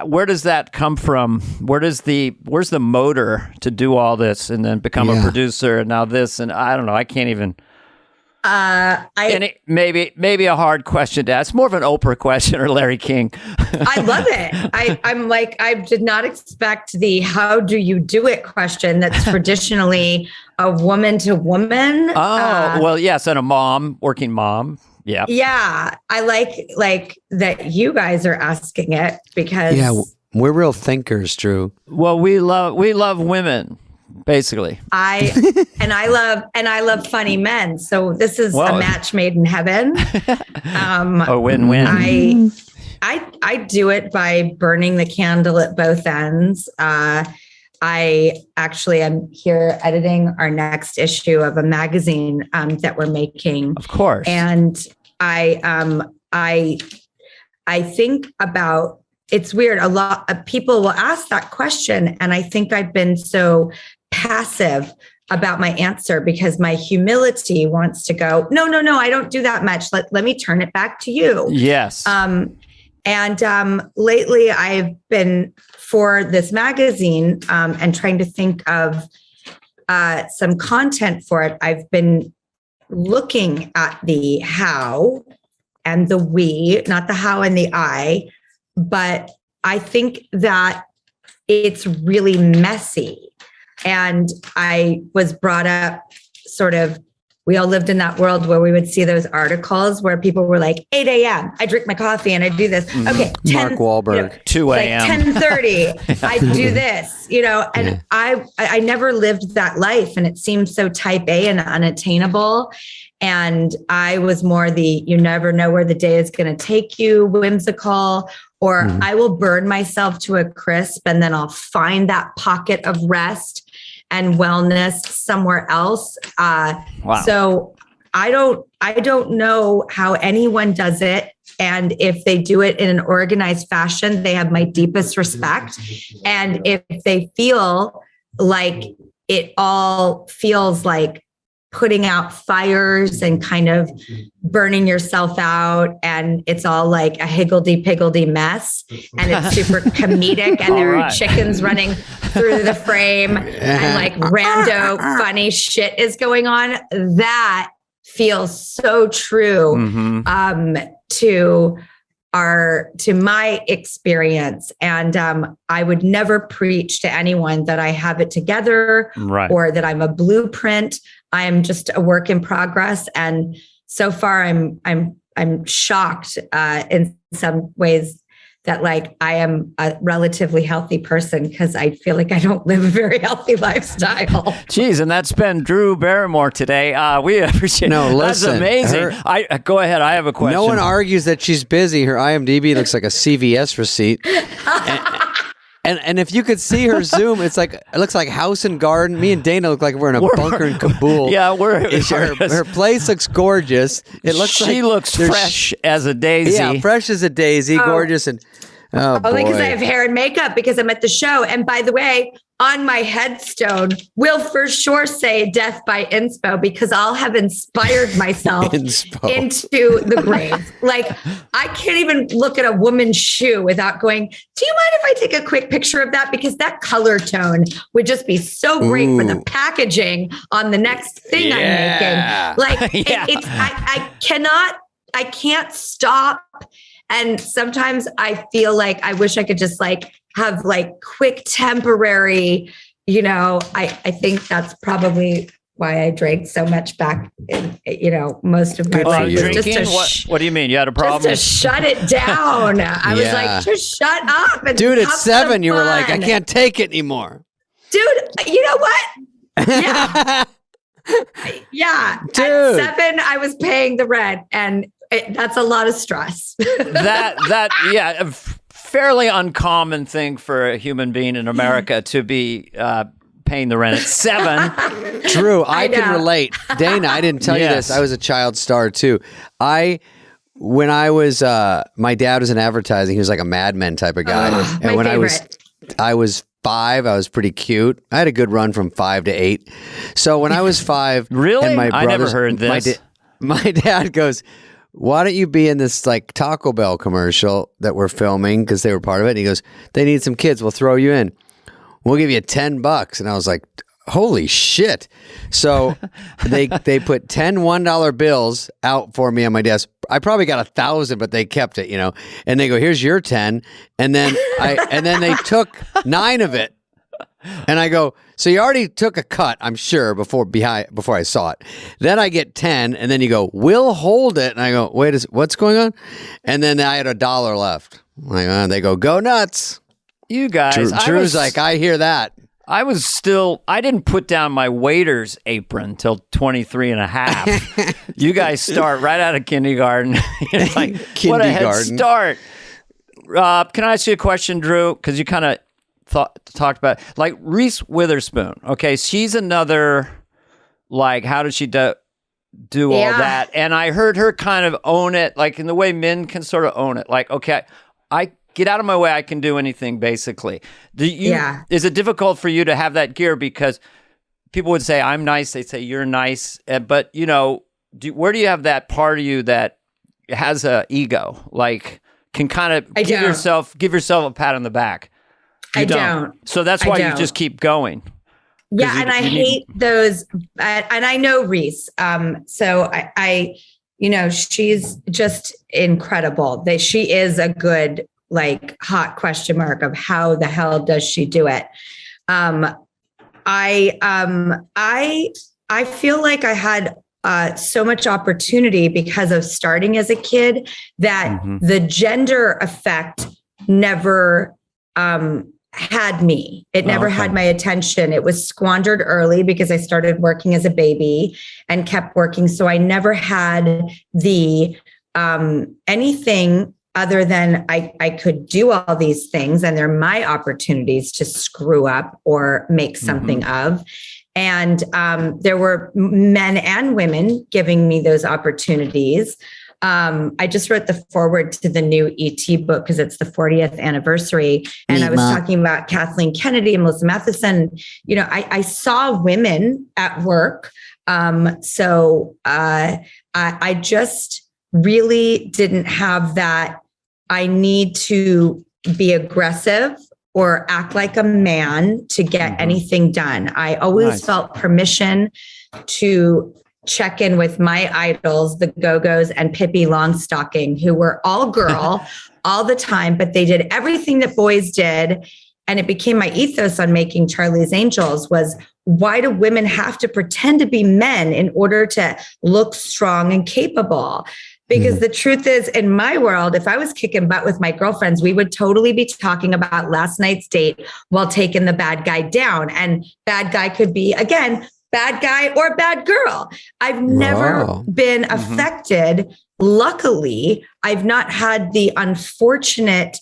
where does that come from? Where's the motor to do all this and then become a producer and now this and I don't know. I can't even. Maybe a hard question to ask. More of an Oprah question or Larry King. I love it. I'm like, I did not expect the "how do you do it" question that's traditionally a woman to woman. Oh, well, yes, and a working mom. Yeah. Yeah. I like that you guys are asking it because we're real thinkers, Drew. Well, we love women. basically. I love funny men. So this is a match made in heaven. A win-win. I do it by burning the candle at both ends. I actually am here editing our next issue of a magazine that we're making. Of course. And I think about, it's weird. A lot of people will ask that question. And I think I've been so passive about my answer because my humility wants to go, no, I don't do that much. Let me turn it back to you. Yes. Lately I've been, for this magazine, and trying to think of some content for it, I've been looking at the how and the we, not the how and the I, but I think that it's really messy. And I was brought up sort of, we all lived in that world where we would see those articles where people were like, 8 a.m., I drink my coffee and I do this. Okay. Mark Wahlberg. 2 a.m. Like 10:30, I do this, and I never lived that life. And it seemed so type A and unattainable. And I was more the, you never know where the day is going to take you, whimsical, or I will burn myself to a crisp and then I'll find that pocket of rest and wellness somewhere else. Wow. So I don't know how anyone does it. And if they do it in an organized fashion, they have my deepest respect. And if they feel like it all feels like putting out fires and kind of burning yourself out, and it's all like a higgledy-piggledy mess, and it's super comedic, and there are chickens running through the frame, and like rando funny shit is going on. That feels so true to my experience. And I would never preach to anyone that I have it together or that I'm a blueprint. I am just a work in progress. And so far I'm shocked in some ways that like I am a relatively healthy person, because I feel like I don't live a very healthy lifestyle. Geez, and that's been Drew Barrymore today. We appreciate. No, listen, that's amazing. Go ahead. I have a question. No one argues that she's busy. Her IMDb looks like a CVS receipt. And if you could see her Zoom, it looks like house and garden. Me and Dana look like we're in a bunker in Kabul. Yeah, her place looks gorgeous. It looks she looks fresh as a daisy. Yeah, fresh as a daisy, gorgeous, and only because I have hair and makeup because I'm at the show. And by the way, on my headstone will for sure say death by inspo, because I'll have inspired myself into the grave. Like, I can't even look at a woman's shoe without going, do you mind if I take a quick picture of that? Because that color tone would just be so great for the packaging on the next thing I'm making. Like, I can't stop. And sometimes I feel like I wish I could just like have like quick temporary, I think that's probably why I drank so much back in, most of my life. Just what do you mean? You had a problem? Just to shut it down. I was like, just shut up. And dude, at 7, you were like, I can't take it anymore. Dude, you know what? Yeah. Yeah. Dude. At 7, I was paying the rent, and that's a lot of stress. A fairly uncommon thing for a human being in America to be paying the rent at 7. True, I can relate. Dana, I didn't tell you this. I was a child star too. When I was, my dad was in advertising. He was like a Mad Men type of guy. And when I was 5, I was pretty cute. I had a good run from 5 to 8. So when I was 5, really, and my I never heard this. My dad goes, why don't you be in this like Taco Bell commercial that we're filming, because they were part of it? And he goes, they need some kids. We'll throw you in. We'll give you $10. And I was like, holy shit. So they put 10 $1 bills out for me on my desk. I probably got 1,000, but they kept it, and they go, here's your 10. And then they took 9 of it. And I go, so you already took a cut, I'm sure, before I saw it. Then I get 10, and then you go, we'll hold it. And I go, wait, what's going on? And then I had $1 left. Like, they go nuts. You guys. Drew's like, I hear that. I didn't put down my waiter's apron till 23 and a half. You guys start right out of kindergarten. It's like, what a head start. Can I ask you a question, Drew? Because you kind of talked about, like, Reese Witherspoon. Okay, she's another, like, how does she do all that? And I heard her kind of own it, like in the way men can sort of own it. Like, okay, I get out of my way, I can do anything, basically. Is it difficult for you to have that gear? Because people would say, I'm nice. They say, you're nice. But, you know, where do you have that part of you that has a ego? Like, can kind of give yourself a pat on the back? I don't. So that's why you just keep going. Yeah, and I hate those. And I know Reese. So I you know, she's just incredible. That she is a good, like, hot question mark of how the hell does she do it? I feel like I had so much opportunity because of starting as a kid that the gender effect never had me. It never had my attention. It was squandered early because I started working as a baby and kept working. So I never had the anything other than I could do all these things and they're my opportunities to screw up or make something of. And there were men and women giving me those opportunities. I just wrote the foreword to the new ET book because it's the 40th anniversary. And I was talking about Kathleen Kennedy and Melissa Matheson. You know, I saw women at work. So I just really didn't have that. I need to be aggressive or act like a man to get anything done. I always felt permission to check in with my idols, the Go-Go's and Pippi Longstocking, who were all girl all the time, but they did everything that boys did. And it became my ethos on making Charlie's Angels was, why do women have to pretend to be men in order to look strong and capable? Because the truth is, in my world, if I was kicking butt with my girlfriends, we would totally be talking about last night's date while taking the bad guy down. And bad guy could be, again, bad guy or bad girl. I've never been affected. Luckily, I've not had the unfortunate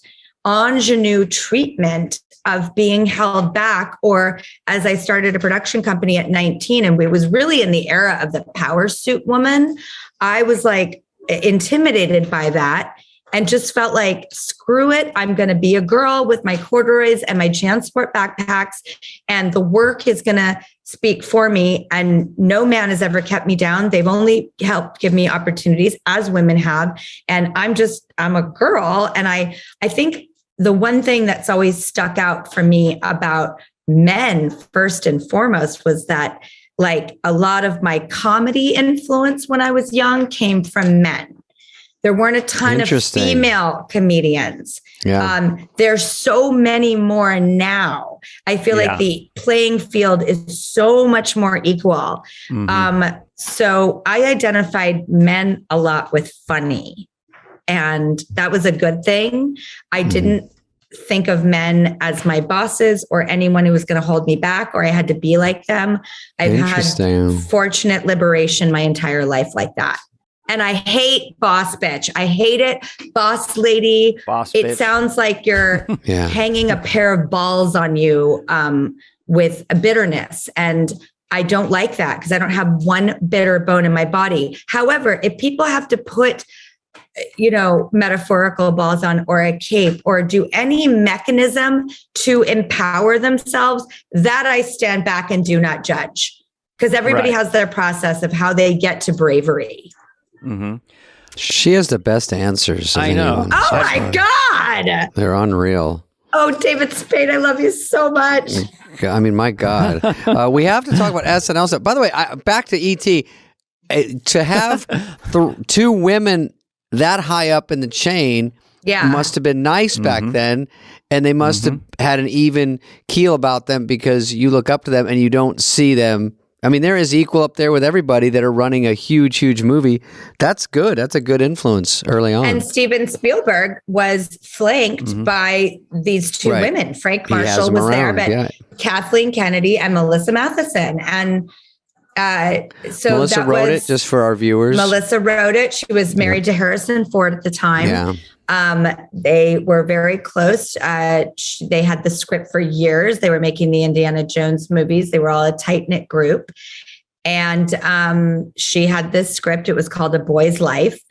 ingenue treatment of being held back, or as I started a production company at 19, and it was really in the era of the power suit woman, I was like intimidated by that and just felt like, screw it. I'm going to be a girl with my corduroys and my JanSport backpacks, and the work is going to speak for me. And no man has ever kept me down. They've only helped give me opportunities, as women have. And I'm a girl. And I think the one thing that's always stuck out for me about men, first and foremost, was that, like, a lot of my comedy influence when I was young came from men. There weren't a ton of female comedians. Yeah. There's so many more now. I feel like the playing field is so much more equal. So I identified men a lot with funny, and that was a good thing. I didn't think of men as my bosses or anyone who was going to hold me back, or I had to be like them. I've had fortunate liberation my entire life like that. And I hate boss bitch. I hate it. Boss lady. It sounds like you're hanging a pair of balls on you with a bitterness. And I don't like that because I don't have one bitter bone in my body. However, if people have to put, you know, metaphorical balls on, or a cape, or do any mechanism to empower themselves, that I stand back and do not judge, because everybody has their process of how they get to bravery. She has the best answers. I know. Anyone. Oh my God. They're unreal. Oh, David Spade, I love you so much. I mean, my God. We have to talk about SNL stuff. By the way, back to E.T. To have two women that high up in the chain must have been nice back then. And they must have had an even keel about them, because you look up to them and you don't see them I mean, there is equal up there with everybody that are running a huge, huge movie. That's good. That's a good influence early on. And Steven Spielberg was flanked by these two women. Frank Marshall was there, but Kathleen Kennedy and Melissa Matheson. And so Melissa wrote it, just for our viewers. Melissa wrote it. She was married to Harrison Ford at the time. Yeah. They were very close. They had the script for years. They were making the Indiana Jones movies. They were all a tight-knit group. And she had this script. It was called A Boy's Life.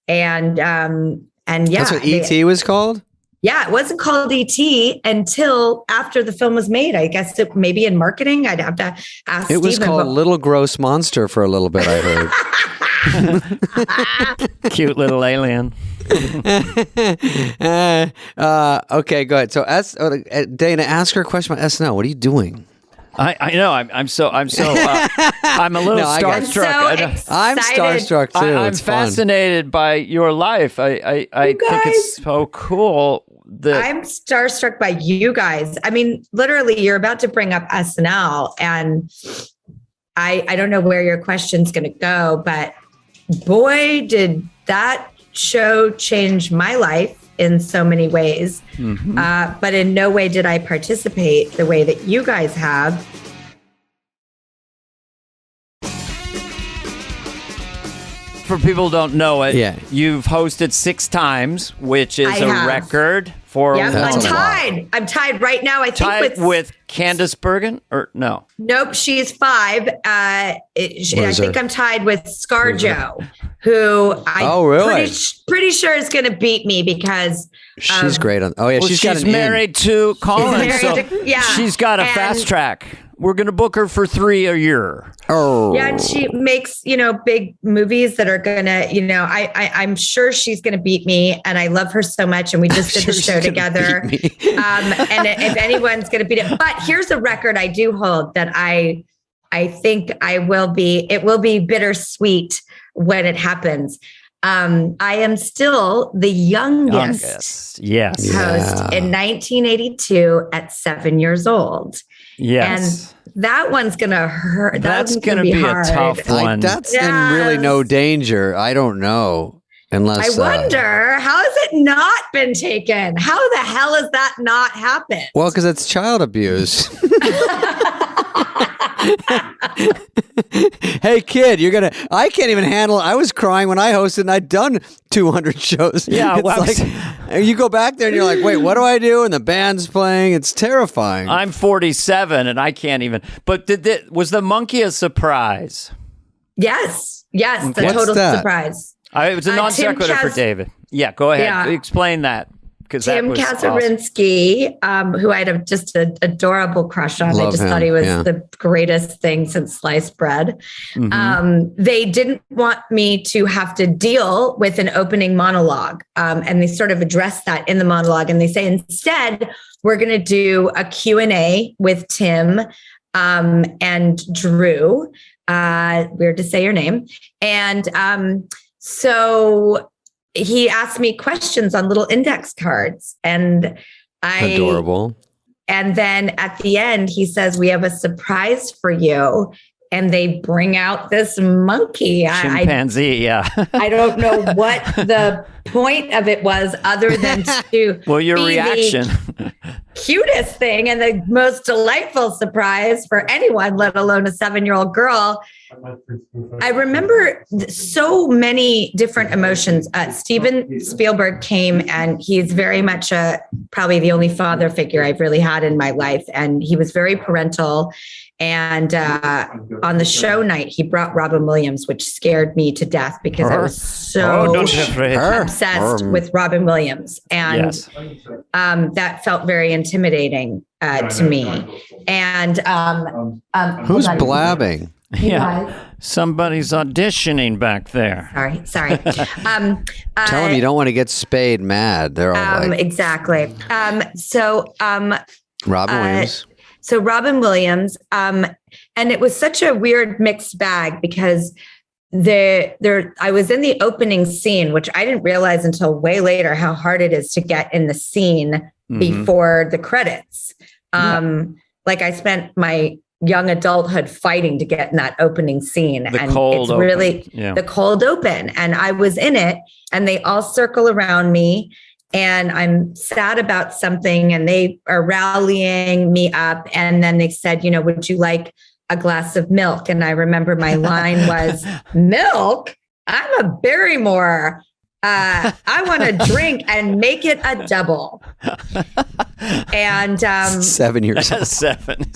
And yeah. That's what E.T. was called? Yeah, it wasn't called E.T. until after the film was made. I guess maybe in marketing. I'd have to ask It was Steven, called Little Gross Monster for a little bit, I heard. Cute little alien. Okay, go ahead. So, Dana, ask her a question about SNL. What are you doing? I know. I'm a little starstruck. I'm starstruck too. I'm fascinated by your life. I think it's so cool. I'm starstruck by you guys. I mean, literally, you're about to bring up SNL, and I don't know where your question's going to go, but boy, did that show change my life in so many ways. But in no way did I participate the way that you guys have. For people who don't know it, you've hosted 6 times, which is a record for I'm tied. I'm tied right now. I think with Candice Bergen, or no? Nope, she's 5. I think I'm tied with ScarJo, who I'm pretty sure is going to beat me because she's great on. Oh yeah, she's married to Colin, she's got a fast track. We're going to book her for 3 a year. Oh, yeah, and she makes big movies that are going to I'm sure she's going to beat me, and I love her so much, and we just did the show together. And if anyone's going to beat it, but here's a record I do hold that I think it will be bittersweet when it happens. I am still the youngest host in 1982 at 7 years old. Yes. And that one's going to hurt. That's going to be hard. a tough one. That's in really no danger. I don't know. Unless I wonder, how has it not been taken? How the hell has that not happened? Well, because it's child abuse. Hey kid, I can't even handle it. I was crying when I hosted and I'd done 200 shows. Yeah, you go back there and you're like, wait, what do I do? And the band's playing. It's terrifying. I'm 47 and I can't even. But was the monkey a surprise? Yes, the total surprise. It was a non sequitur for David. Yeah, go ahead. Yeah. Explain that. Tim Kazurinsky, who I had just an adorable crush on. I just thought he was the greatest thing since sliced bread. They didn't want me to have to deal with an opening monologue. And they sort of addressed that in the monologue. And they say, instead, we're going to do a Q&A with Tim and Drew. Weird to say your name. And so he asked me questions on little index cards, and adorable. And then at the end, he says, "We have a surprise for you." And they bring out this monkey. Chimpanzee, I don't know what the point of it was, other than to your reaction. The cutest thing and the most delightful surprise for anyone, let alone a 7-year-old girl. I remember so many different emotions. Steven Spielberg came, and he's very much probably the only father figure I've really had in my life. And he was very parental. And on the show night, he brought Robin Williams, which scared me to death because I was so obsessed with Robin Williams. And that felt very intimidating to me. And who's blabbing? Yeah, somebody's auditioning back there. Sorry. Tell them you don't want to get Spade mad. They're all exactly. Robin Williams. So Robin Williams, and it was such a weird mixed bag because I was in the opening scene, which I didn't realize until way later how hard it is to get in the scene before the credits. Like I spent my young adulthood fighting to get in that opening scene. The and cold it's open. really Yeah. the cold open. And I was in it and they all circle around me and I'm sad about something and they are rallying me up. And then they said, you know, would you like a glass of milk? And I remember my line was, milk? I'm a Barrymore. I want to drink and make it a double. And 7 years old. 7.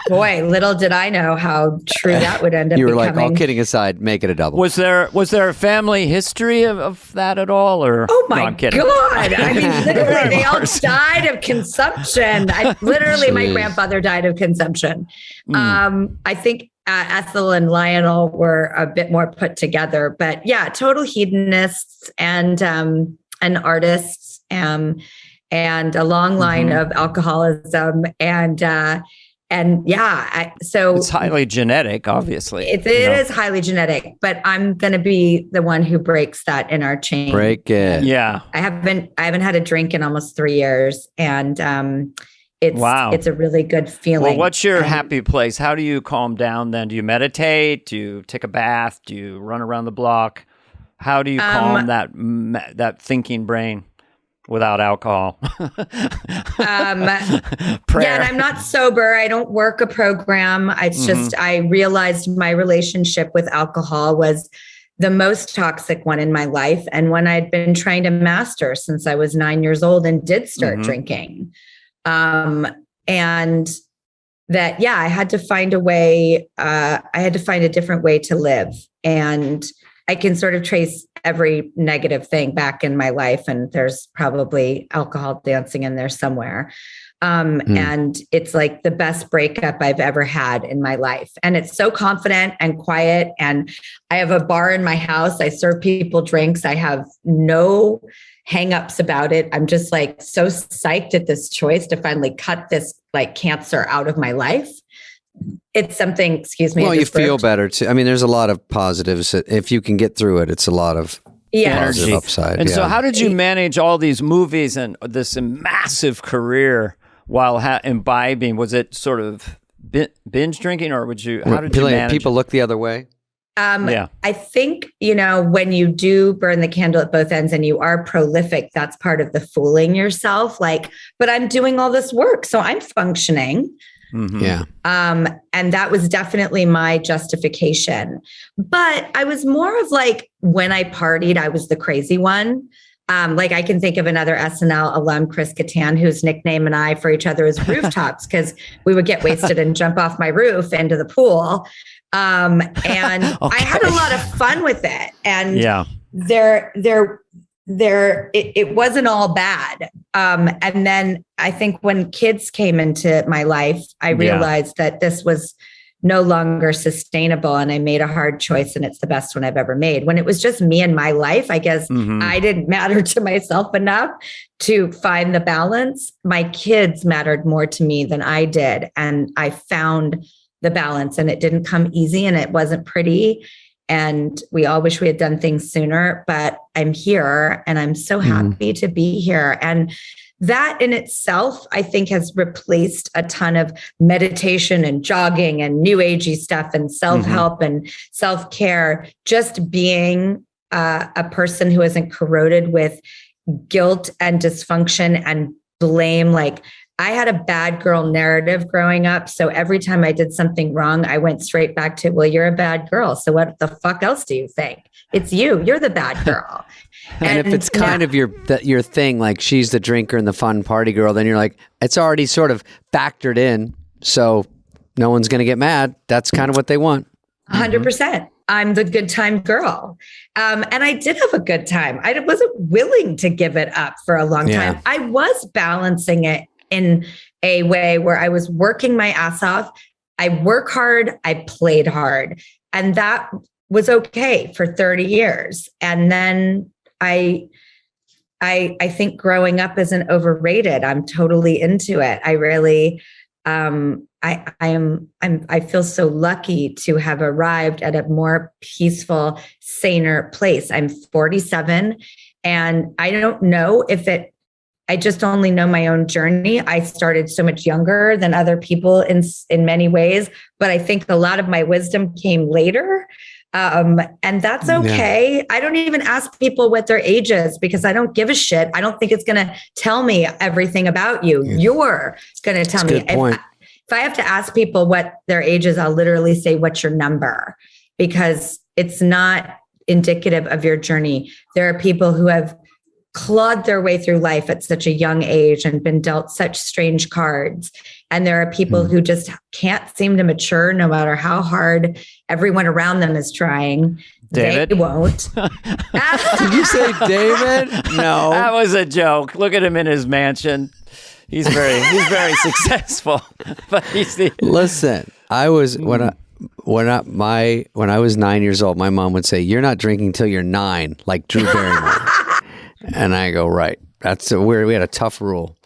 boy, little did I know how true that would end up You were becoming. like, all kidding aside, make it a double. Was there a family history of that at all? Or Oh my no, I'm kidding. God. I mean, literally, they all Mars. died of consumption. My Jeez. grandfather died of consumption. I think Ethel and Lionel were a bit more put together, but yeah, total hedonists and artists, and a long line of alcoholism and yeah, so It's highly genetic, obviously. it is highly genetic, but I'm going to be the one who breaks that in our chain. Break it. Yeah. I haven't had a drink in almost 3 years, and it's a really good feeling. Well, what's your happy place? How do you calm down then? Do you meditate? Do you take a bath? Do you run around the block? How do you calm that thinking brain without alcohol? Prayer. Yeah, and I'm not sober. I don't work a program. It's just I realized my relationship with alcohol was the most toxic one in my life, and one I'd been trying to master since I was 9 years old and did start drinking. And that, yeah, I had to find a way. I had to find a different way to live, and I can sort of trace every negative thing back in my life, and there's probably alcohol dancing in there somewhere. And it's like the best breakup I've ever had in my life. And it's so confident and quiet. And I have a bar in my house. I serve people drinks. I have no hangups about it. I'm just like so psyched at this choice to finally cut this like cancer out of my life. It's something, excuse me. Well, you feel better too. I mean, there's a lot of positives. If you can get through it, it's a lot of positive upside. And so how did you manage all these movies and this massive career while imbibing? Was it sort of binge drinking, or would you, how did you manage people look the other way? I think, when you do burn the candle at both ends and you are prolific, that's part of the fooling yourself. Like, but I'm doing all this work, so I'm functioning. Yeah. And that was definitely my justification. But I was more of like, when I partied, I was the crazy one. Like I can think of another SNL alum, Chris Kattan, whose nickname and I for each other is Rooftops, because we would get wasted and jump off my roof into the pool. And I had a lot of fun with it. And it wasn't all bad. And then I think when kids came into my life, I realized that this was no longer sustainable, and I made a hard choice, and it's the best one I've ever made. When it was just me and my life, I guess I didn't matter to myself enough to find the balance. My kids mattered more to me than I did. And I found the balance, and it didn't come easy, and it wasn't pretty. And we all wish we had done things sooner, but I'm here and I'm so happy to be here. And that in itself, I think, has replaced a ton of meditation and jogging and new agey stuff and self-help and self-care. Just being a person who isn't corroded with guilt and dysfunction and blame. Like, I had a bad girl narrative growing up. So every time I did something wrong, I went straight back to, well, you're a bad girl. So what the fuck else do you think? It's you. You're the bad girl. And if it's kind of your thing, like she's the drinker and the fun party girl, then you're like, it's already sort of factored in. So no one's going to get mad. That's kind of what they want. 100%. I'm the good time girl. And I did have a good time. I wasn't willing to give it up for a long time. I was balancing it in a way where I was working my ass off. I work hard. I played hard. And that was okay for 30 years. And then I think growing up isn't overrated. I'm totally into it. I really, I feel so lucky to have arrived at a more peaceful, saner place. I'm 47, and I don't know if it I just only know my own journey. I started so much younger than other people in many ways, but I think a lot of my wisdom came later. And that's okay. Yeah. I don't even ask people what their age is because I don't give a shit. I don't think it's going to tell me everything about you. Yeah. You're going to tell me. If I have to ask people what their age is, I'll literally say, what's your number? Because it's not indicative of your journey. There are people who have clawed their way through life at such a young age and been dealt such strange cards. And there are people who just can't seem to mature no matter how hard everyone around them is trying. David? They won't. Did you say David? No. That was a joke. Look at him in his mansion. He's very successful. But Listen, I was when I was 9 years old, my mom would say, "You're not drinking till you're 9," like Drew Barrymore. And I go, right. We had a tough rule.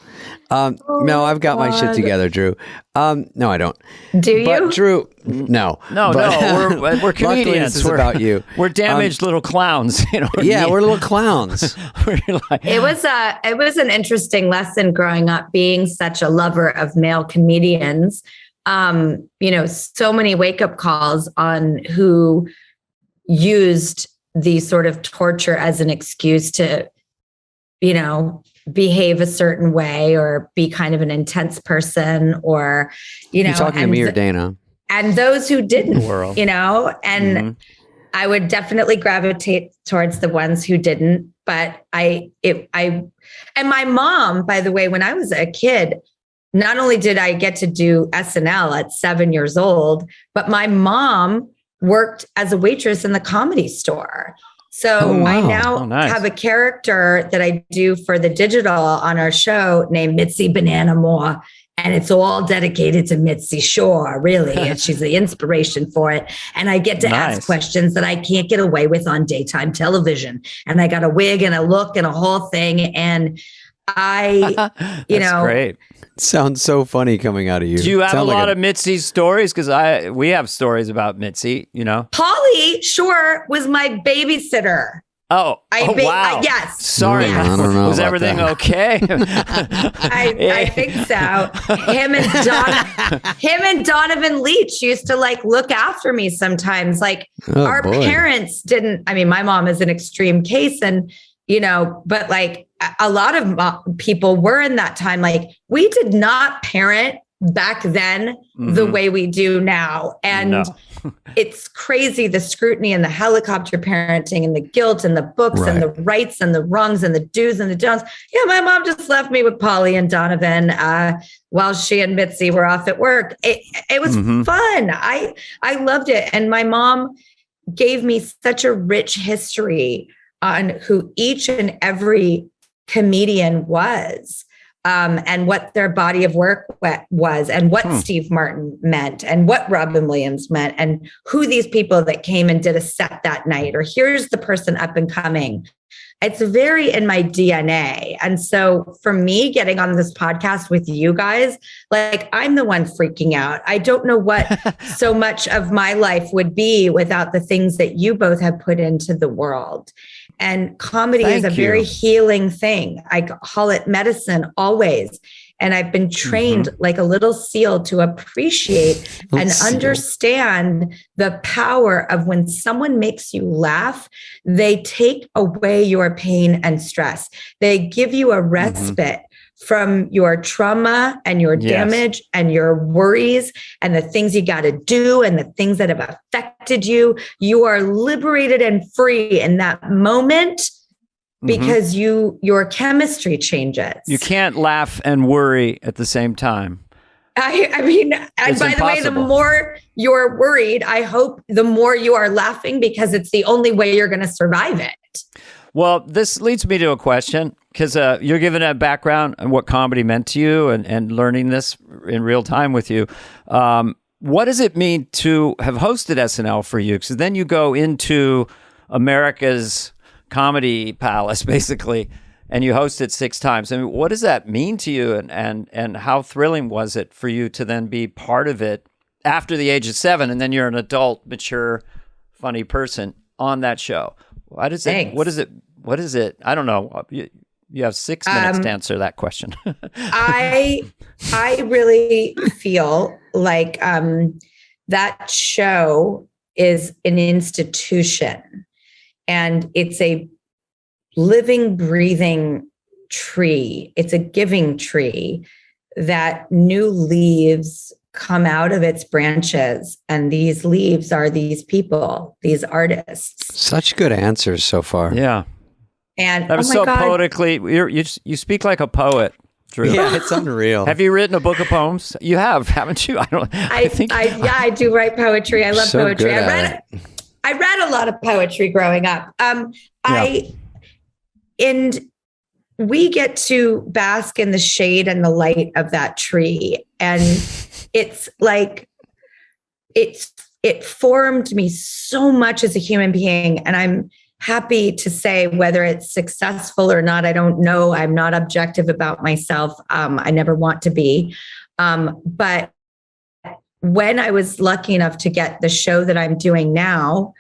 No, I've got my shit together, Drew. No, I don't. Do you? But Drew, no. No, we're comedians. This is about you. We're damaged little clowns. We're little clowns. It was an interesting lesson growing up, being such a lover of male comedians. So many wake-up calls on who used the sort of torture as an excuse to, behave a certain way or be kind of an intense person or, You're talking to me or Dana? And those who didn't, and I would definitely gravitate towards the ones who didn't. But and my mom, by the way, when I was a kid, not only did I get to do SNL at 7 years old, but my mom worked as a waitress in the Comedy Store. So I now have a character that I do for the digital on our show named Mitzi Banana Moore. And it's all dedicated to Mitzi Shore, really. And she's the inspiration for it. And I get to ask questions that I can't get away with on daytime television. And I got a wig and a look and a whole thing. And That's great. Sounds so funny coming out of you. Do you have a lot of Mitzi stories? Because we have stories about Mitzi, Pauly Shore was my babysitter. Wow. Yes. Sorry. Yes. I don't know. Was everything okay? I think so. Him and Donovan Leitch used to look after me sometimes. Our parents didn't. I mean, my mom is an extreme case, and but a lot of people were in that time. We did not parent back then the way we do now. And it's crazy, the scrutiny and the helicopter parenting and the guilt and the books and the rights and the wrongs and the do's and the don'ts. Yeah, my mom just left me with Pauly and Donovan while she and Mitzi were off at work. It was fun. I loved it. And my mom gave me such a rich history on who each and every comedian was. And what their body of work was, and what Steve Martin meant, and what Robin Williams meant, and who these people that came and did a set that night, or here's the person up and coming. It's very in my DNA. And so for me, getting on this podcast with you guys, I'm the one freaking out. I don't know what so much of my life would be without the things that you both have put into the world. And comedy is a very healing thing. I call it medicine always. And I've been trained like a little seal to appreciate and understand the power of when someone makes you laugh, they take away your pain and stress. They give you a respite from your trauma and your damage and your worries and the things you got to do and the things that have affected you. You are liberated and free in that moment because your chemistry changes. You can't laugh and worry at the same time. I mean, and by the way, the more you're worried, I hope the more you are laughing, because it's the only way you're going to survive it. Well, this leads me to a question, because you're giving a background on what comedy meant to you and learning this in real time with you. What does it mean to have hosted SNL for you? Because then you go into America's comedy palace, basically, and you host it 6 times. I mean, what does that mean to you? And how thrilling was it for you to then be part of it after the age of 7, and then you're an adult, mature, funny person on that show? What is it? I don't know. You have 6 minutes to answer that question. I really feel like that show is an institution, and it's a living, breathing tree. It's a giving tree that new leaves come out of its branches, and these leaves are these people, these artists. Such good answers so far. Yeah. And that was so poetically. You speak like a poet, Drew. Yeah, it's unreal. Have you written a book of poems? You have, haven't you? I do write poetry. I love poetry. I read a lot of poetry growing up. And we get to bask in the shade and the light of that tree, and it's like it formed me so much as a human being, and I'm happy to say whether it's successful or not, I don't know. I'm not objective about myself. I never want to be. But when I was lucky enough to get the show that I'm doing now,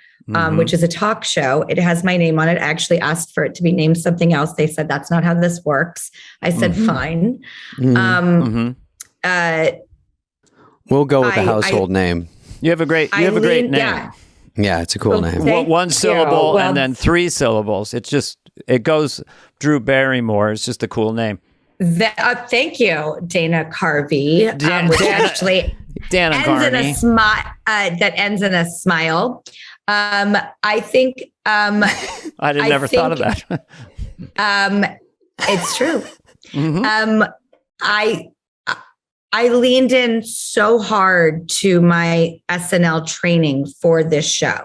which is a talk show, it has my name on it. I actually asked for it to be named something else. They said, that's not how this works. I said, fine. We'll go with the household name. You have a great name. Yeah, it's a cool name. One syllable and then 3 syllables. It goes Drew Barrymore. It's just a cool name. Thank you, Dana Carvey. Which actually ends in a smile. I think. I never thought of that. It's true. I leaned in so hard to my SNL training for this show.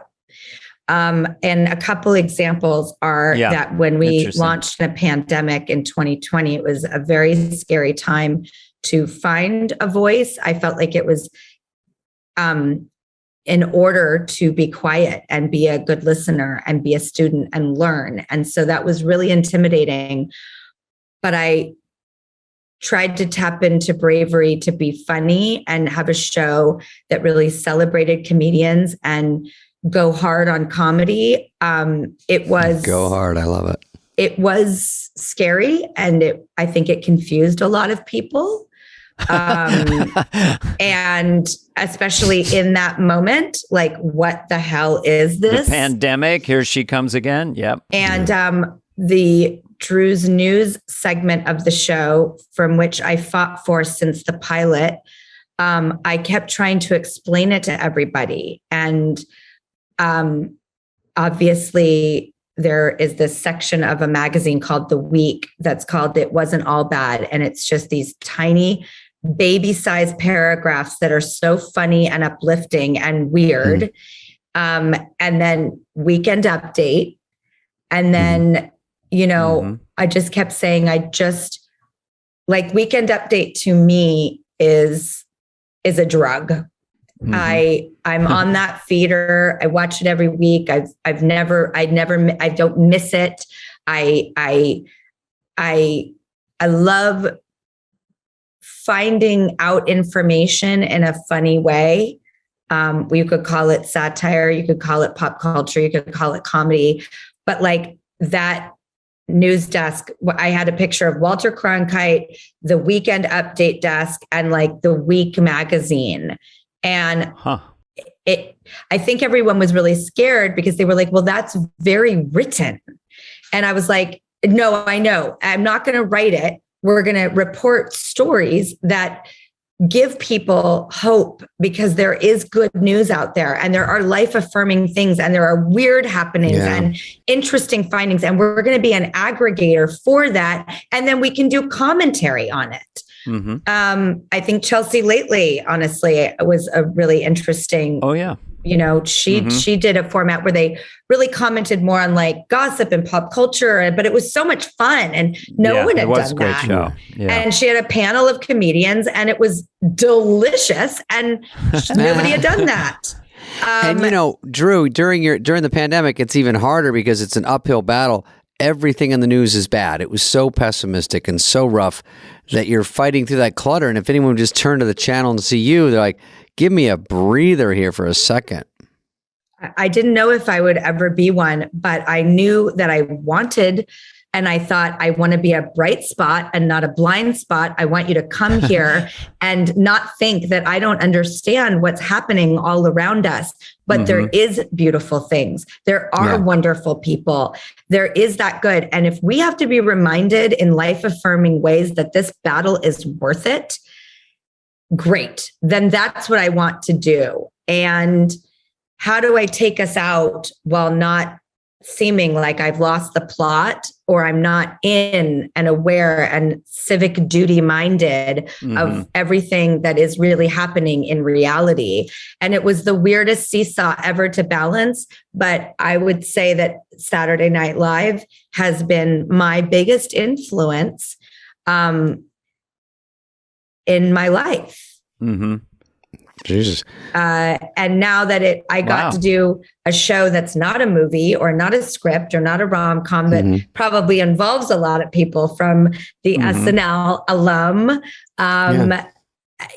And a couple examples are that when we launched in a pandemic in 2020, it was a very scary time to find a voice. I felt like it was in order to be quiet and be a good listener and be a student and learn. And so that was really intimidating. But I tried to tap into bravery to be funny and have a show that really celebrated comedians and go hard on comedy. It was go hard. I love it. It was scary, and I think it confused a lot of people. And especially in that moment, like, what the hell is this? The pandemic, here she comes again. Yep. And the Drew's News segment of the show, from which I fought for since the pilot, I kept trying to explain it to everybody. And obviously, there is this section of a magazine called The Week that's called It Wasn't All Bad. And it's just these tiny baby-sized paragraphs that are so funny and uplifting and weird. And then Weekend Update. And then I just kept saying, Weekend Update to me is a drug. I'm on that feeder. I watch it every week. I don't miss it. I love finding out information in a funny way. You could call it satire. You could call it pop culture. You could call it comedy, but like that news desk, I had a picture of Walter Cronkite, the Weekend Update desk, and like the Week magazine. And I think everyone was really scared because they were like, well, that's very written. And I was like, no, I know. I'm not going to write it. We're going to report stories that give people hope, because there is good news out there, and there are life-affirming things, and there are weird happenings and interesting findings. And we're going to be an aggregator for that. And then we can do commentary on it. I think Chelsea Lately, honestly, was a really interesting. Oh, yeah. She did a format where they really commented more on like gossip and pop culture, but it was so much fun, and no one had done that. Show. Yeah. And she had a panel of comedians, and it was delicious, and nobody had done that. And Drew, during the pandemic, it's even harder because it's an uphill battle. Everything in the news is bad. It was so pessimistic and so rough that you're fighting through that clutter. And if anyone would just turn to the channel and see you, they're like, give me a breather here for a second. I didn't know if I would ever be one, but I knew that I wanted And I thought, I want to be a bright spot and not a blind spot. I want you to come here and not think that I don't understand what's happening all around us. But there is beautiful things. There are wonderful people. There is that good. And if we have to be reminded in life affirming ways that this battle is worth it, great. Then that's what I want to do. And how do I take us out while not seeming like I've lost the plot or I'm not in and aware and civic duty minded of everything that is really happening in reality? And it was the weirdest seesaw ever to balance. But I would say that Saturday Night Live has been my biggest influence in my life. Mm-hmm. Jesus. And now that I got to do a show that's not a movie or not a script or not a rom-com that probably involves a lot of people from the SNL alum,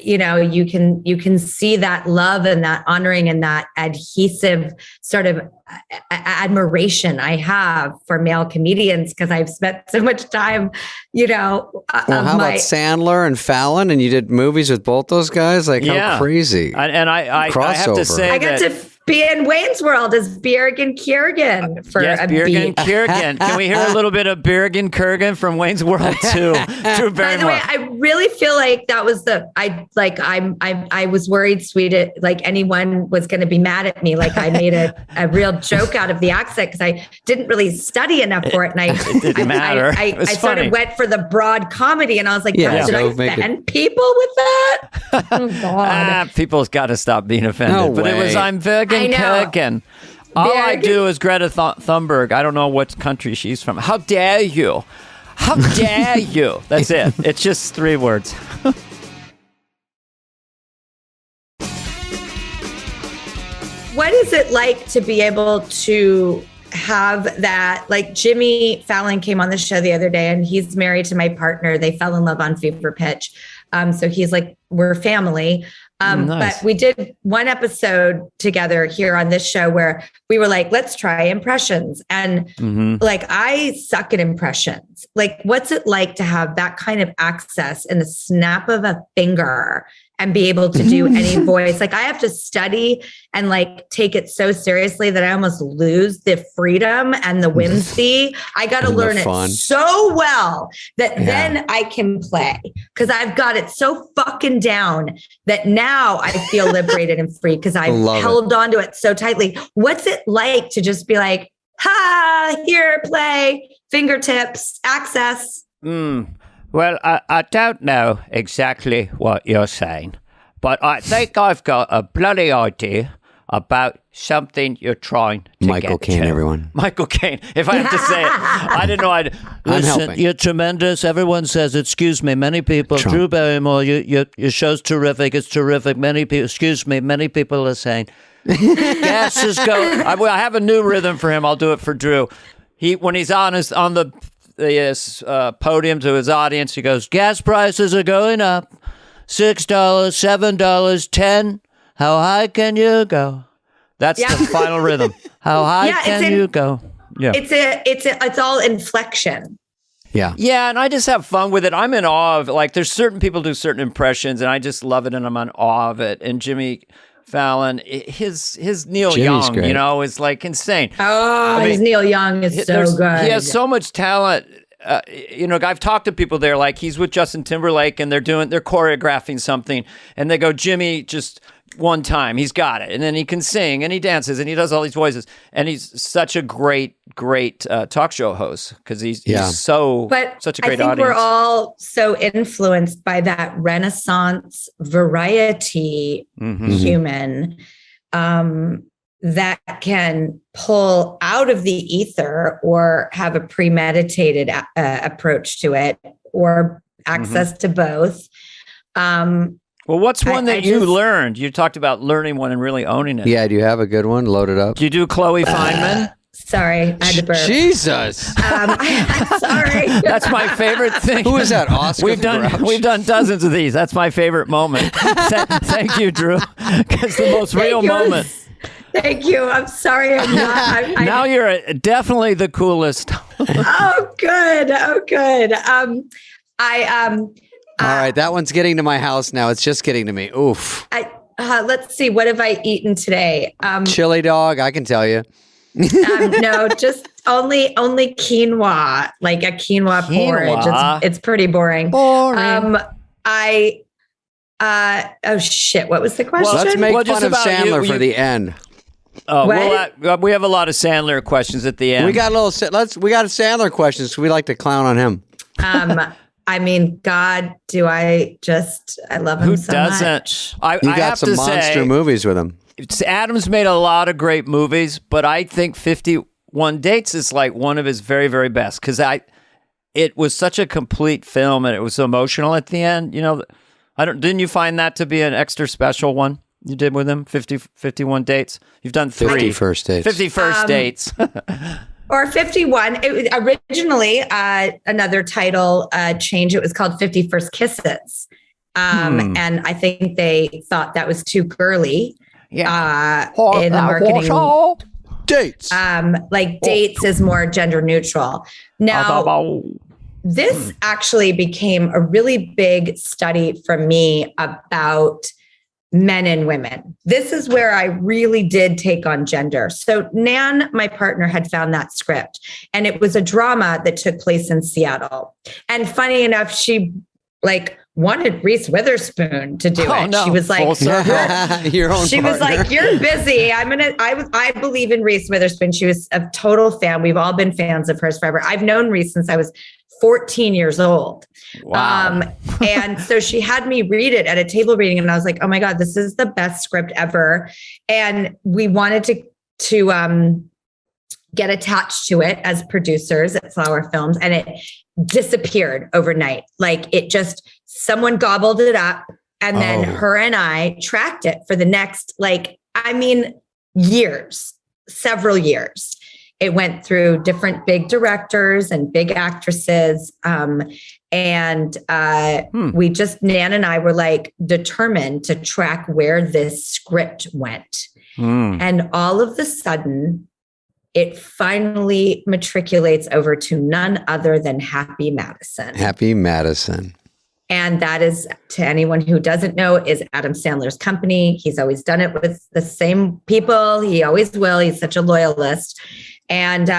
you know, you can see that love and that honoring and that adhesive sort of admiration I have for male comedians because I've spent so much time, you know. Well, how about Sandler and Fallon? And you did movies with both those guys? Like, how crazy. I have to say I got to be in Wayne's World as Bjergen Kiergan for a Bjergen beat. Kiergan. Can we hear a little bit of Bjergen Kiergan from Wayne's World too? Drew Barrymore. By the way, I really feel like that was I was worried, like anyone was going to be mad at me. Like I made a real joke out of the accent because I didn't really study enough for it. And it didn't matter. I sort of went for the broad comedy and I was like, did I offend people with that? Oh God. People's got to stop being offended. No but way. it was, I'm Bjergen Kiergan. All I do is Greta Thunberg. I don't know what country she's from. How dare you? How dare you? That's it. It's just 3 words. What is it like to be able to have that? Like Jimmy Fallon came on the show the other day and he's married to my partner. They fell in love on Fever Pitch. So he's like, we're family. Nice. But we did one episode together here on this show where we were like, let's try impressions. And like, I suck at impressions. Like, what's it like to have that kind of access in the snap of a finger and be able to do any voice? Like I have to study and like take it so seriously that I almost lose the freedom and the whimsy. I got to learn it so well that then I can play because I've got it so fucking down that now I feel liberated and free because I've held onto it so tightly. What's it like to just be like, here, play, fingertips, access? Well, I don't know exactly what you're saying, but I think I've got a bloody idea about something you're trying to Michael get Caine, to. everyone. Michael Caine. If I have to say it, I didn't know I'd... Listen, you're tremendous. Everyone says, excuse me, many people, Trump. Drew Barrymore, your show's terrific. It's terrific. Many people, excuse me, many people are saying, gas is going... I have a new rhythm for him. I'll do it for Drew. When he's on the podium to his audience, he goes, gas prices are going up. $6, $7, $10. How high can you go? That's the final rhythm. How high can you go? Yeah. It's all inflection. Yeah. Yeah, and I just have fun with it. I'm in awe of, like, there's certain people do certain impressions, and I just love it, and I'm in awe of it. And Jimmy Fallon, his Neil Jimmy's Young, great. you know, is like insane. Oh, his Neil Young is so good. He has so much talent. You know, I've talked to people there, like he's with Justin Timberlake, and they're choreographing something, and they go, Jimmy, just one time, he's got it, and then he can sing, and he dances, and he does all these voices, and he's such a great talk show host because he's such a great audience. I think we're all so influenced by that Renaissance variety human that can pull out of the ether or have a premeditated approach to it or access to both. Well, what's one that you learned? You talked about learning one and really owning it. Yeah, do you have a good one? Load it up. Do you do Chloe Fineman? Sorry, I had to burp. Jesus. I'm sorry. That's my favorite thing. Who is that? Oscar We've done dozens of these. That's my favorite moment. Thank you, Drew. It's the most real moment. Thank you. I'm sorry. I'm not. Now you're definitely the coolest. Oh, good. Oh, good. All right, that one's getting to my house now. It's just getting to me. Oof. Let's see. What have I eaten today? Chili dog, I can tell you. No, just only quinoa, like a quinoa porridge. It's pretty boring. Oh shit! What was the question? Well, let's make fun of Sandler for the end. We have a lot of Sandler questions at the end. We got a Sandler questions. So we like to clown on him. I mean, God, I love him so much. You got some monster movies with him. Adam's made a lot of great movies, but I think 51 Dates is like one of his very, very best because it was such a complete film and it was so emotional at the end. You know, didn't you find that to be an extra special one you did with him? 51 Dates. You've done 3. 50 First Dates. 50 First Dates. Or 51. It was originally another title change. It was called 50 First Kisses. And I think they thought that was too girly. Yeah. In the marketing. Dates. Dates is more gender neutral. Now, this actually became a really big study for me about men and women. This is where I really did take on gender. So Nan, my partner, had found that script, and it was a drama that took place in Seattle. And funny enough, she wanted Reese Witherspoon to do it. No. She was like, was like, you're busy. I believe in Reese Witherspoon. She was a total fan. We've all been fans of hers forever. I've known Reese since I was 14 years old. Wow. And so she had me read it at a table reading, and I was like, oh my God, this is the best script ever. And we wanted to get attached to it as producers at Flower Films, and it disappeared overnight. Someone gobbled it up, and then her and I tracked it for the next, years, several years. It went through different big directors and big actresses. We just, Nan and I were determined to track where this script went. And all of a sudden, it finally matriculates over to none other than Happy Madison. Happy Madison. And that is, to anyone who doesn't know, is Adam Sandler's company. He's always done it with the same people. He always will. He's such a loyalist. And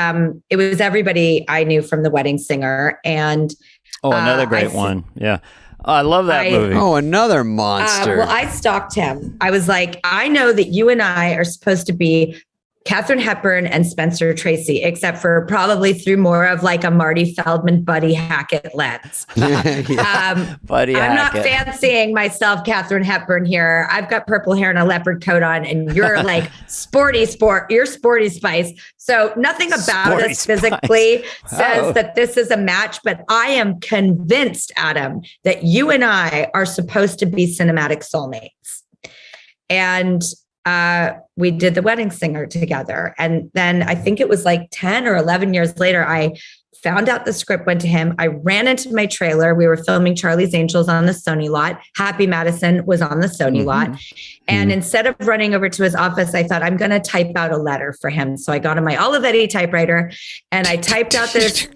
it was everybody I knew from The Wedding Singer. And another great one. Yeah. I love that movie. Oh, another monster. I stalked him. I was like, I know that you and I are supposed to be Katharine Hepburn and Spencer Tracy, except for probably through more of a Marty Feldman, Buddy Hackett lens. I'm not fancying myself Katharine Hepburn here. I've got purple hair and a leopard coat on, and you're you're sporty spice. So nothing about us physically says that this is a match, but I am convinced, Adam, that you and I are supposed to be cinematic soulmates. And we did The Wedding Singer together. And then I think it was 10 or 11 years later, I found out the script went to him. I ran into my trailer. We were filming Charlie's Angels on the Sony lot. Happy Madison was on the Sony lot. And instead of running over to his office, I thought, I'm going to type out a letter for him. So I got on my Olivetti typewriter and I typed out this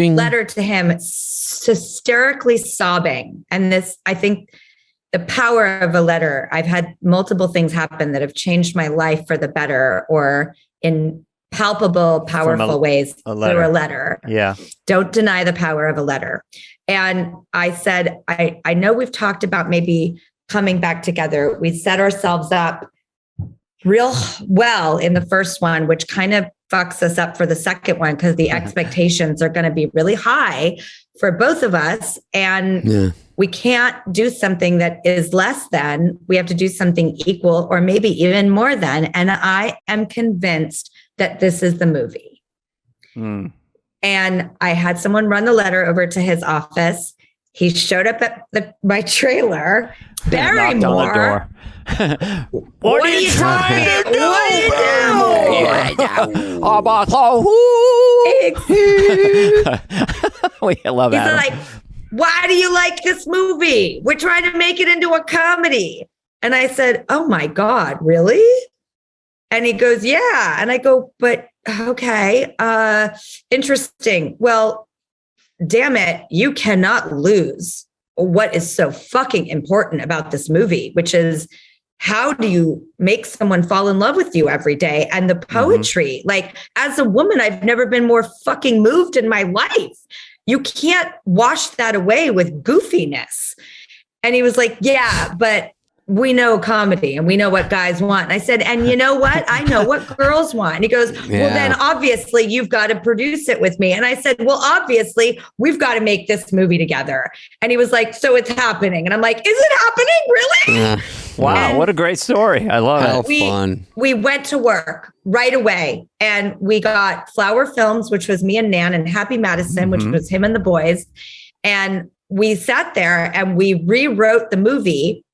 letter to him, hysterically sobbing. And this, I think, the power of a letter. I've had multiple things happen that have changed my life for the better, or in palpable, powerful ways through a letter. Yeah. Don't deny the power of a letter. And I said, I know we've talked about maybe coming back together. We set ourselves up real well in the first one, which kind of fucks us up for the second one because the expectations are going to be really high for both of us. And we can't do something that is less than. We have to do something equal or maybe even more than. And I am convinced that this is the movie. And I had someone run the letter over to his office. He showed up at my trailer. Barrymore. What are you trying to do? We love that. He's like, why do you like this movie? We're trying to make it into a comedy. And I said, oh my God, really? And he goes, yeah. And I go, but okay, interesting. Well, damn it, you cannot lose what is so fucking important about this movie, which is how do you make someone fall in love with you every day? And the poetry, like as a woman, I've never been more fucking moved in my life. You can't wash that away with goofiness. And he was like, yeah, but we know comedy and we know what guys want. And I said, and you know what? I know what girls want. And he goes, well, then obviously you've got to produce it with me. And I said, well, obviously we've got to make this movie together. And he was like, so it's happening. And I'm like, is it happening? Really? Wow. And what a great story. I love it. Fun. We went to work right away and we got Flower Films, which was me and Nan, and Happy Madison, which was him and the boys. And we sat there and we rewrote the movie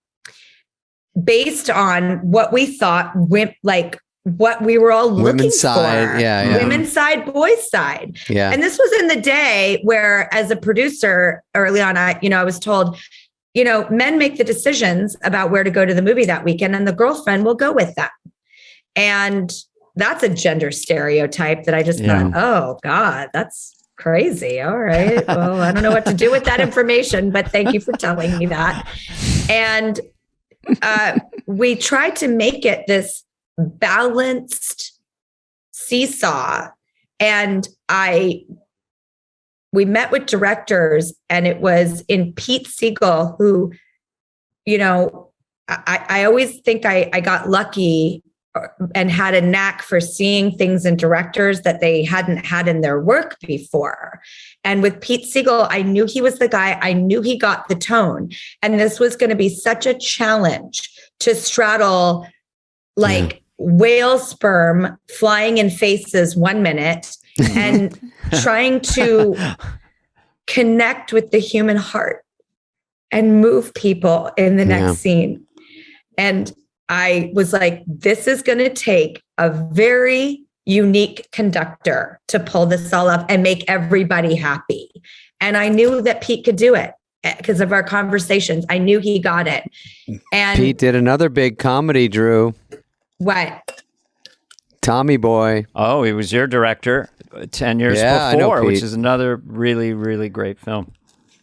based on what we thought, like what we were all looking for. Women's side, boys' side. Yeah. And this was in the day where, as a producer early on, I was told, men make the decisions about where to go to the movie that weekend and the girlfriend will go with them. And that's a gender stereotype that I just thought, oh God, that's crazy. All right. Well, I don't know what to do with that information, but thank you for telling me that. And we tried to make it this balanced seesaw. And we met with directors, and it was in Pete Siegel, who, I always think I got lucky and had a knack for seeing things in directors that they hadn't had in their work before. And with Pete Siegel, I knew he was the guy. I knew he got the tone. And this was going to be such a challenge to straddle whale sperm flying in faces 1 minute and trying to connect with the human heart and move people in the next scene. And I was like, this is going to take a very unique conductor to pull this all up and make everybody happy. And I knew that Pete could do it because of our conversations. I knew he got it. And Pete did another big comedy, Drew. What? Tommy Boy. Oh, he was your director 10 years before, which is another really, really great film.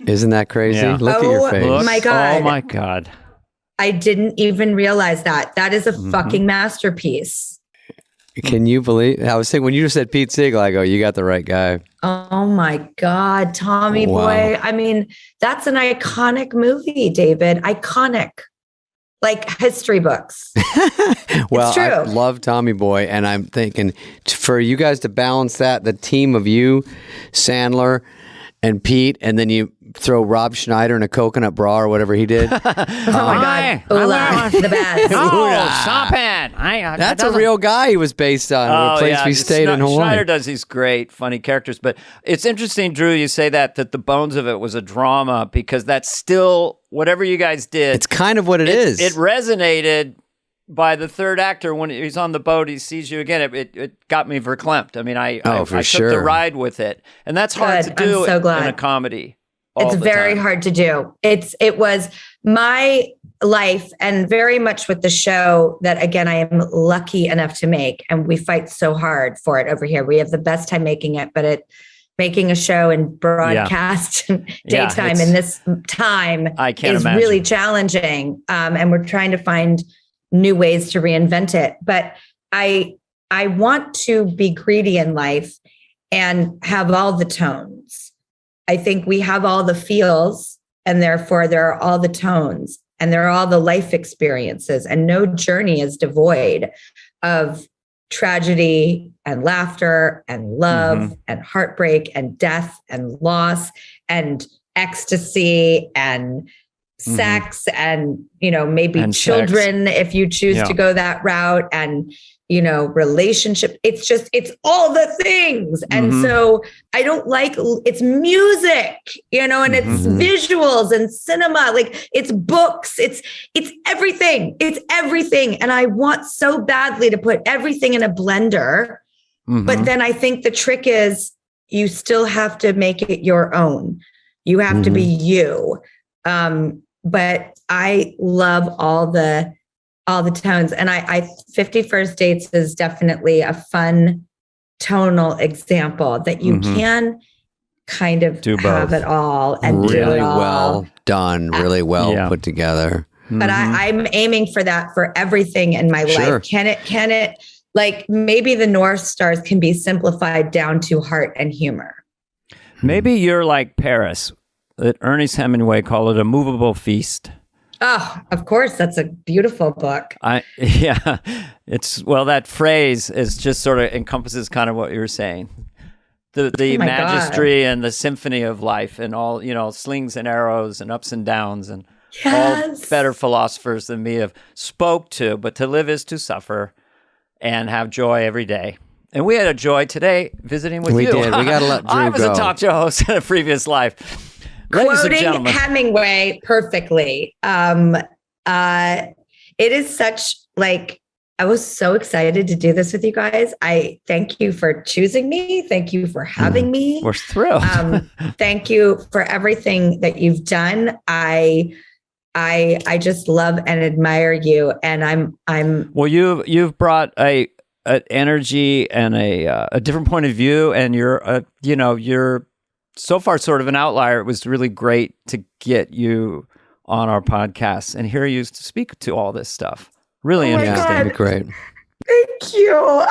Isn't that crazy? Yeah. Look at your face. Oh my God. Oh my God. I didn't even realize that. That is a fucking masterpiece. Can you believe? I was saying, when you just said Pete Siegel, I go, you got the right guy. Oh my God, Tommy Boy. I mean, that's an iconic movie, David. Iconic. Like history books. Well, it's true. I love Tommy Boy, and I'm thinking for you guys to balance that, the team of you, Sandler, and Pete, and then you throw Rob Schneider in a coconut bra or whatever he did. Oh my God. Ula, the best. Oh, stop it. That's a real guy he was based on. A place we stayed in Hawaii. Schneider does these great, funny characters. But it's interesting, Drew, you say that the bones of it was a drama, because that's still, whatever you guys did. It's kind of what it is. It resonated by the third actor when he's on the boat, he sees you again. It got me verklempt. I mean, I took the ride with it, and that's hard to do in a comedy. It's very hard to do. It was my life, and very much with the show that, again, I am lucky enough to make, and we fight so hard for it over here. We have the best time making it, but making a show in broadcast daytime in this time is really challenging, and we're trying to find new ways to reinvent it. But I want to be greedy in life and have all the tones. I think we have all the feels, and therefore there are all the tones, and there are all the life experiences, and no journey is devoid of tragedy and laughter and love and heartbreak and death and loss and ecstasy and sex and, maybe and children, if you choose to go that route, and, relationship. It's all the things. And so I don't it's music, and it's visuals and cinema, like it's books, it's everything. It's everything. And I want so badly to put everything in a blender. But then I think the trick is you still have to make it your own. You have to be you. But I love all the tones, and I 50 First Dates is definitely a fun tonal example that you can kind of have it all and really do it all. well done, really well put together. But I'm aiming for that for everything in my life. Can it like maybe the North Stars can be simplified down to heart and humor? Maybe you're like Paris. Ernest Hemingway called it a movable feast. Oh, of course. That's a beautiful book. That phrase is just sort of encompasses kind of what you were saying. The magistry and the symphony of life and all, slings and arrows and ups and downs and all better philosophers than me have spoke to, but to live is to suffer and have joy every day. And we had a joy today visiting with you. We did. We got to let Drew go. I was a talk show host in a previous life. Ladies and gentlemen. Quoting Hemingway perfectly. It is such I was so excited to do this with you guys. I thank you for choosing me. Thank you for having me. We're thrilled. Thank you for everything that you've done. I just love and admire you. And I'm well, you've brought an energy and a different point of view, and you're so far sort of an outlier. It was really great to get you on our podcast and hear you to speak to all this stuff. Really interesting. Yeah, great. Thank you.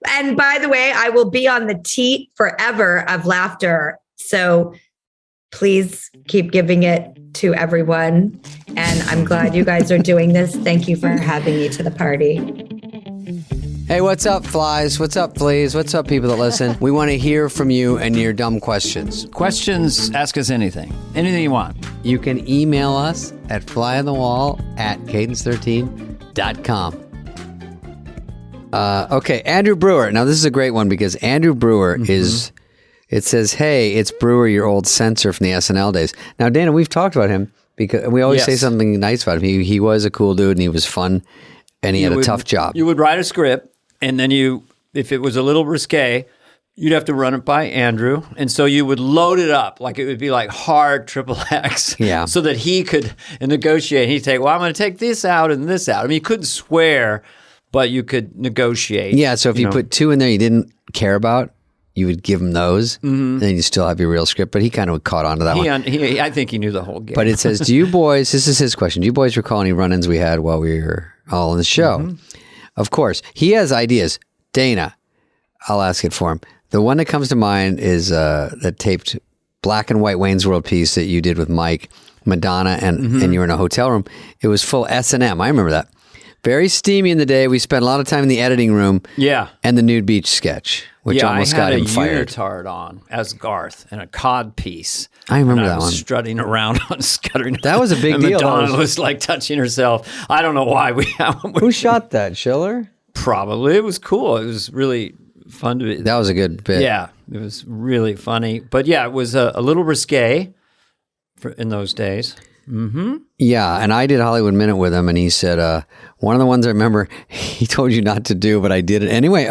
And by the way, I will be on the teat forever of laughter. So please keep giving it to everyone. And I'm glad you guys are doing this. Thank you for having me to the party. Hey, what's up, flies? What's up, fleas? What's up, people that listen? We want to hear from you and your dumb questions. Questions, ask us anything. Anything you want. You can email us at flyonthewall@cadence13.com. Okay, Andrew Brewer. Now, this is a great one because Andrew Brewer it says, hey, it's Brewer, your old censor from the SNL days. Now, Dana, we've talked about him because we always say something nice about him. He was a cool dude and he was fun and he had a tough job. You would write a script. And then if it was a little risque, you'd have to run it by Andrew. And so you would load it up. Like it would be like hard XXX. Yeah. So that he could negotiate. He'd take, I'm going to take this out and this out. I mean, you couldn't swear, but you could negotiate. Yeah. So if you put two in there you didn't care about, you would give him those. And then you still have your real script. But he kind of caught on to that one. I think he knew the whole game. But it says, do you boys, this is his question, do you boys recall any run-ins we had while we were all in the show? Of course. He has ideas. Dana, I'll ask it for him. The one that comes to mind is the taped black and white Wayne's World piece that you did with Mike, Madonna, and you were in a hotel room. It was full S&M. I remember that. Very steamy in the day. We spent a lot of time in the editing room. Yeah. And the nude beach sketch, which almost got him fired. I had a unitard on as Garth and a cod piece. I remember that one. Strutting around on scuttering. That was a big deal. Madonna was like touching herself. I don't know why Who shot that? Schiller? Probably. It was cool. It was really fun to be. That was a good bit. Yeah, it was really funny. But yeah, it was a little risque in those days. Yeah, and I did Hollywood Minute with him, and he said, one of the ones I remember he told you not to do, but I did it anyway.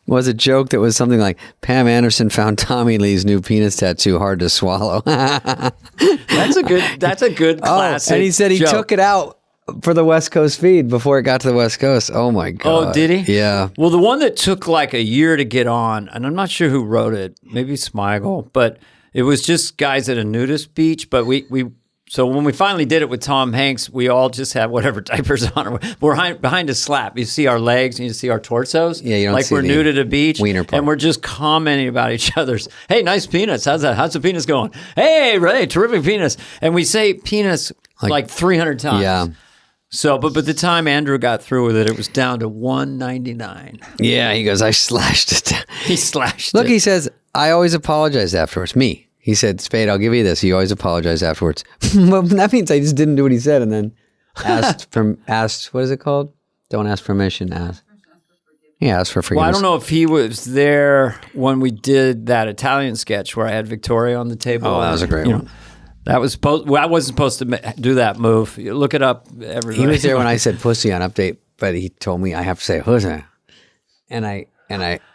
Was a joke that was something like, Pam Anderson found Tommy Lee's new penis tattoo hard to swallow. That's a good classic and he said he took it out for the West Coast feed before it got to the West Coast. Oh my God. Oh, did he? Yeah. Well, the one that took like a year to get on, and I'm not sure who wrote it, maybe Smigel, but it was just guys at a nudist beach. But so when we finally did it with Tom Hanks, we all just had whatever diapers on. We're behind a slap. You see our legs and you see our torsos. Yeah, you don't like see we're nude at a beach. Wiener part. And we're just commenting about each other's, hey, nice penis. How's that? How's the penis going? Hey, Ray, terrific penis. And we say penis like 300 times. Yeah. So, but the time Andrew got through with it, it was down to $1.99. Yeah, he goes, I slashed it. He slashed it. Look, he says, I always apologize afterwards. Me. He said, Spade, I'll give you this. He always apologized afterwards. Well, that means I just didn't do what he said and then asked, what is it called? Don't ask permission, ask. Yeah, ask for forgiveness. Well, I don't know if he was there when we did that Italian sketch where I had Victoria on the table. Oh, that was a great one. That was I wasn't supposed to do that move. You look it up. Everybody. He was there when I said pussy on Update, but he told me I have to say pussy.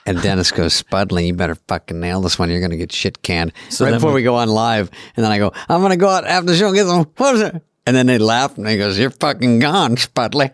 And Dennis goes, Spudley, you better fucking nail this one. You're going to get shit canned. So right before we go on live. And then I go, I'm going to go out after the show and get some pussy. And then they laugh and he goes, you're fucking gone, Spudley.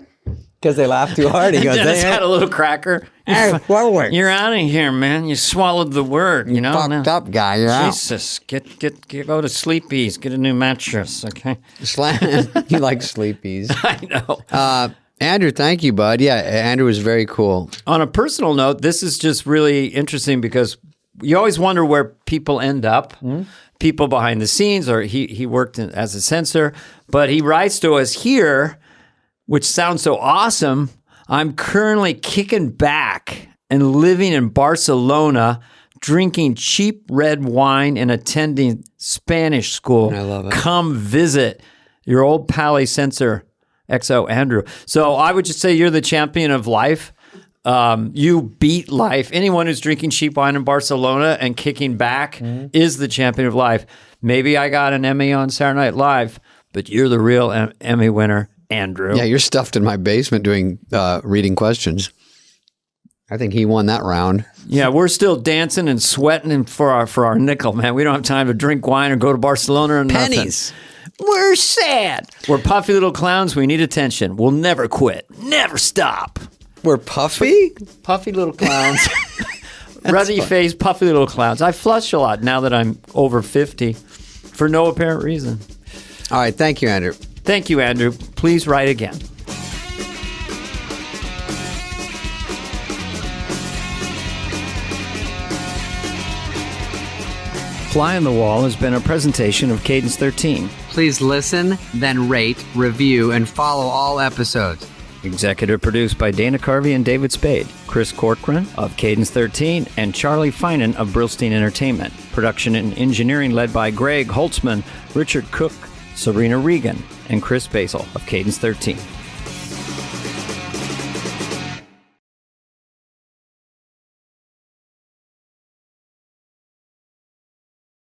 Because they laughed too hard. He goes, Dennis had a little cracker. You're out of here, man. You swallowed the word, you know? Fucked up guy. You're out. Jesus, go to Sleepy's. Get a new mattress, okay? You like Sleepies. I know. Andrew, thank you, bud. Yeah, Andrew was very cool. On a personal note, this is just really interesting because you always wonder where people end up. People behind the scenes, or he worked as a censor, but he writes to us here, which sounds so awesome. I'm currently kicking back and living in Barcelona, drinking cheap red wine and attending Spanish school. I love it. Come visit your old pally censor, XO Andrew. So I would just say you're the champion of life. You beat life. Anyone who's drinking cheap wine in Barcelona and kicking back is the champion of life. Maybe I got an Emmy on Saturday Night Live, but you're the real Emmy winner, Andrew. Yeah, you're stuffed in my basement doing reading questions. I think he won that round. Yeah, we're still dancing and sweating for our nickel, man. We don't have time to drink wine or go to Barcelona or nothing. Pennies. We're sad. We're puffy little clowns. We need attention. We'll never quit. Never stop. We're puffy? Puffy little clowns. Ruddy faced, puffy little clowns. I flush a lot now that I'm over 50 for no apparent reason. All right. Thank you, Andrew. Thank you, Andrew. Please write again. Fly on the Wall has been a presentation of Cadence 13. Please listen, then rate, review, and follow all episodes. Executive produced by Dana Carvey and David Spade, Chris Corcoran of Cadence 13, and Charlie Finan of Brillstein Entertainment. Production and engineering led by Greg Holtzman, Richard Cook, Serena Regan, and Chris Basil of Cadence 13.